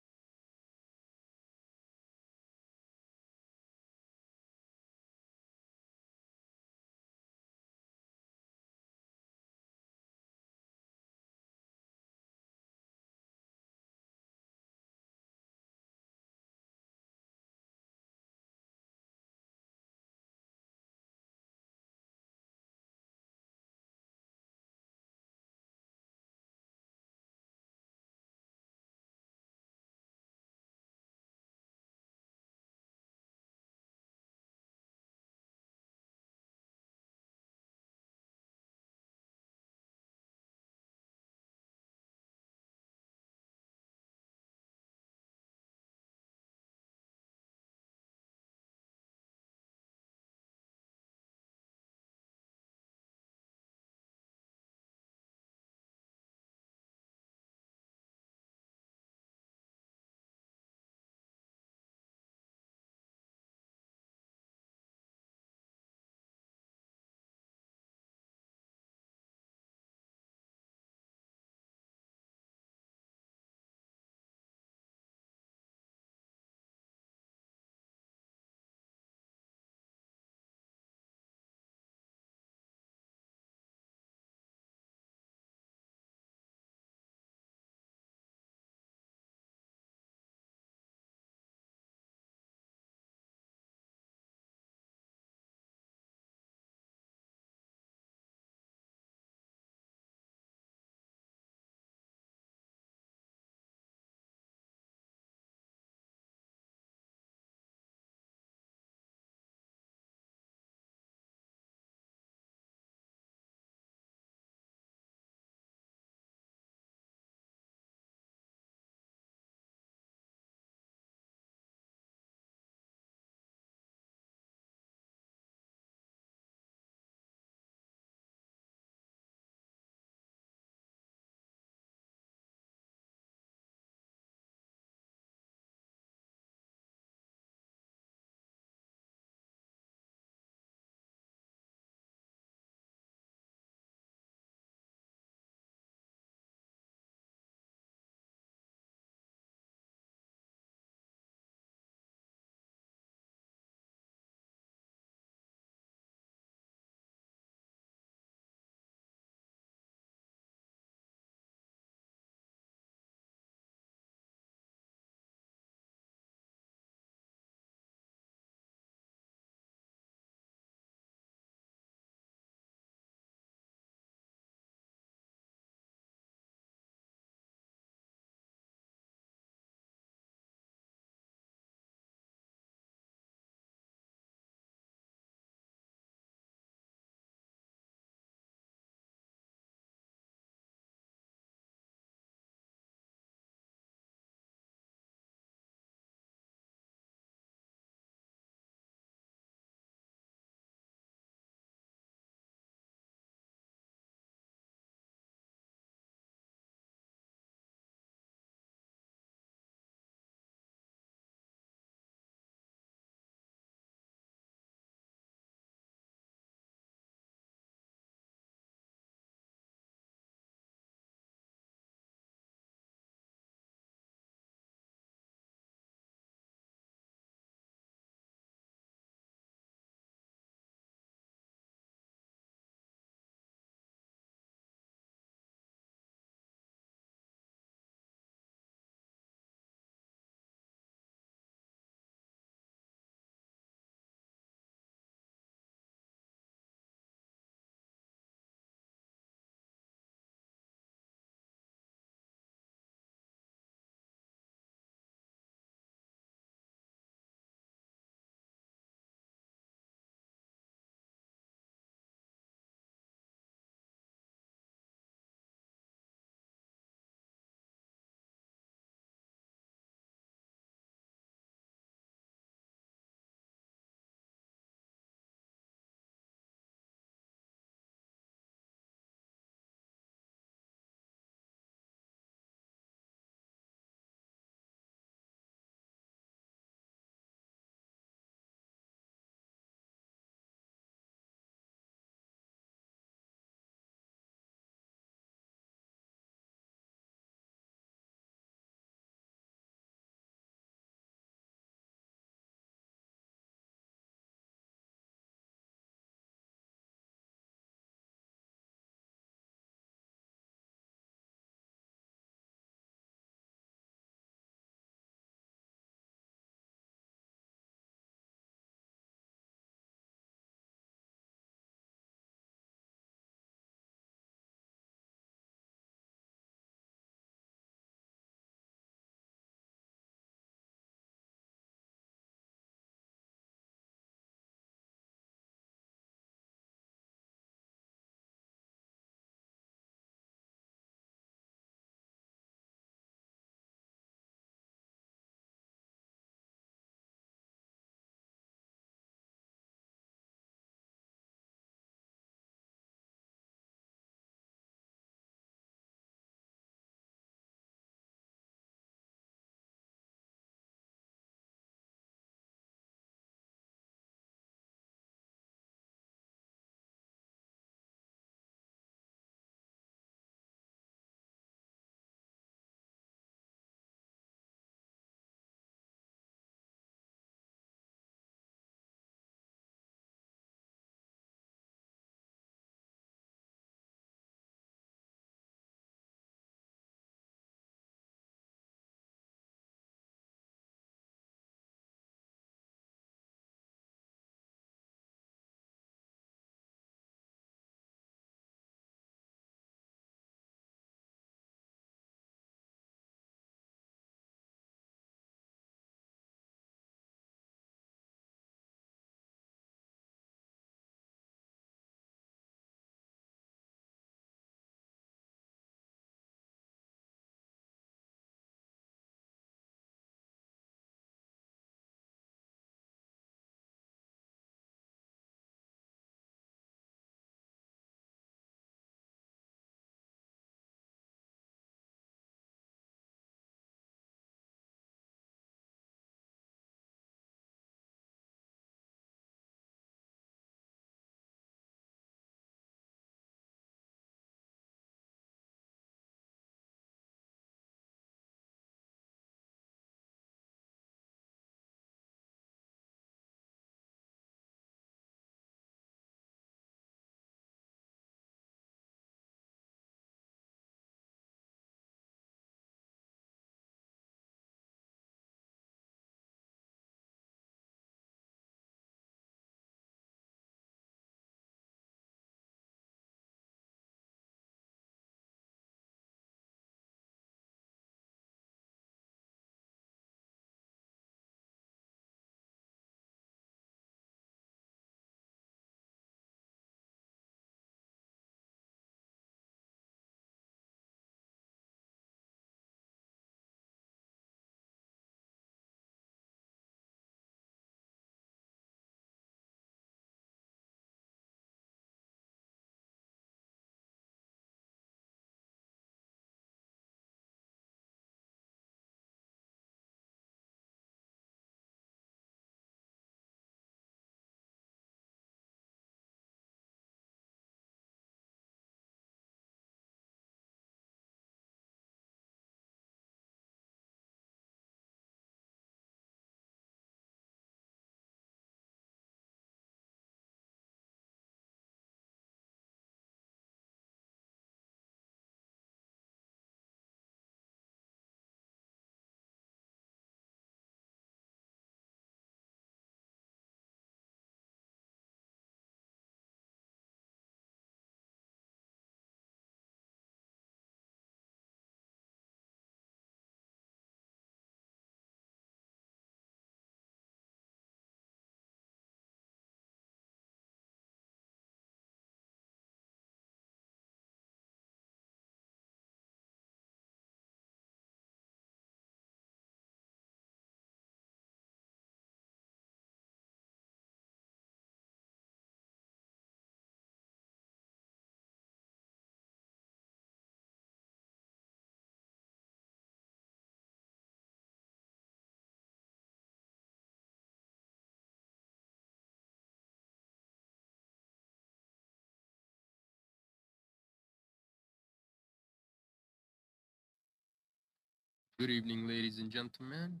Good evening, ladies and gentlemen.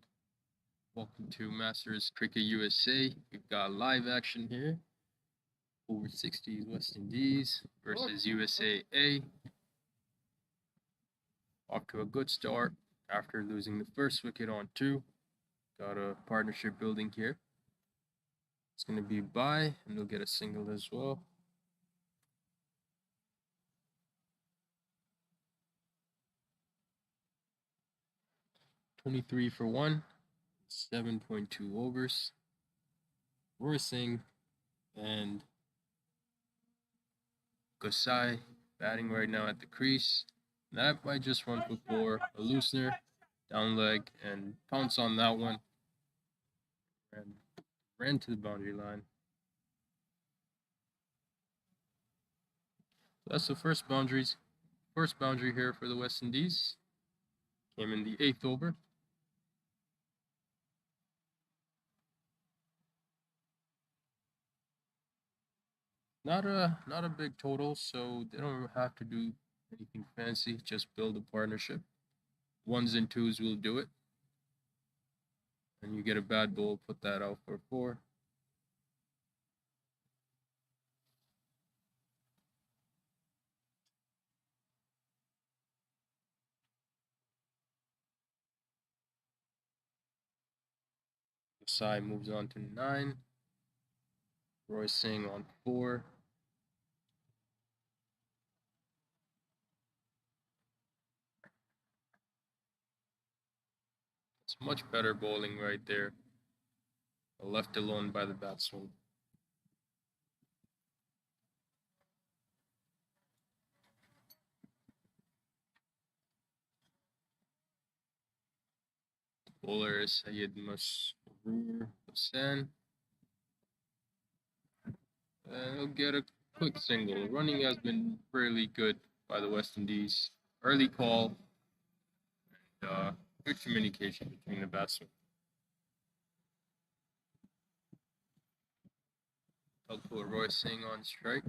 Welcome to Masters Cricket USA. We've got live action here. Over 60s West Indies versus USA A. Off to a good start after losing the first wicket on 2. Got a partnership building here. It's going to be by, and they'll get a single as well. "23 for 1, 7.2 overs. Roy Singh and Gosai batting right now at the crease. That might just run for 4, a loosener, down leg, and pounce on that one. And ran to the boundary line. So that's the first boundary here for the West Indies. Came in the 8th over. Not a big total, so they don't have to do anything fancy. Just build a partnership. 1s and 2s will do it. And you get a bad ball, put that out for 4. Sai moves on to 9. Roy Singh on 4. It's much better bowling right there. Left alone by the batsman. Bowler is Syed Masroor Hussain. And he'll get a quick single. Running has been fairly good by the West Indies. Early call. And, good communication between the batsmen. I'll put Roy Singh on strike,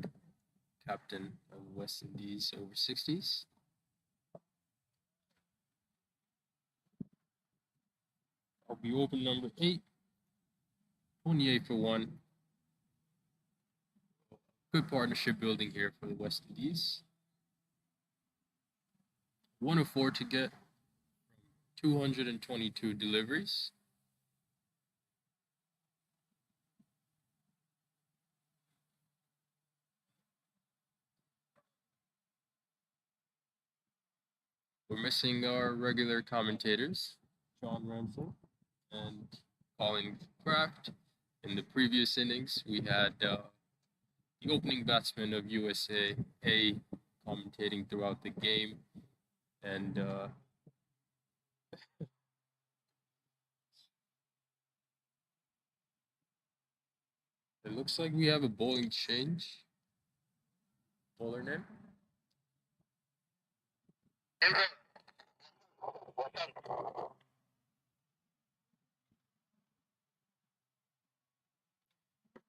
captain of West Indies over 60s. I'll be open number 8, 28 for 1. Good partnership building here for the West Indies. 1 of 4 to get, 222 deliveries. We're missing our regular commentators, John Ransom and Colin Kraft. In the previous innings, we had the opening batsman of USA A commentating throughout the game, and it looks like we have a bowling change. Bowler name?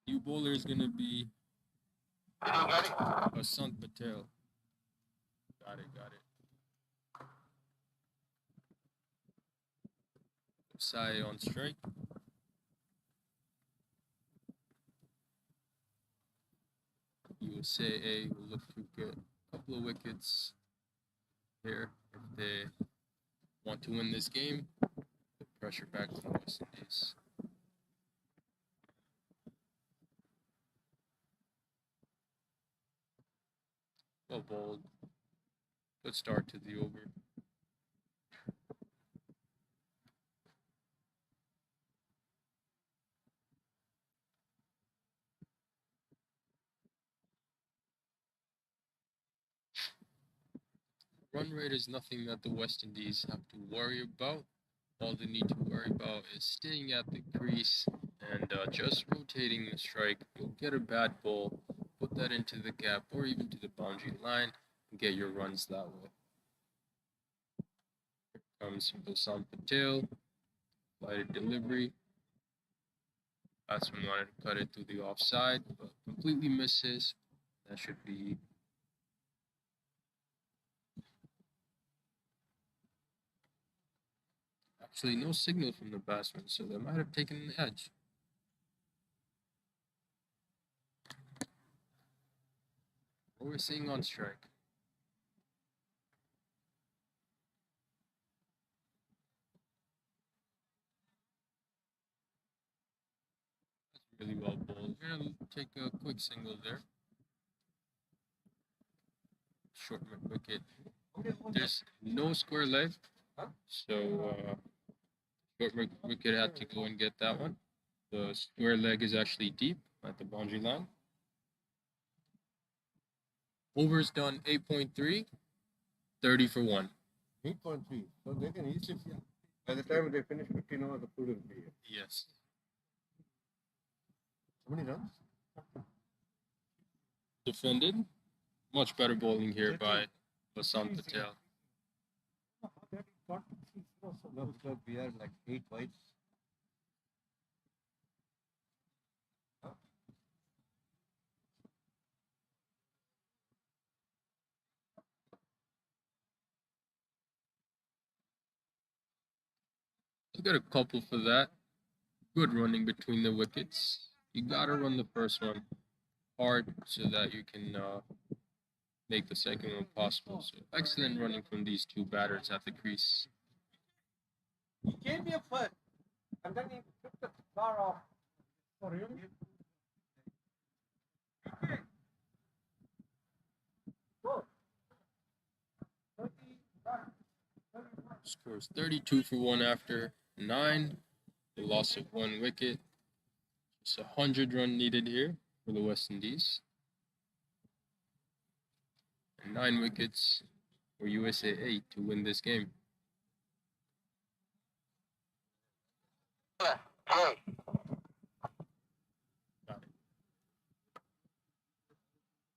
New bowler is gonna be Asant Patel. Got it. Sai on strike. USA A will look to get a couple of wickets here if they want to win this game. Put pressure back to the West Indies. Well bowled. Good start to the over. Run rate is nothing that the West Indies have to worry about. All they need to worry about is staying at the crease and just rotating the strike. You'll get a bad ball, put that into the gap or even to the boundary line and get your runs that way. Here comes Asant Patel, lighted delivery. Batsman wanted to cut it through the offside, but completely misses. That should be Actually, no signal from the batsman, so they might have taken the edge. What we're seeing on strike. That's really well bowled. We're gonna take a quick single there. Short wicket. There's no square leg, so short wicket had to go and get that one. The square leg is actually deep at the boundary line. Overs done 8.3, 30 for 1. 8.3. So they can easily, by the time they finish 15 overs, the food will be here. Yes. How many runs? Defended. Much better bowling here by Vasant Patel. No, because we are like 8 wides. You got a couple for that. Good running between the wickets. You gotta run the first one hard so that you can make the second one possible. So excellent running from these two batters at the crease. He came here first, and then he took the car off. Oh, really? Okay. Go. 30, Scores 32 for 1 after 9. The loss of 1 wicket. It's a 100-run needed here for the West Indies. And 9 wickets for USA 8 to win this game. Got it.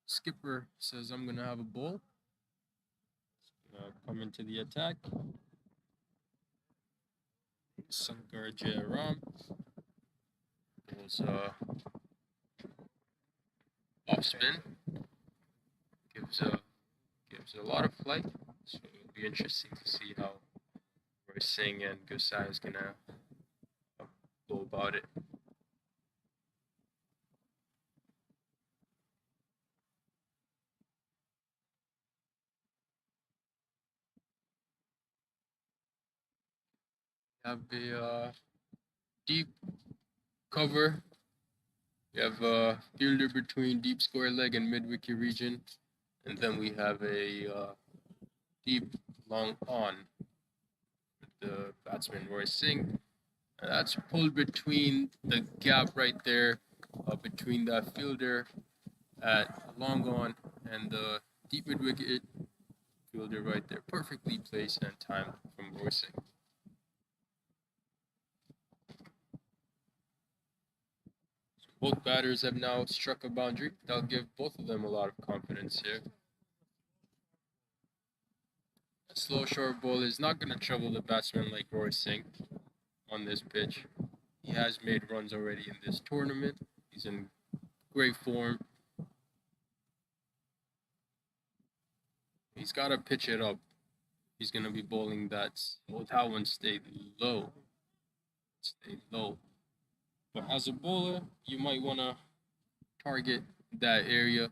Skipper says, I'm going to have a bowl. Come into the attack. Sankar Jairam was off spin. Gives a lot of flight. So it'll be interesting to see how Roy Singh and Gusai is gonna go about it. Have a deep cover. We have a fielder between deep square leg and mid wicket region, and then we have a deep long on with the batsman Roy Singh. And that's pulled between the gap right there, between that fielder at long on and the deep mid wicket fielder right there. Perfectly placed and timed from Roy Singh. Both batters have now struck a boundary. That'll give both of them a lot of confidence here. A slow short ball is not going to trouble the batsman like Roy Singh on this pitch. He has made runs already in this tournament. He's in great form. He's got to pitch it up. He's going to be bowling that. Well, that one stayed low. Stayed low. But as a bowler, you might want to target that area.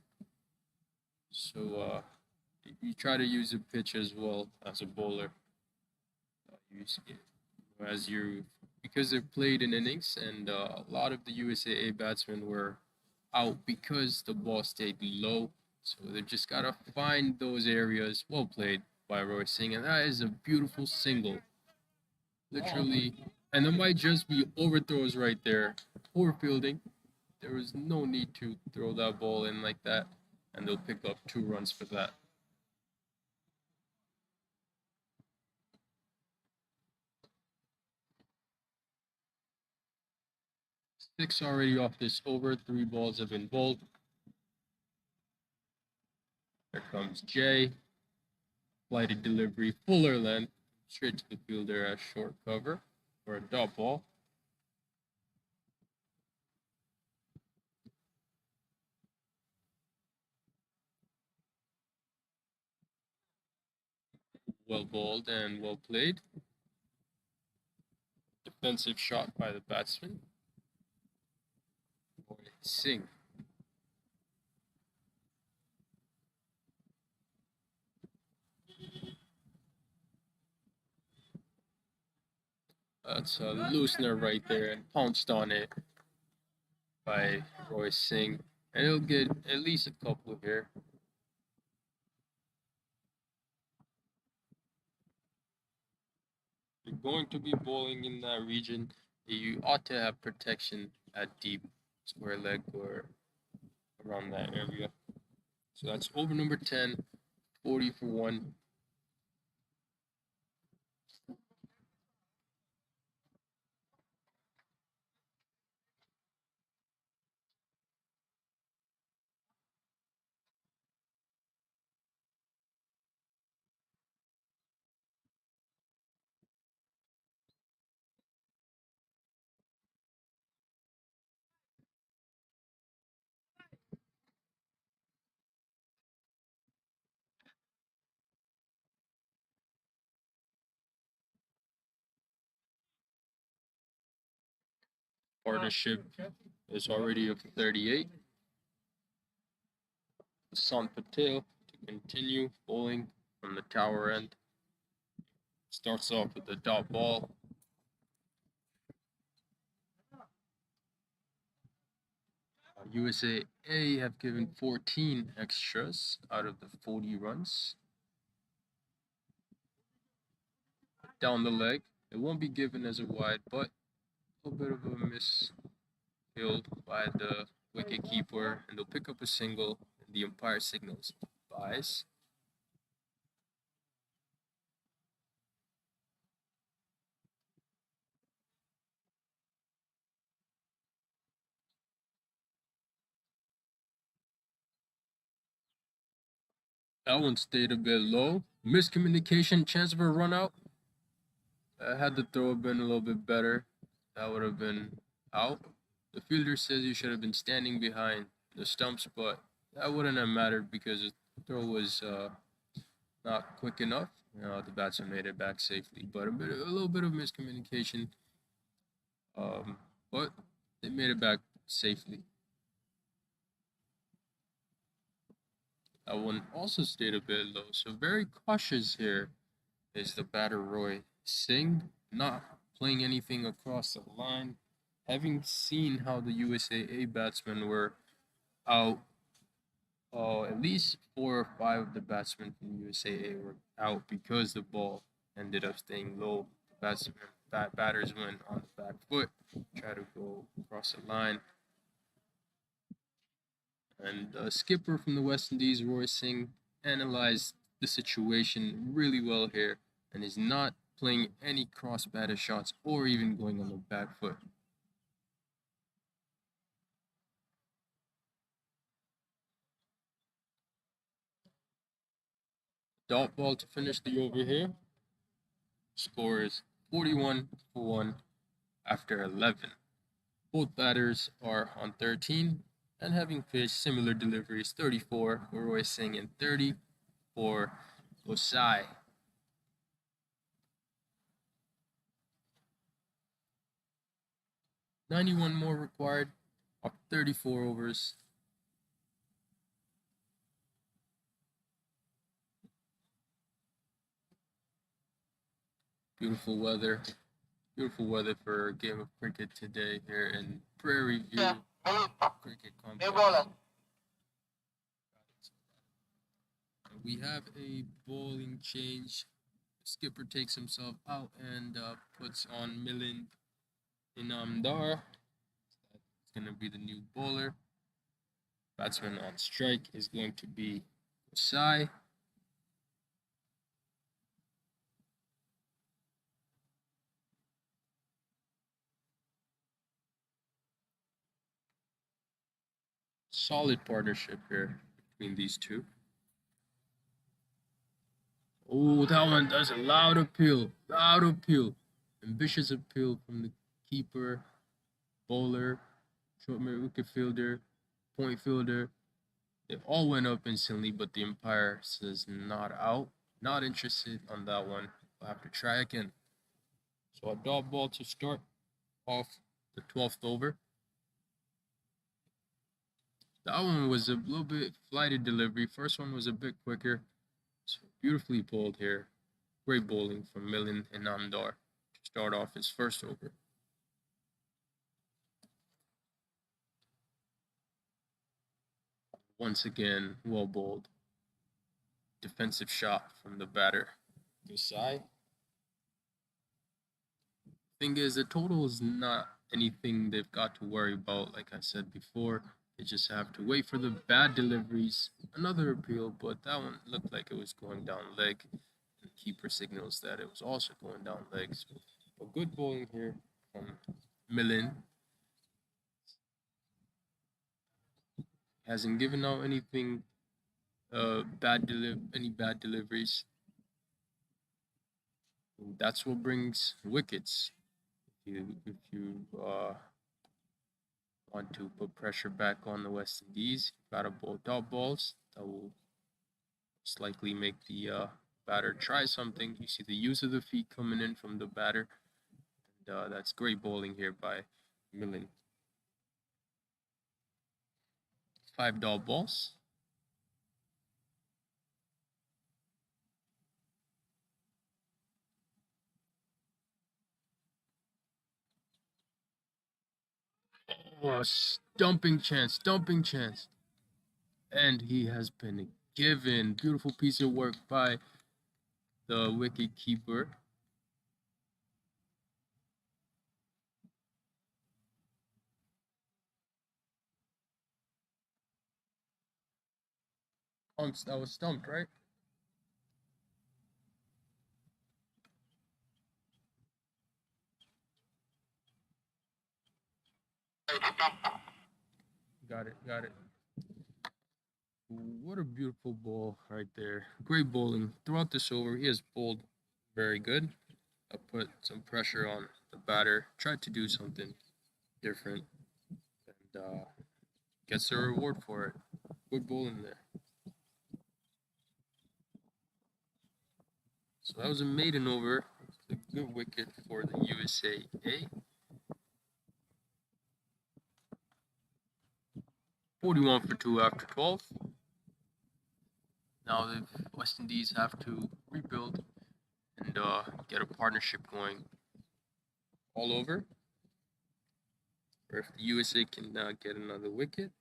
So you try to use a pitch as well as a bowler. Because they've played in innings, and a lot of the USAA batsmen were out because the ball stayed low. So they've just got to find those areas. Well played by Roy Singh, and that is a beautiful single. Literally. And there might just be overthrows right there. Poor fielding. There was no need to throw that ball in like that. And they'll pick up 2 runs for that. Six already off this over. 3 balls have been bowled. There comes Jay. Flighted delivery, fuller length. Straight to the fielder as short cover for a dot ball. Well bowled and well played. Defensive shot by the batsman. Singh. That's a loosener right there and pounced on it by Roy Singh. And he'll get at least a couple here. If you're going to be bowling in that region, you ought to have protection at deep square leg or around that area. So that's over number 10, 40 for 1. Partnership is already up to 38. Sant Patel to continue bowling from the tower end. Starts off with the dot ball. USA A have given 14 extras out of the 40 runs. Down the leg. It won't be given as a wide, but a little bit of a miss field by the wicket keeper, and they'll pick up a single, and the umpire signals buys. That one stayed a bit low. Miscommunication, chance of a run out. Had the throw been a little bit better, that would have been out. The fielder says you should have been standing behind the stumps, but that wouldn't have mattered because the throw was not quick enough. The batsman made it back safely, but a little bit of miscommunication. But they made it back safely. That one also stayed a bit low, so very cautious here is the batter Roy Singh, not playing anything across the line. Having seen how the USAA batsmen were out, at least 4 or 5 of the batsmen from USAA were out because the ball ended up staying low. Batters went on the back foot, try to go across the line. And skipper from the West Indies, Roy Singh, analyzed the situation really well here and is not playing any cross batter shots or even going on the back foot. Dot ball to finish the over here. Score is 41 for 1 after 11. Both batters are on 13 and having pitched similar deliveries, 34 for Roy Singh and 30 for Osai. $91 more required of 34 overs. Beautiful weather for a game of cricket today here in Prairie View Cricket Complex. We have a bowling change. Skipper takes himself out and puts on Milind Inamdar. That's going to be the new bowler. Batsman on strike is going to be Osai. Solid partnership here between these two. Oh, that one does a loud appeal. Ambitious appeal from the keeper, bowler, short mid wicket fielder, point fielder. They all went up instantly, but the umpire says not out. Not interested on that one. We'll have to try again. So a dot ball to start. off the 12th over. That one was a little bit flighted delivery. First one was a bit quicker. So beautifully bowled here. Great bowling from Millen and Namdar to start off his first over. Once again, well bowled. Defensive shot from the batter. Desai. Thing is, the total is not anything they've got to worry about. Like I said before, they just have to wait for the bad deliveries. Another appeal, but that one looked like it was going down leg. The keeper signals that it was also going down leg. So a good bowling here from Millen. Hasn't given out anything any bad deliveries. And that's what brings wickets. If you want to put pressure back on the West Indies, you've got to bowl dot balls. That will most likely make the batter try something. You see the use of the feet coming in from the batter. And that's great bowling here by Millen. 5 dot balls. Oh, stumping chance. And he has been given. Beautiful piece of work by the wicket keeper. That was stumped, right? Got it. What a beautiful ball right there. Great bowling. Throughout this over, he has bowled very good. I put some pressure on the batter, tried to do something different, and gets a reward for it. Good bowling there. So that was a maiden over. A good wicket for the USA A. 41 for 2 after 12. Now the West Indies have to rebuild and get a partnership going all over. Or if the USA can get another wicket,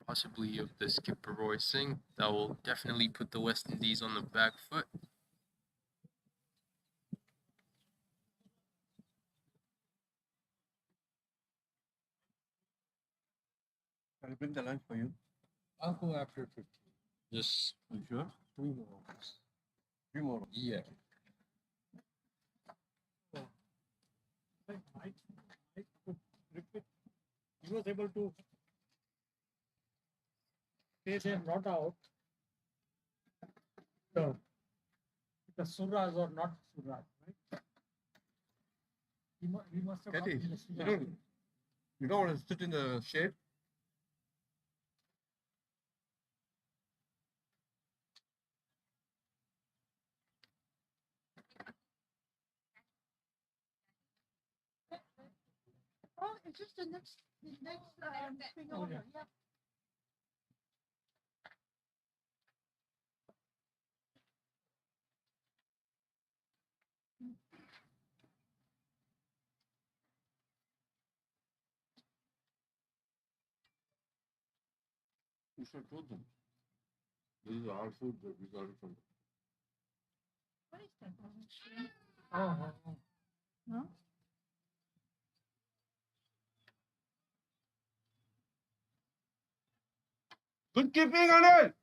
possibly of the skipper Roy Singh, that will definitely put the West Indies on the back foot. I'll bring the lunch for you. I'll go after 15. Just You sure? 3 more overs. 3 more. Yeah. He was able to say they have not out the surahs or not surahs, right? He must have Kathy, gotten the surah. You don't want to sit in the shade? Oh, it's just the next thing over. Yeah. You should have told them. This is our food that we got it from. What is that? Oh. No? Good keeping on it!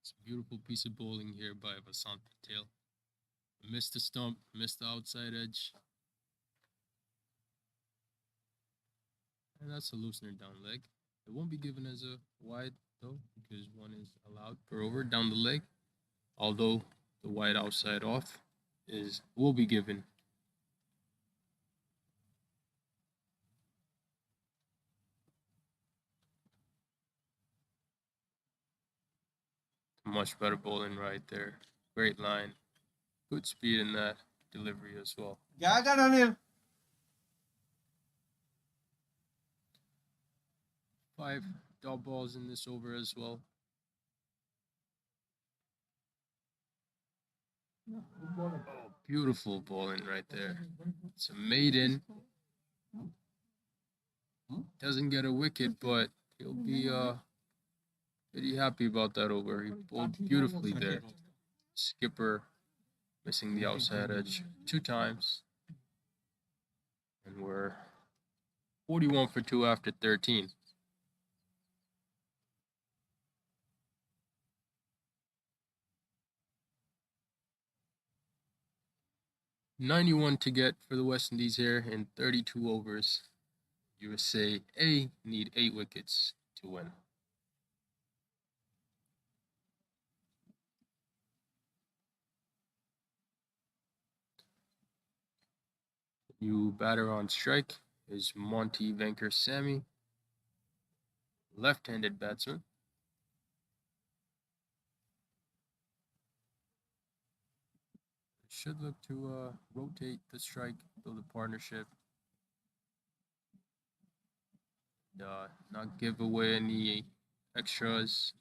It's a beautiful piece of bowling here by Vasant Patel. Missed the stump, missed the outside edge. And that's a loosener down leg. It won't be given as a wide though, because one is allowed per over down the leg. Although the wide outside off will be given. Much better bowling right there. Great line. Good speed in that delivery as well. क्या कर Anil 5 dot balls in this over as well. Oh, beautiful bowling right there. It's a maiden. Doesn't get a wicket, but he'll be pretty happy about that over. He bowled beautifully there. Skipper missing the outside edge 2 times. And we're 41 for 2 after 13. $91 to get for the West Indies here in 32 overs. USA A need 8 wickets to win. New batter on strike is Monty Venker Sammy, left-handed batsman. Should look to rotate the strike, build a partnership, not give away any extras.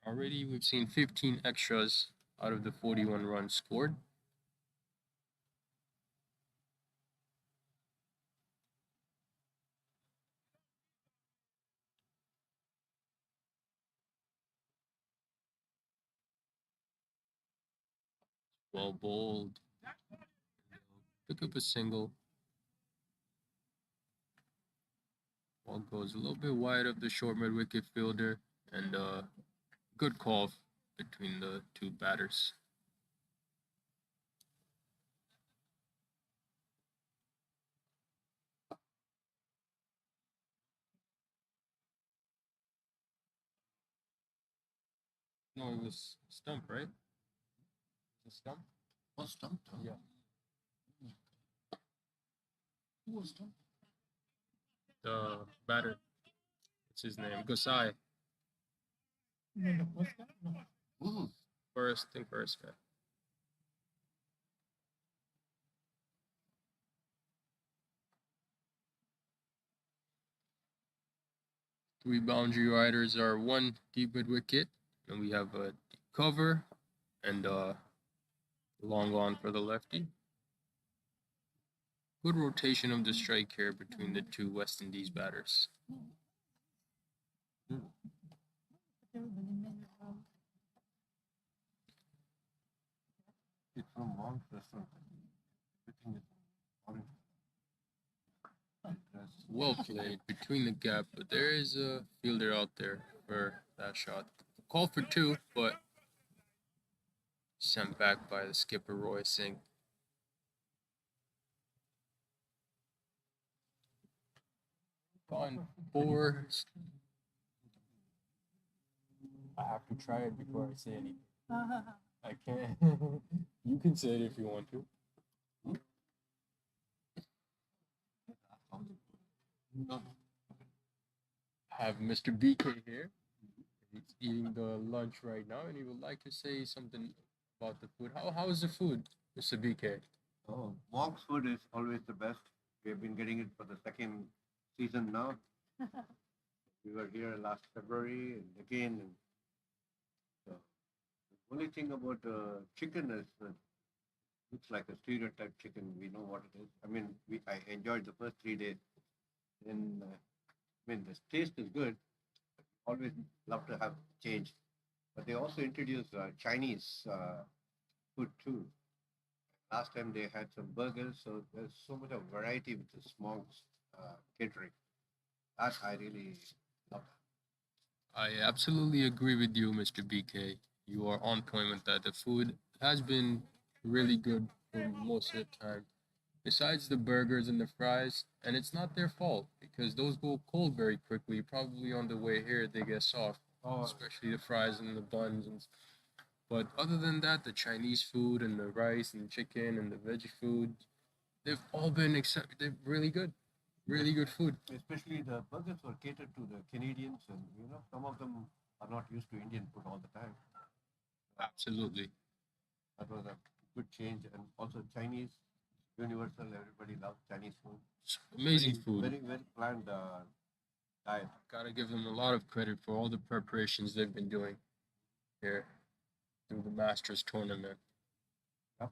Already we've seen 15 extras out of the 41 runs scored. Well bowled. Pick up a single. Ball goes a little bit wide of the short mid wicket fielder, and good call between the 2 batters. No, it was stump, right? The stump? Oh, stumped. Huh? Yeah. Who was stumped? The batter. What's his name? Gosai. Mm-hmm. First guy. Three boundary riders are 1 deep mid wicket, and we have a cover and long on for the lefty. Good rotation of the strike here between the 2 West Indies batters. It's from long restaurant. Everything is orange. Well played between the gap, but there is a fielder out there for that shot. Call for 2, but sent back by the skipper Roy Singh. On 4. I have to try it before I say anything. I can't. You can say it if you want to. Have Mr. BK here. He's eating the lunch right now, and he would like to say something about the food. How is the food, Mr. BK? Oh, Monk's food is always the best. We have been getting it for the second season now. We were here last February and again. And so the only thing about chicken is looks like a stereotype chicken. We know what it is. I mean, I enjoyed the first 3 days. And I mean, the taste is good. Always love to have change. But they also introduced Chinese food too. Last time they had some burgers, so there's so much of variety with the Smogs catering. That I really love. I absolutely agree with you, Mr. BK. You are on point with that. The food has been really good for most of the time. Besides the burgers and the fries, and it's not their fault because those go cold very quickly. Probably on the way here they get soft, especially the fries and the buns. But other than that, the Chinese food and the rice and chicken and the veggie food, they've all been they're really good. Really good food. Especially the burgers were catered to the Canadians, and some of them are not used to Indian food all the time. Absolutely. That was a good change, and also Chinese, universal. Everybody loves Chinese food. It's amazing food. Very well planned diet. Gotta give them a lot of credit for all the preparations they've been doing here through the Masters tournament. Yep.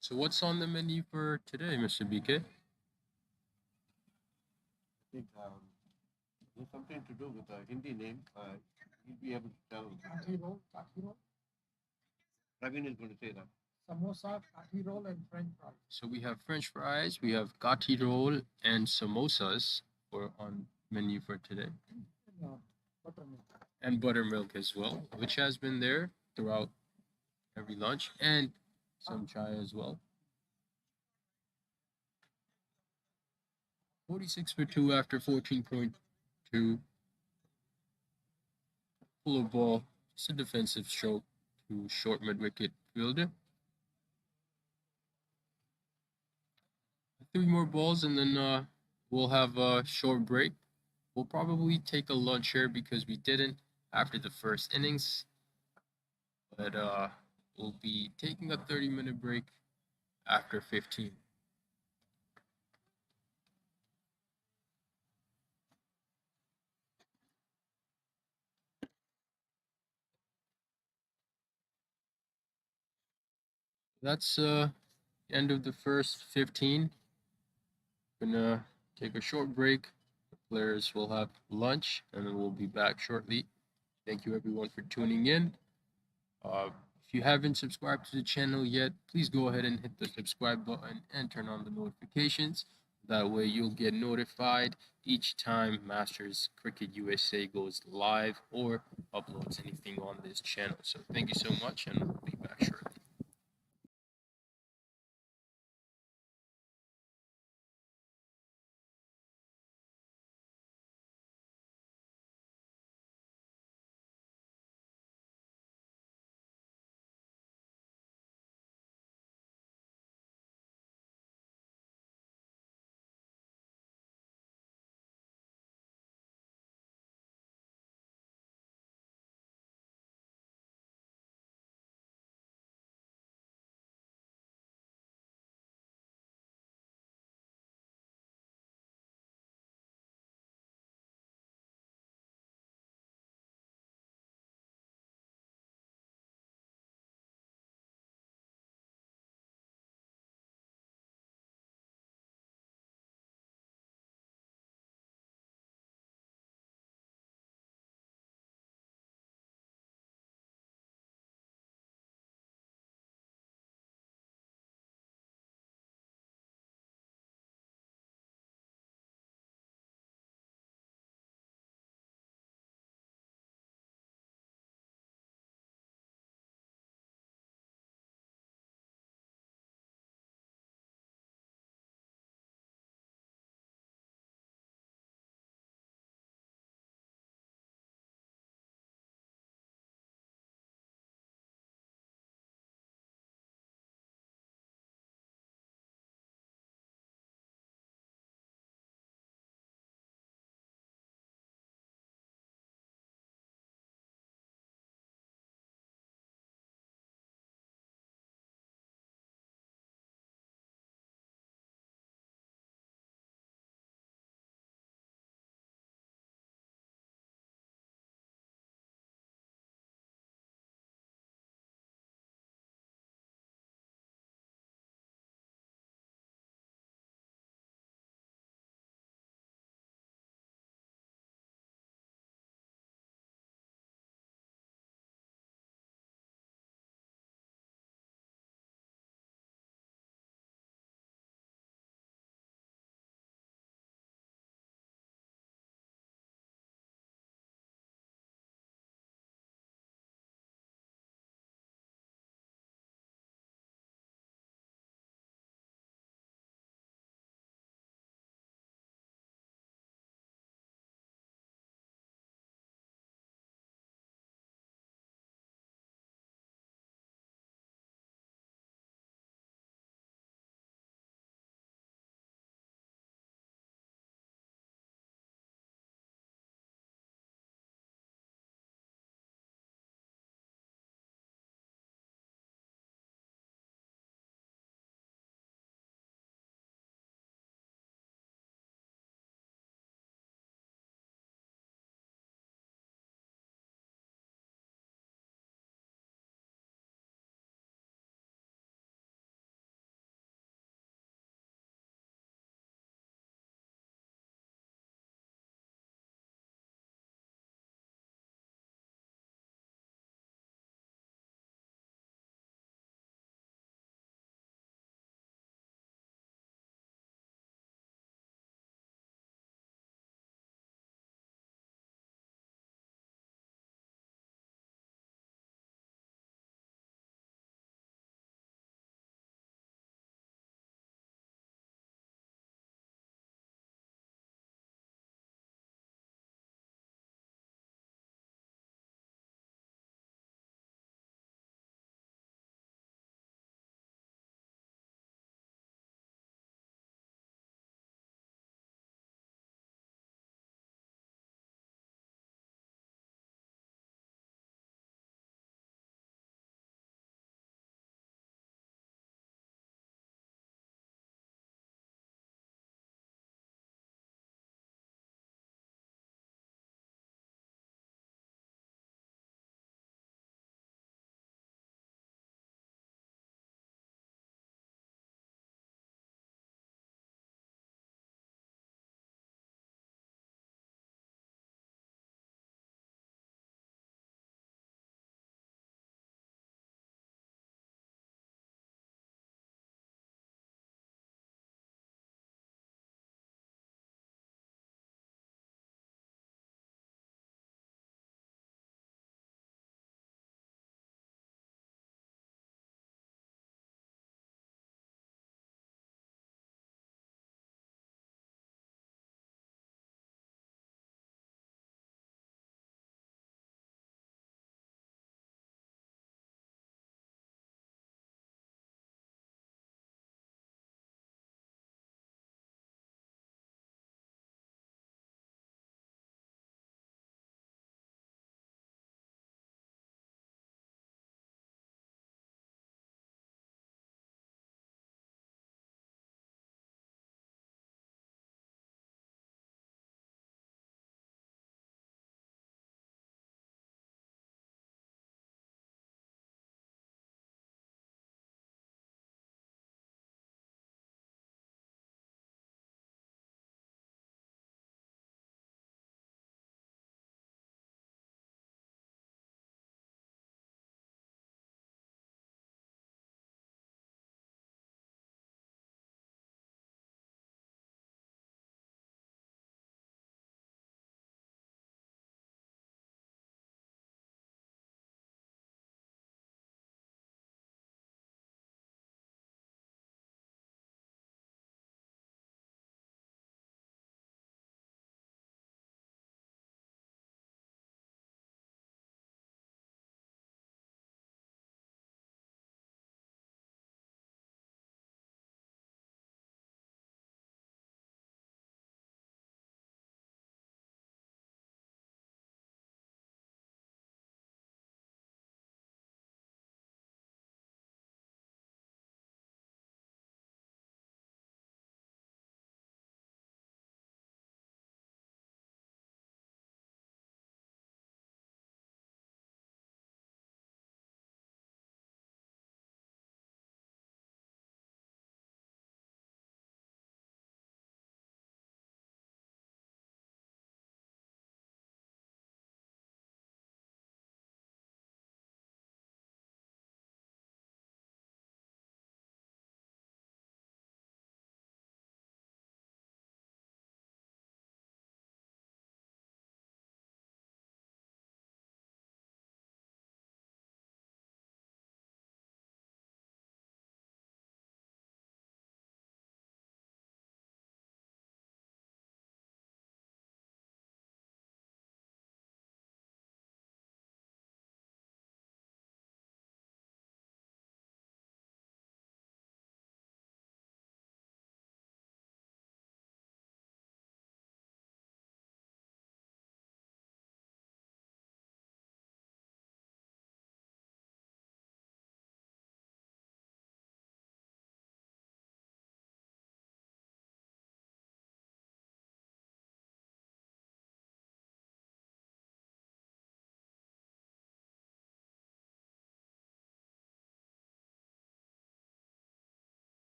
So what's on the menu for today, Mr. BK? I think there's something to do with the Hindi name. You'll be able to tell. Kathi roll, Praveen is going to say that. samosa, kathi roll, and French fries. So we have French fries, we have kathi roll, and samosas for on menu for today, Buttermilk. and buttermilk as well, which has been there throughout every lunch, and some chai as well. 46 for 2 after 14.2. Full of ball, just a defensive stroke to short mid wicket fielder. 3 more balls, and then we'll have a short break. We'll probably take a lunch here because we didn't after the first innings. But we'll be taking a 30-minute break after 15. That's the end of the first 15. Gonna take a short break. The players will have lunch, and then we'll be back shortly. Thank you everyone for tuning in. If you haven't subscribed to the channel yet, please go ahead and hit the subscribe button and turn on the notifications. That way you'll get notified each time Masters Cricket USA goes live or uploads anything on this channel. So thank you so much, and we'll be back shortly.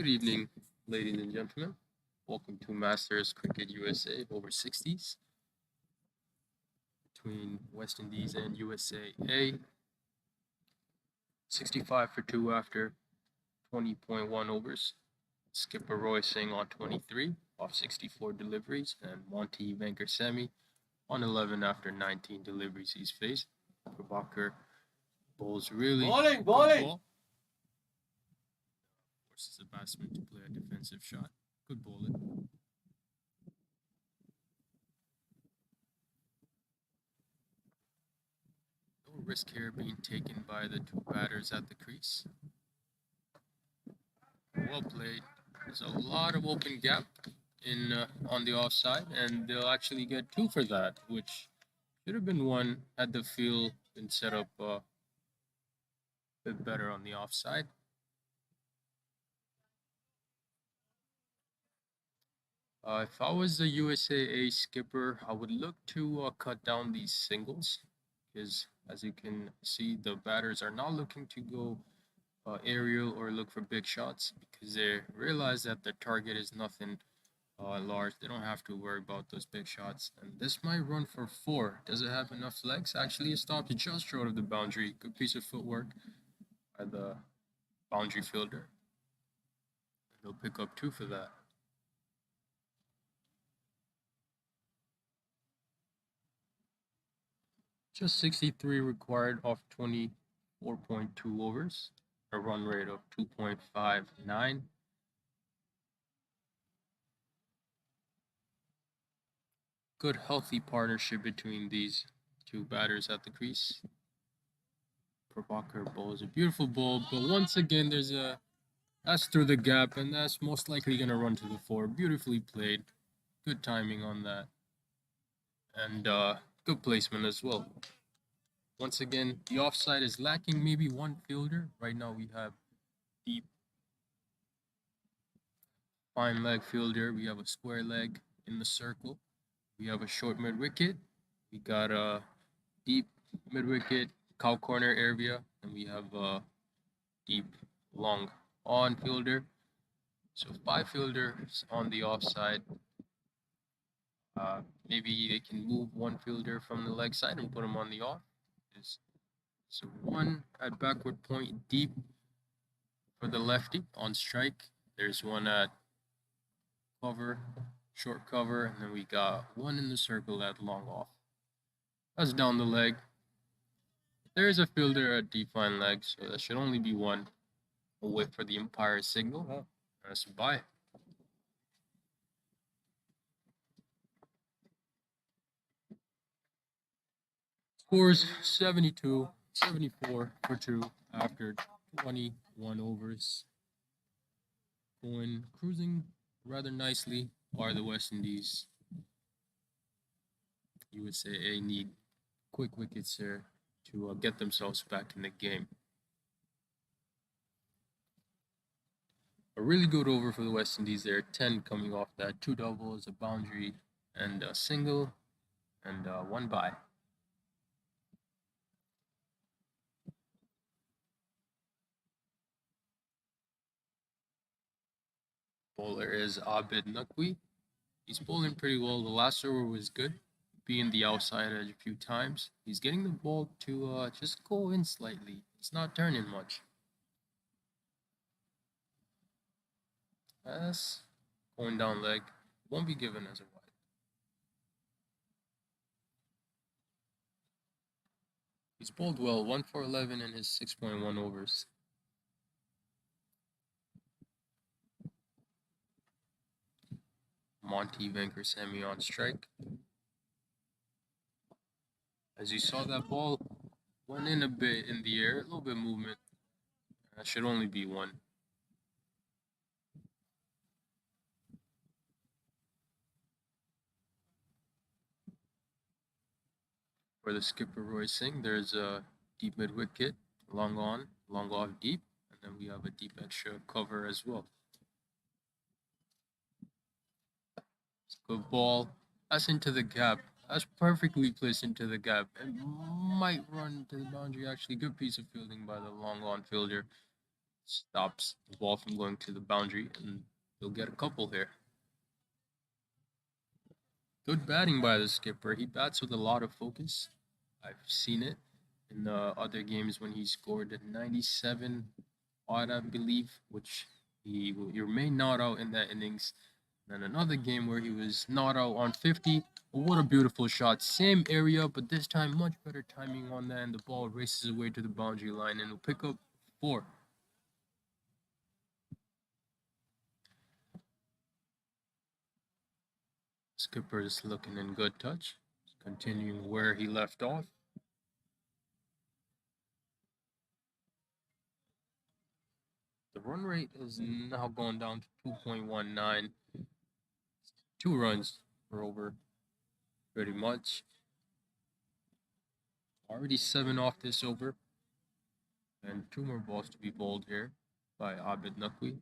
Good evening, ladies and gentlemen. Welcome to Masters Cricket USA over 60s between West Indies and USA A. 65 for 2 after 20.1 overs. Skipper Roy Singh on 23 off 64 deliveries, and Monty Venkarsamy on 11 after 19 deliveries he's faced. Prabhakar bowls really good ball. Forces the batsman to play a defensive shot. Good bowling. No risk here being taken by the two batters at the crease. Well played. There's a lot of open gap in on the offside, and they'll actually get 2 for that, which should have been 1 had the field been set up a bit better on the offside. If I was the USAA skipper, I would look to cut down these singles, because as you can see, the batters are not looking to go aerial or look for big shots, because they realize that the target is nothing large. They don't have to worry about those big shots. And this might run for 4. Does it have enough legs? Actually, it stops just short of the boundary. Good piece of footwork by the boundary fielder. They'll pick up 2 for that. Just 63 required off 24.2 overs, a run rate of 2.59. Good healthy partnership between these two batters at the crease. Prabhakar bowls a beautiful ball, but once again that's through the gap, and that's most likely gonna run to the 4. Beautifully played. Good timing on that. And good placement as well. Once again, the offside is lacking maybe 1 fielder. Right now we have deep fine leg fielder. We have a square leg in the circle. We have a short mid wicket. We got a deep mid wicket, cow corner area, and we have a deep long on fielder. So 5 fielders on the offside. Maybe they can move 1 fielder from the leg side and put him on the off. So 1 at backward point deep for the lefty on strike. There's 1 at cover, short cover, and then we got 1 in the circle at long off. That's down the leg. There is a fielder at deep fine leg, so that should only be 1. We'll wait for the umpire signal. That's a bye. Scores 74 for 2 after 21 overs. Cruising rather nicely are the West Indies. USAA need quick wickets here to get themselves back in the game. A really good over for the West Indies there. 10 coming off that. 2 doubles, a boundary, and a single, and 1 bye. Bowler is Abid Naqvi. He's bowling pretty well. The last over was good, being the outside edge a few times. He's getting the ball to just go in slightly. It's not turning much. That's going down leg. Won't be given as a wide. He's bowled well, 1 for 11 in his 6.1 overs. Monty Venkarsamy on strike. As you saw, that ball went in a bit in the air, a little bit of movement. That should only be 1. For the skipper Roy Singh, there's a deep mid wicket, long on, long off deep, and then we have a deep extra cover as well. Good ball. That's into the gap. That's perfectly placed into the gap. It might run to the boundary. Actually, good piece of fielding by the long on fielder. stops the ball from going to the boundary, and they'll get a couple here. Good batting by the skipper. He bats with a lot of focus. I've seen it in the other games when he scored 97 odd, I believe, which he remained not out in that innings. Then another game where he was not out on 50. What a beautiful shot. Same area, but this time much better timing on that, and the ball races away to the boundary line and will pick up 4. Skipper is looking in good touch, continuing where he left off. The run rate is now going down to 2.19. 2 runs for over, pretty much. Already 7 off this over. And 2 more balls to be bowled here by Abid Naqvi.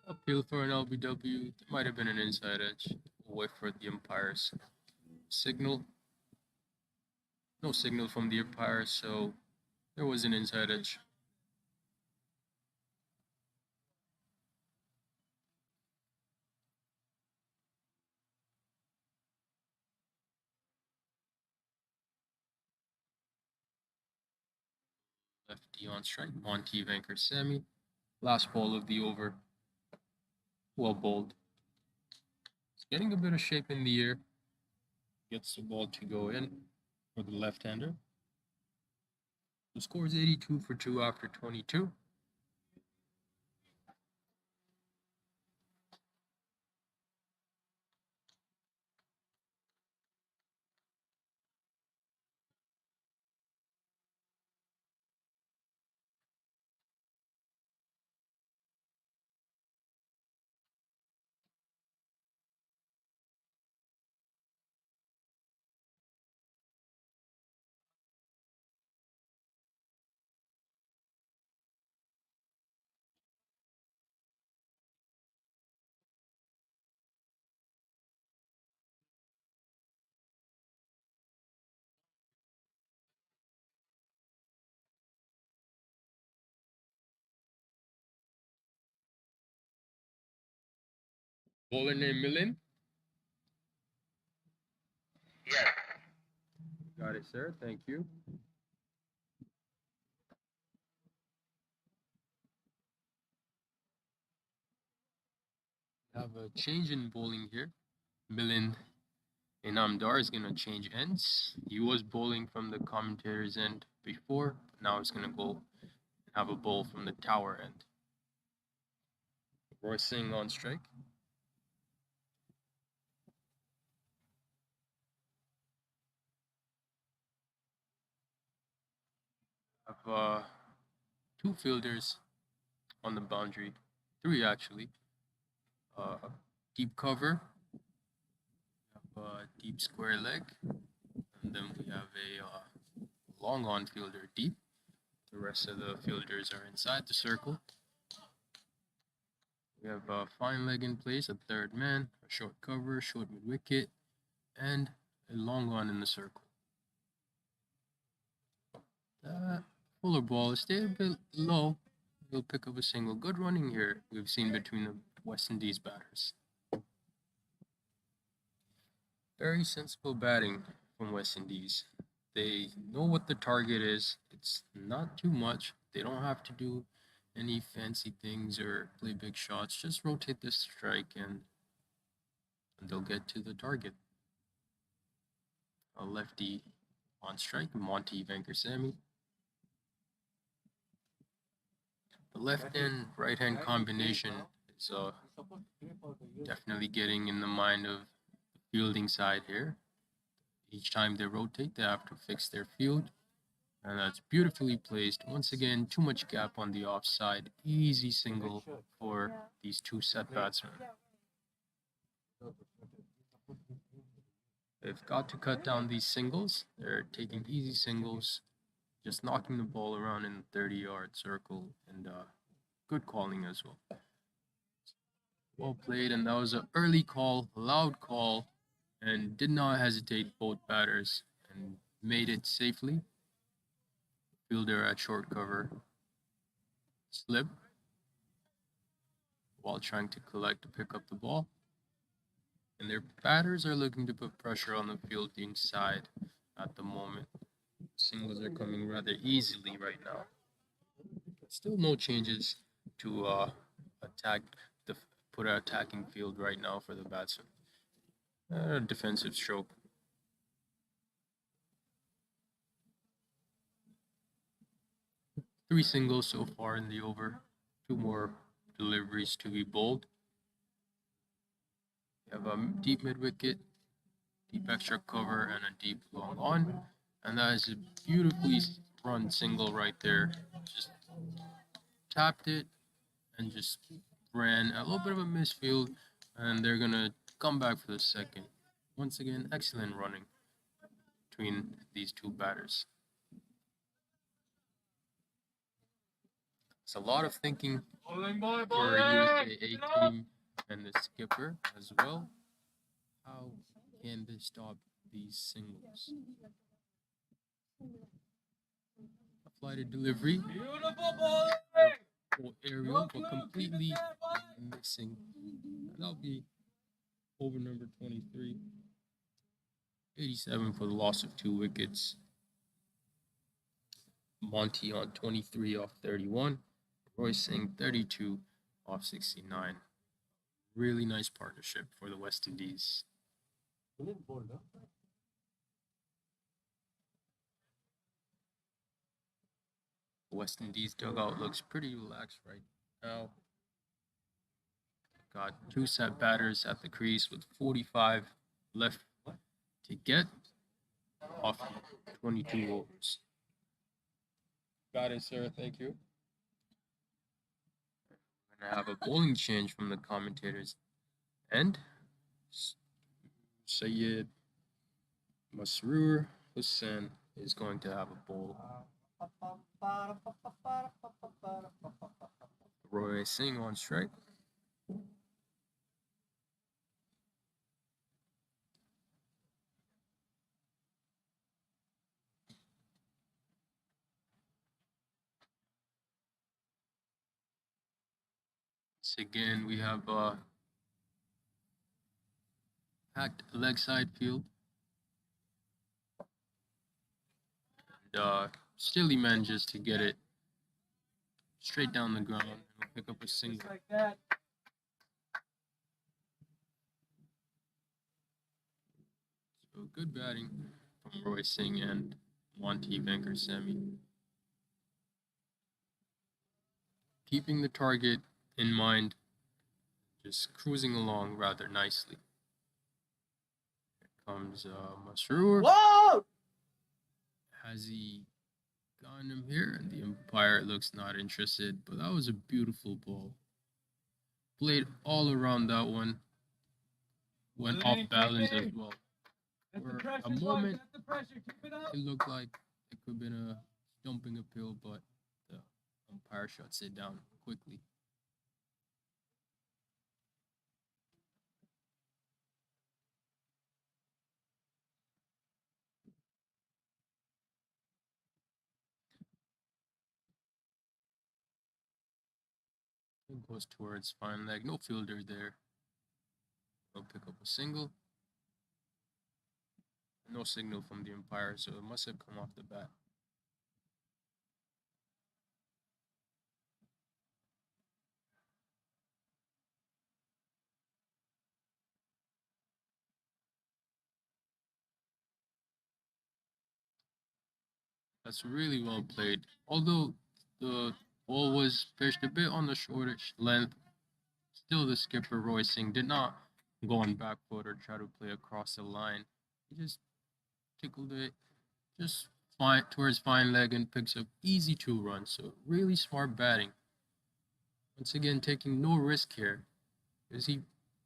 Appeal for an LBW. Might have been an inside edge. We'll wait for the umpire's signal. No signal from the umpire, so there was an inside edge. Lefty on strike. Monty Vankar Sami. Last ball of the over. Well bowled. It's getting a bit of shape in the air. Gets the ball to go in for the left-hander. The score is 82 for 2 after 22. Bowler name Milin. Yeah. Got it, sir. Thank you. Have a change in bowling here. Milin Inamdar is going to change ends. He was bowling from the commentator's end before, but now he's going to go and have a bowl from the tower end. Roy Singh on strike. Have 2 fielders on the boundary, 3 actually. Deep cover, have a deep square leg, and then we have a long on fielder deep. The rest of the fielders are inside the circle. We have a fine leg in place, a third man, a short cover, short mid wicket, and a long on in the circle. The fuller ball is still a bit low. We'll pick up a single. Good running here we've seen between the West Indies batters. Very sensible batting from West Indies. They know what the target is. It's not too much. They don't have to do any fancy things or play big shots. Just rotate the strike and they'll get to the target. A lefty on strike, Monty Vankar Sami. The left and right hand combination is definitely getting in the mind of the fielding side here. Each time they rotate, they have to fix their field. And that's beautifully placed. Once again, too much gap on the offside. Easy single for these 2 set batsmen. They've got to cut down these singles. They're taking easy singles, just knocking the ball around in the 30-yard circle, and good calling as well. Well played, and that was an early call, loud call, and did not hesitate both batters and made it safely. Fielder at short cover slip while trying to collect to pick up the ball. And their batters are looking to put pressure on the fielding side at the moment. Singles are coming rather easily right now. Still no changes to attack the put an attacking field right now for the batsman. Defensive stroke. Three singles so far in the over. Two more deliveries to be bowled. We have a deep mid wicket, deep extra cover, and a deep long on. And that is a beautifully run single right there. Just tapped it and just ran a little bit of a misfield, and they're gonna come back for the second. Once again, excellent running between these two batters. It's a lot of thinking for USA A team and the skipper as well. How can they stop these singles? A flighted delivery. Beautiful aerial, but completely missing. That'll be over number 23. 87 for the loss of 2 wickets. Monty on 23 off 31. Roy Singh 32 off 69. Really nice partnership for the West Indies. West Indies dugout looks pretty relaxed right now. Got 2 set batters at the crease with 45 left to get off 22 overs. Got it, sir. Thank you. We're gonna have a bowling change from the commentators end. Syed Masroor Hussain is going to have a bowl. Roy Singh on strike. So again, we have packed leg side field. And still he manages to get it straight down the ground and pick up a single. So good batting from Roy Singh and Monty Venkarsamy. Keeping the target in mind, just cruising along rather nicely. Here comes Masroor. Whoa! Has he gotten him here? And the umpire looks not interested, but that was a beautiful ball. Played all around that one. Went off balance as well. For a moment, it looked like it could have been a stumping appeal, but the umpire shuts it down quickly. It goes towards fine leg. No fielder there. He'll pick up a single. No signal from the umpire, so it must have come off the bat. That's really well played. Although the ball was pitched a bit on the shortish length, still the skipper Roy Singh did not go on back foot or try to play across the line. He just tickled it just fine towards fine leg and picks up easy 2 runs. So really smart batting. Once again, taking no risk here, because he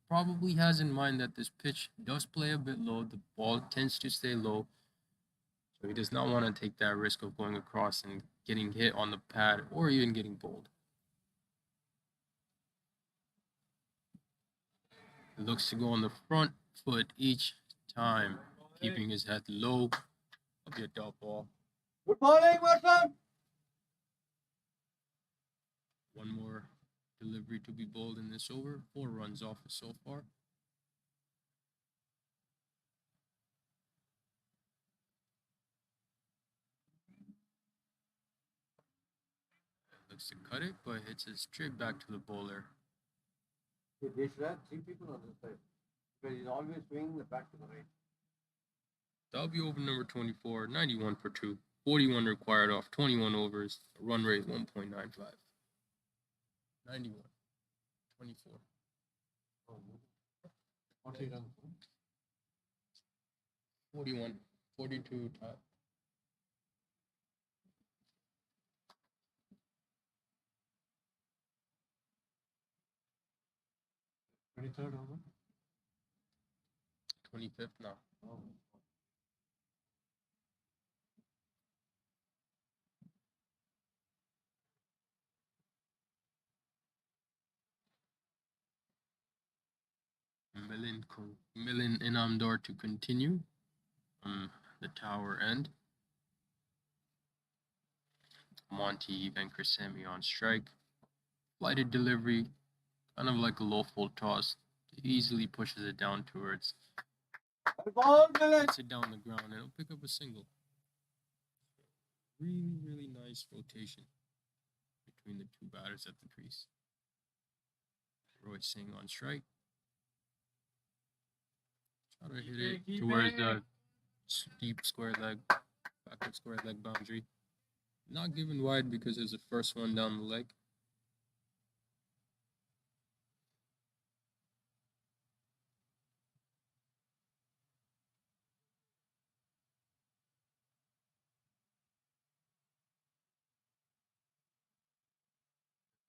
probably has in mind that this pitch does play a bit low. The ball tends to stay low. So he does not want to take that risk of going across and getting hit on the pad or even getting bowled. He looks to go on the front foot each time, keeping his head low That'll be a dot ball. Good morning, Watson. One more delivery to be bowled in this over. 4 runs off so far. Looks to cut it, but hits it straight back to the bowler. They should have 3 people on this side. Because he's always swinging the bat to the right. That'll be over number 24, 91 for 2. 41 required off 21 overs. Run rate 1.95. 91, 24. 41, 42 top. Third over. 25th now. Millen Inamdor to continue on the tower end. Monty Venkrasamy on strike. Flighted delivery, kind of like a low full toss. Easily pushes it down towards. Puts it down the ground and it'll pick up a single. Really, really nice rotation between the two batters at the crease. Roy Singh on strike. Try to hit it towards the deep square leg, backward square leg boundary. Not given wide because there's the first one down the leg.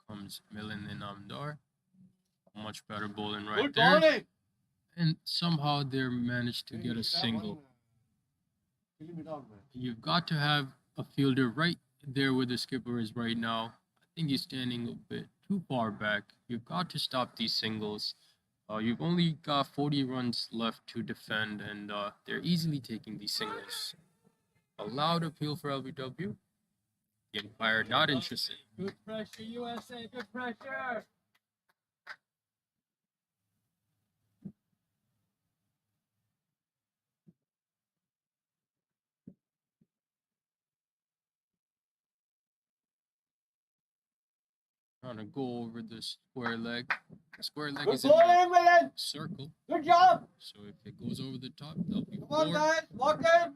Comes Millen Inamdar. Much better bowling right Good there. morning. And somehow they managed to get a single. You've got to have a fielder right there where the skipper is right now. I think he's standing a bit too far back. You've got to stop these singles. You've only got 40 runs left to defend, and they're easily taking these singles. A loud appeal for LBW. The umpire not interested. Good pressure, USA. Good pressure. Trying to go over the square leg. The square leg Good is in morning, the Millen. circle. Good job. So if it goes over the top, that'll be Come on, 4. guys. Walk in. Right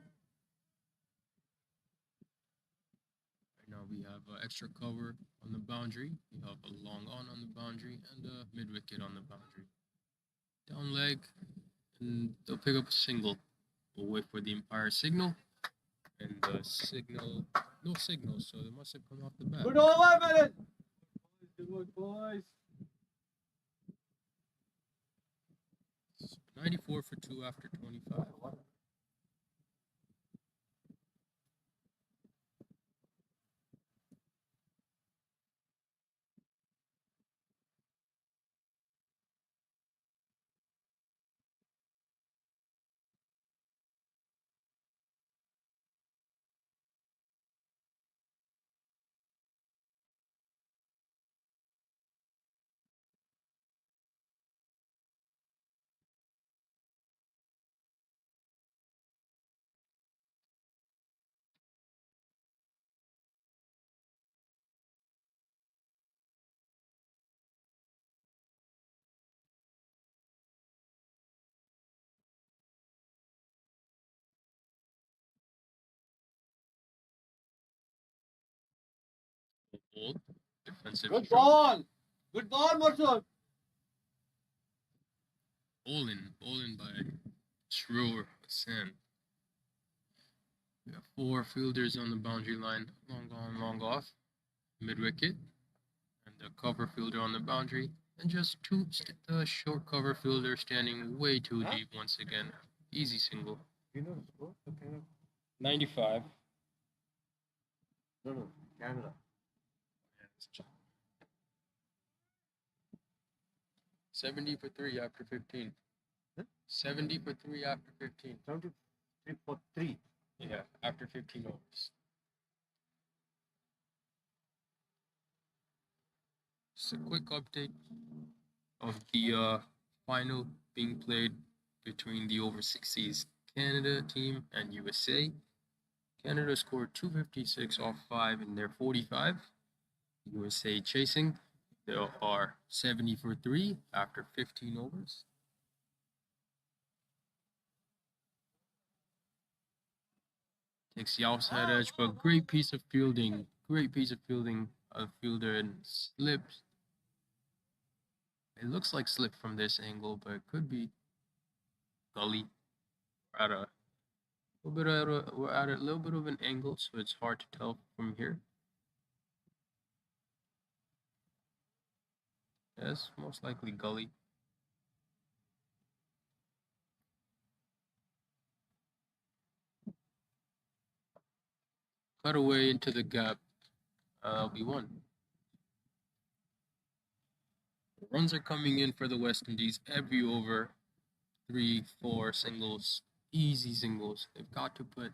now we have extra cover on the boundary. We have a long on the boundary and a mid wicket on the boundary. Down leg, and they'll pick up a single. We'll wait for the umpire signal, and the signal, no signal, so they must have come off the bat. Good over, Millen. Good boys. 94 for 2 after 25. Hold. Defensive Good stroke. ball. Good ball, Watson. Bowling by Shrewer Hassan. We have 4 fielders on the boundary line, long on, long off, mid wicket, and the cover fielder on the boundary, and just 2 short cover fielder standing way too deep once again. Easy single. You know the score? Okay. 95. No, Canada. 70 for 3 after 15. 70 for 3 after 15. 73 for 3. Yeah, after 15 overs. Just a quick update of the final being played between the over 60s Canada team and USA. Canada scored 256 off 5 in their 45. USA chasing. There are 70 for 3 after 15 overs. Takes the outside edge, but great piece of fielding. Great piece of fielding. A fielder and slips. It looks like slip from this angle, but it could be gully. We're at a little bit of an angle, so it's hard to tell from here. Yes, most likely gully. Cut away into the gap. That'll be one. Runs are coming in for the West Indies every over. 3, 4 singles, easy singles. They've got to put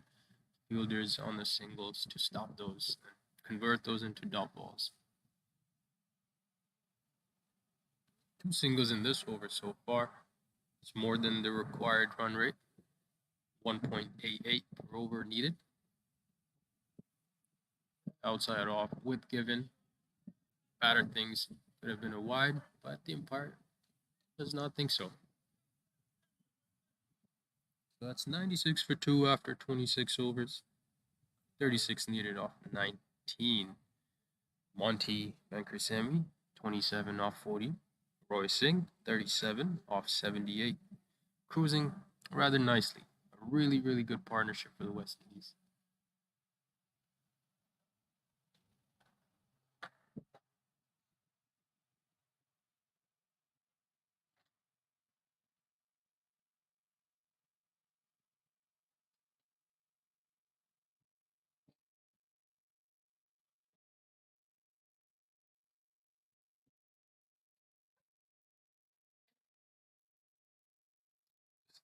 fielders on the singles to stop those and convert those into dot balls. 2 singles in this over so far. It's more than the required run rate. 1.88 per over needed. Outside off with given. Batter thinks could have been a wide, but the umpire does not think so. So that's 96 for 2 after 26 overs. 36 needed off 19. Monty Venkrasamy, 27 off 40. Roy Singh, 37 off 78. Cruising rather nicely. A really, really good partnership for the West Indies.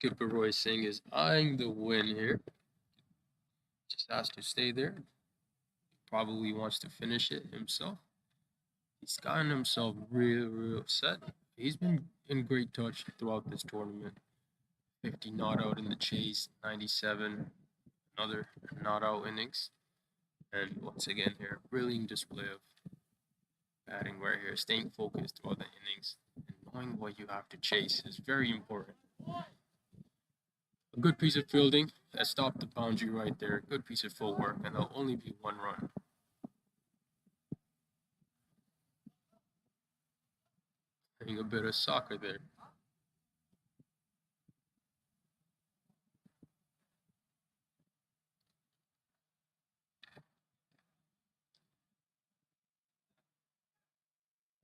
Skipper Roy Singh is eyeing the win here. Just has to stay there. Probably wants to finish it himself. He's gotten himself real set. He's been in great touch throughout this tournament. 50 not out in the chase, 97, another not out innings. And once again here, brilliant display of batting right here, staying focused throughout the innings and knowing what you have to chase is very important. A good piece of fielding that stopped the boundary right there. Good piece of footwork, and there'll only be 1 run. Playing a bit of soccer there.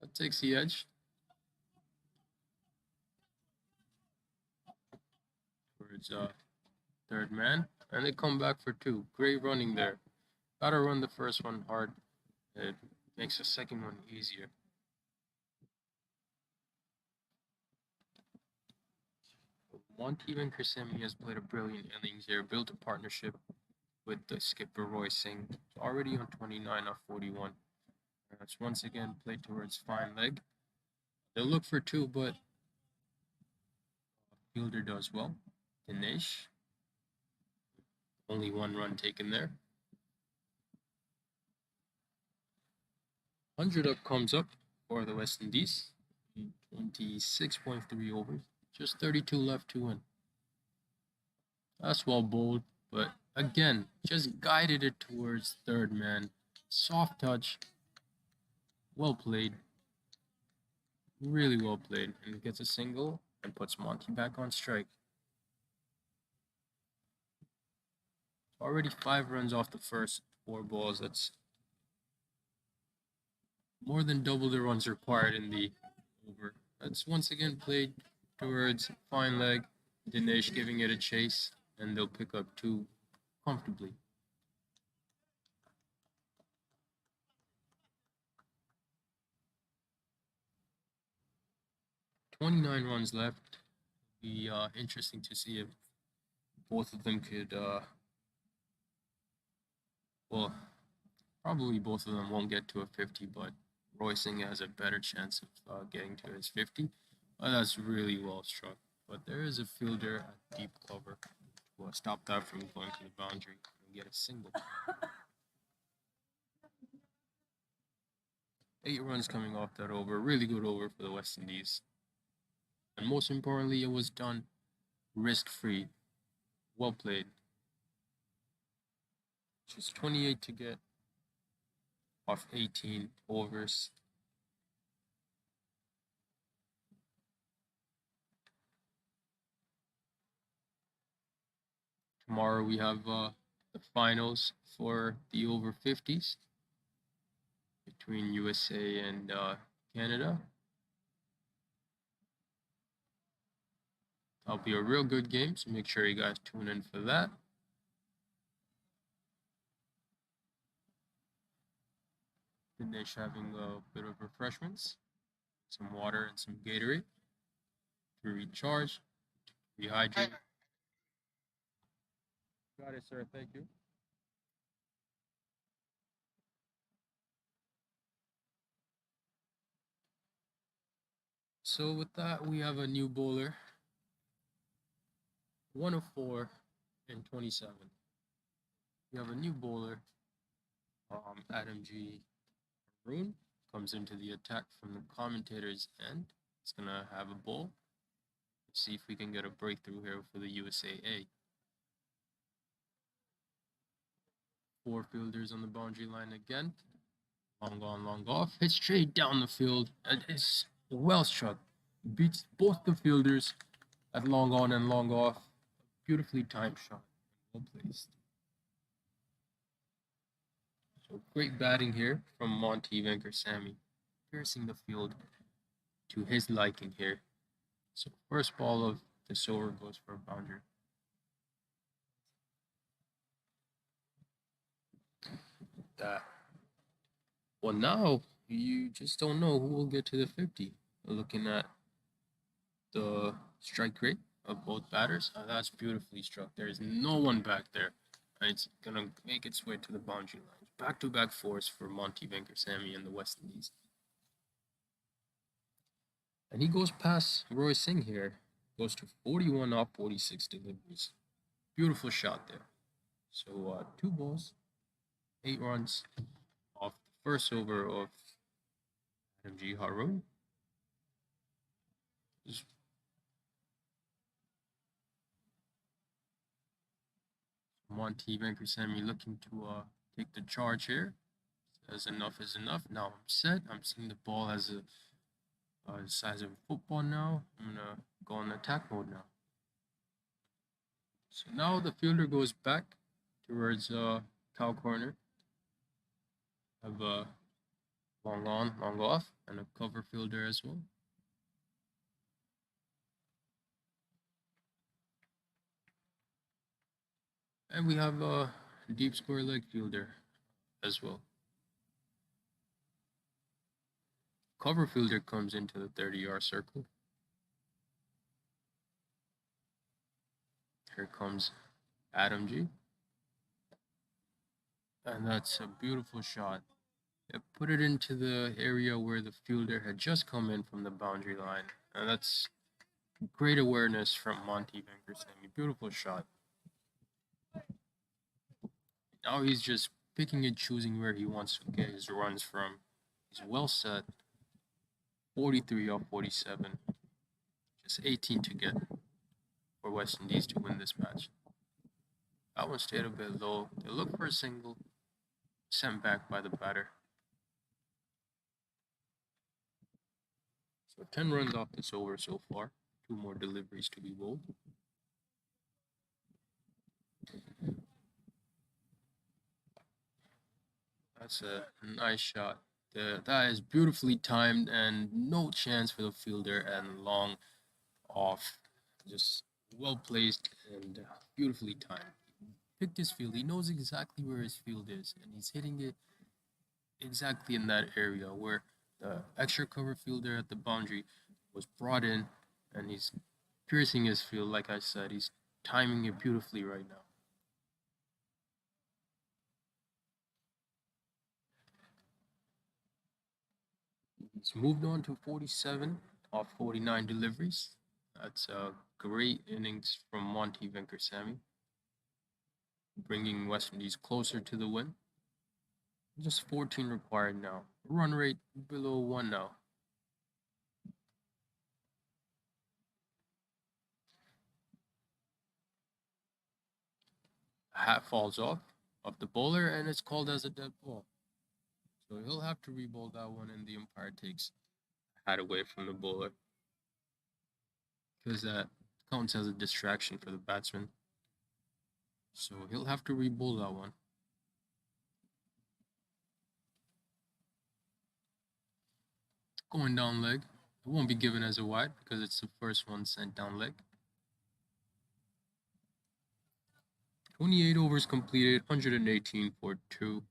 That takes the edge. Towards third man, and they come back for 2. Great running there. Gotta run the first one hard. It makes the second one easier. Monty Venkrasamy has played a brilliant innings here, built a partnership with the skipper Roy Singh, already on 29 of 41. That's once again played towards fine leg. They'll look for 2, but fielder does well. Dinesh, only 1 run taken there. 100 up comes up for the West Indies. 26.3 overs. Just 32 left to win. That's well bowled, but again, just guided it towards third man. Soft touch. Well played. Really well played. And gets a single and puts Monty back on strike. Already 5 runs off the first 4 balls. That's more than double the runs required in the over. That's once again played towards fine leg. Dinesh giving it a chase, and they'll pick up 2 comfortably. "29 runs left. Be interesting to see if both of them could Well, probably both of them won't get to a 50, but Roy Singh has a better chance of getting to his 50. That's really well struck. But there is a fielder at deep cover who will stop that from going to the boundary and get a single. 8 runs coming off that over. Really good over for the West Indies. And most importantly, it was done risk-free. Well played. Just 28 to get off 18 overs. Tomorrow we have the finals for the over 50s between USA and Canada. That'll be a real good game, so make sure you guys tune in for that. Finish having a bit of refreshments, some water and some Gatorade to recharge, rehydrate. Got it, sir. Thank you. So with that, we have a new bowler. 104 and 27. We have a new bowler. Adam G. Haroon comes into the attack from the commentator's end. It's gonna have a bowl. Let's see if we can get a breakthrough here for the USAA. 4 fielders on the boundary line again. Long on, long off. Hits straight down the field. And it's well struck. Beats both the fielders at long on and long off. Beautifully timed shot. Well placed. So great batting here from Monty Venkatesamy. Piercing the field to his liking here. So first ball of this over goes for a boundary. That. Well, now you just don't know who will get to the 50. Looking at the strike rate of both batters, that's beautifully struck. There is no one back there. It's gonna make its way to the boundary line. Back-to-back fours for Monty Venkatesamy and the West Indies. And he goes past Roy Singh here. Goes to 41 off 46 deliveries. Beautiful shot there. So 2 balls, 8 runs off the first over of Adam G. Haroon. Monty Venkatesamy looking to take the charge here. Says enough is enough. Now I'm set. I'm seeing the ball has a the size of a football now. I'm gonna go in attack mode now. So now the fielder goes back towards cow corner. Have a long on, long off, and a cover fielder as well. And we have a deep square leg fielder as well. Cover fielder comes into the 30-yard circle. Here comes Adam G. And that's a beautiful shot. It put it into the area where the fielder had just come in from the boundary line. And that's great awareness from Monty Venkatesamy. Beautiful shot. Now he's just picking and choosing where he wants to get his runs from. He's well set. 43 off 47. Just 18 to get for West Indies to win this match. That one stayed a bit low. They look for a single. Sent back by the batter. So 10 runs off this over so far. 2 more deliveries to be bowled. That's a nice shot. That is beautifully timed and no chance for the fielder and long off. Just well placed and beautifully timed. Picked his field. He knows exactly where his field is and he's hitting it exactly in that area where the extra cover fielder at the boundary was brought in and he's piercing his field. Like I said, he's timing it beautifully right now. He's moved on to 47 off 49 deliveries. That's a great innings from Monty Venkarsamy, bringing West Indies closer to the win. Just 14 required now. Run rate below 1 now. A hat falls off of the bowler and it's called as a dead ball. So he'll have to re-bowl that one, and the umpire takes a hat away from the bowler, because that counts as a distraction for the batsman. So he'll have to re-bowl that one. Going down leg. It won't be given as a wide because it's the first one sent down leg. 28 overs completed, 118 for 2.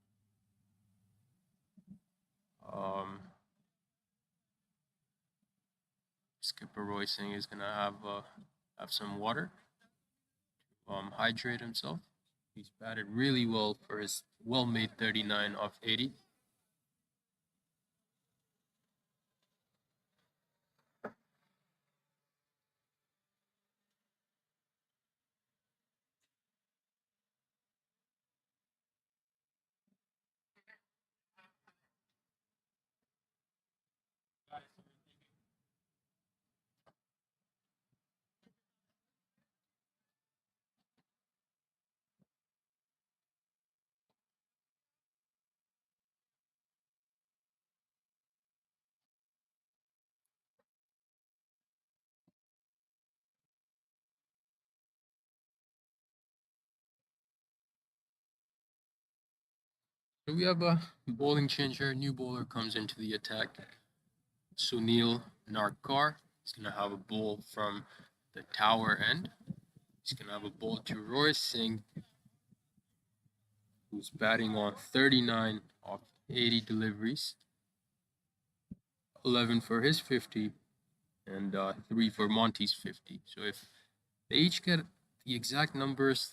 Skipper Roy Singh is gonna have some water to hydrate himself. He's batted really well for his well-made 39 off 80. So we have a bowling change here. New bowler comes into the attack. Sunil Narkar. He's going to have a bowl from the tower end. He's going to have a bowl to Roy Singh, who's batting on 39 off 80 deliveries. 11 for his 50 and 3 for Monty's 50. So if they each get the exact numbers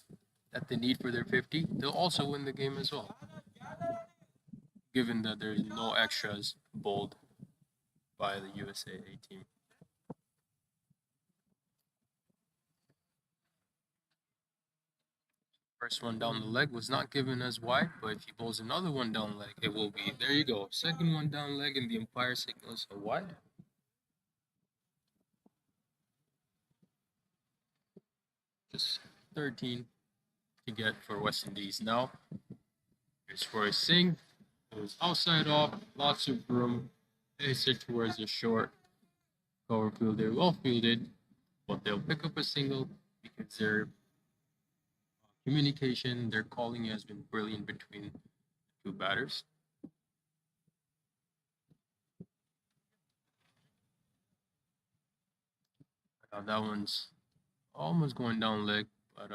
that they need for their 50, they'll also win the game as well, given that there's no extras bowled by the USA A team. First one down the leg was not given as wide, but if he bowls another one down leg, it will be. There you go. Second one down leg, and the umpire signals a wide. Just 13 to get for West Indies now. Here's Roy Singh. Goes outside off, lots of room. Ace it towards the short cover field. They're well fielded, but they'll pick up a single because their communication, their calling has been brilliant between the two batters. Now that one's almost going down leg, but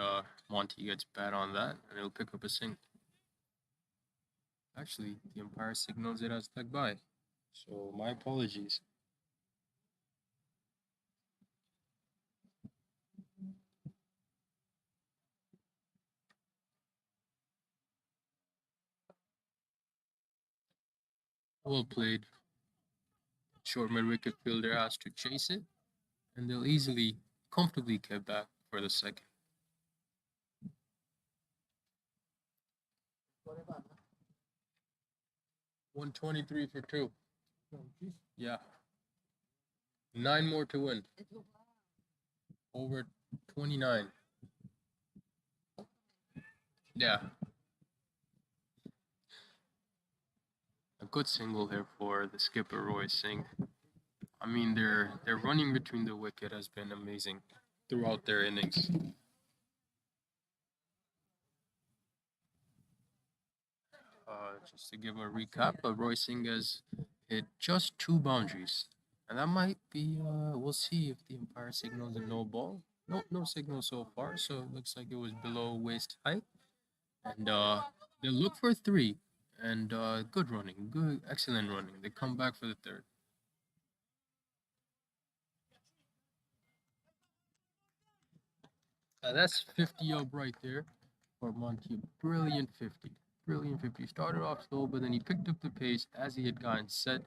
Monty gets bad on that, and he'll pick up a single. Actually, the umpire signals it as leg by, so my apologies. Well played. Short mid-wicket fielder has to chase it, and they'll easily, comfortably get back for the second. $123 for 2. Yeah. 9 more to win. Over 29. Yeah. A good single here for the skipper Roy Singh. I mean, their running between the wicket has been amazing throughout their innings. Just to give a recap, Roy Singh has hit just 2 boundaries, and that might be. We'll see if the umpire signals a no ball. No signal so far, so it looks like it was below waist height, and they look for 3, and good running, excellent running. They come back for the 3rd. That's 50 up right there for Monty. Brilliant 50. Brilliant 50. Started off slow, but then he picked up the pace as he had gotten set.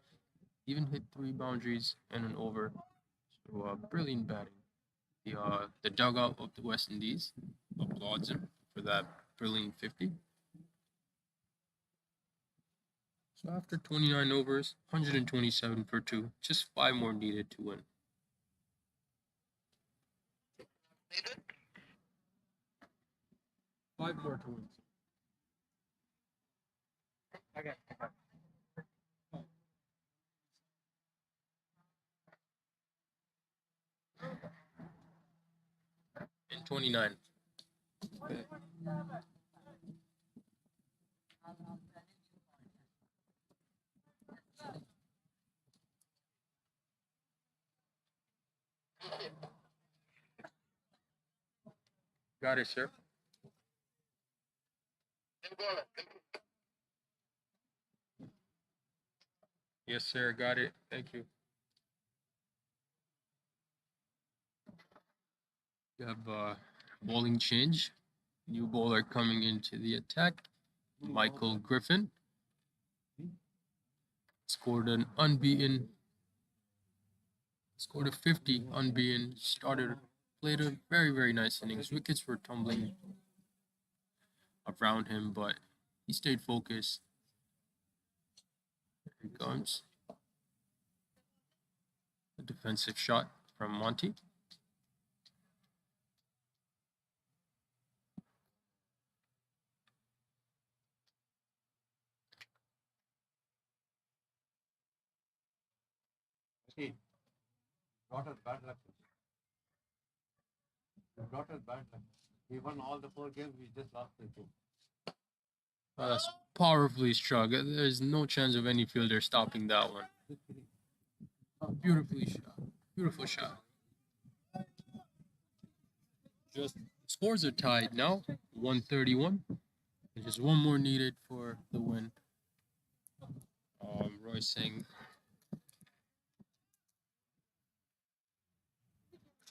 even hit 3 boundaries and an over. So brilliant batting. The dugout of the West Indies applauds him for that brilliant 50. So after 29 overs, 127 for 2, just 5 more needed to win. Five more to win. Okay. In 29. Got it, sir. Yes, sir. Got it. Thank you. You have a bowling change. New bowler coming into the attack. Michael Griffin. Scored a 50 unbeaten. Played a very, very nice innings. Wickets were tumbling around him, but he stayed focused. Here he comes. A defensive shot from Monty. See, daughter's bad luck. Your daughter's bad luck. We won all the 4 games, we just lost the 2. That's powerfully struck. There's no chance of any fielder stopping that one. Beautifully shot. Beautiful shot. Just scores are tied now. 131. There's just one more needed for the win. Roy Singh.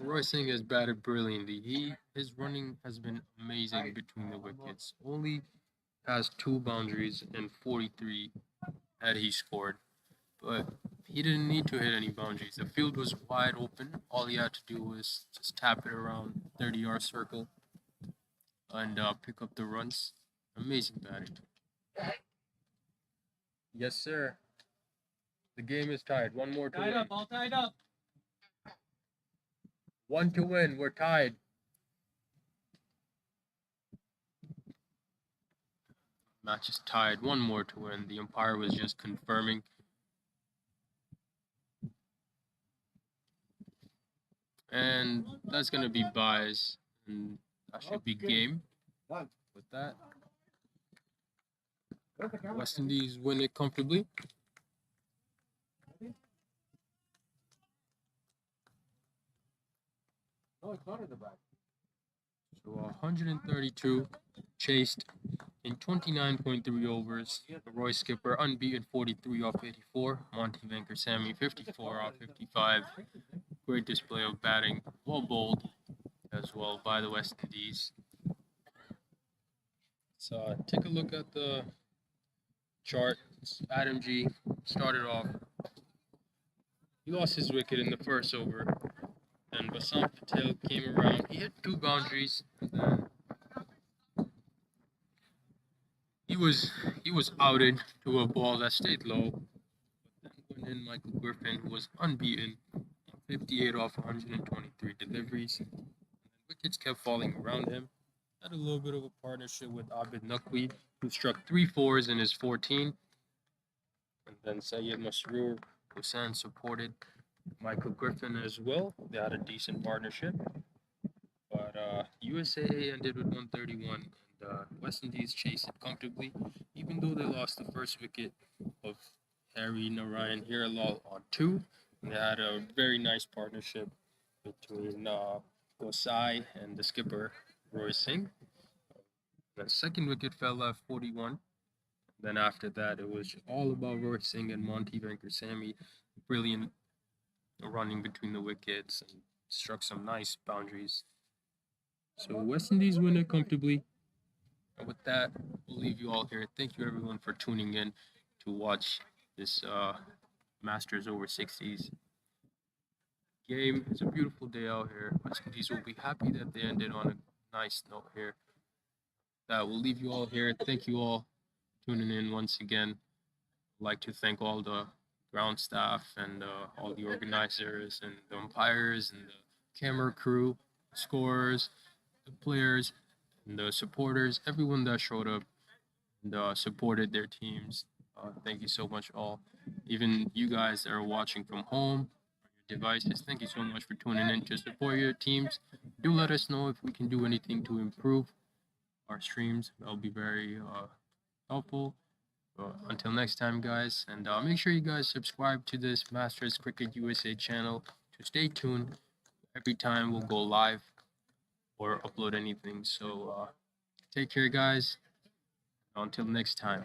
Roy Singh has batted brilliantly. His running has been amazing between the wickets. Only has 2 boundaries and 43 had he scored. But he didn't need to hit any boundaries. The field was wide open. All he had to do was just tap it around 30-yard circle and pick up the runs. Amazing batting. Yes, sir. The game is tied. One more to Tied win. up, all tied up. 1 to win. We're tied. Match is tied. 1 more to win. The umpire was just confirming. And that's going to be buys. And that should be game. With that, West Indies win it comfortably. No, it's not in the back. So 132 chased in 29.3 overs. Roy Skipper unbeaten 43 off 84. Monty Venkatesamy 54 off 55. Great display of batting, well bowled as well by the West Indies. So take a look at the chart. Adam G started off. He lost his wicket in the first over. And Basant Patel came around. He hit 2 boundaries. And then he was outed to a ball that stayed low. But then went in Michael Griffin, who was unbeaten, 58 off 123 deliveries. And then wickets kept falling around him. Had a little bit of a partnership with Abid Naqvi, who struck 3 fours in his 14. And then Syed Masroor Hussain supported Michael Griffin as well. They had a decent partnership. But USAA ended with 131, and West Indies chased it comfortably, even though they lost the first wicket of Harry Narayan Hiralal on 2. And they had a very nice partnership between Gosai and the skipper, Roy Singh. The second wicket fell at 41. Then after that, it was all about Roy Singh and Monty Venkatesamy. Brilliant running between the wickets and struck some nice boundaries. So West Indies win it comfortably. And with that, we'll leave you all here. Thank you everyone for tuning in to watch this Masters over 60s game. It's a beautiful day out here. West Indies will be happy that they ended on a nice note here. That will leave you all here. Thank you all tuning in once again. I'd like to thank all the ground staff and all the organizers and the umpires and the camera crew, scorers, the players, and the supporters, everyone that showed up and supported their teams. Thank you so much, all. Even you guys that are watching from home, your devices, thank you so much for tuning in to support your teams. Do let us know if we can do anything to improve our streams. That'll be very helpful. Until next time, guys, and make sure you guys subscribe to this Masters Cricket USA channel to stay tuned every time we'll go live or upload anything. So take care, guys. Until next time.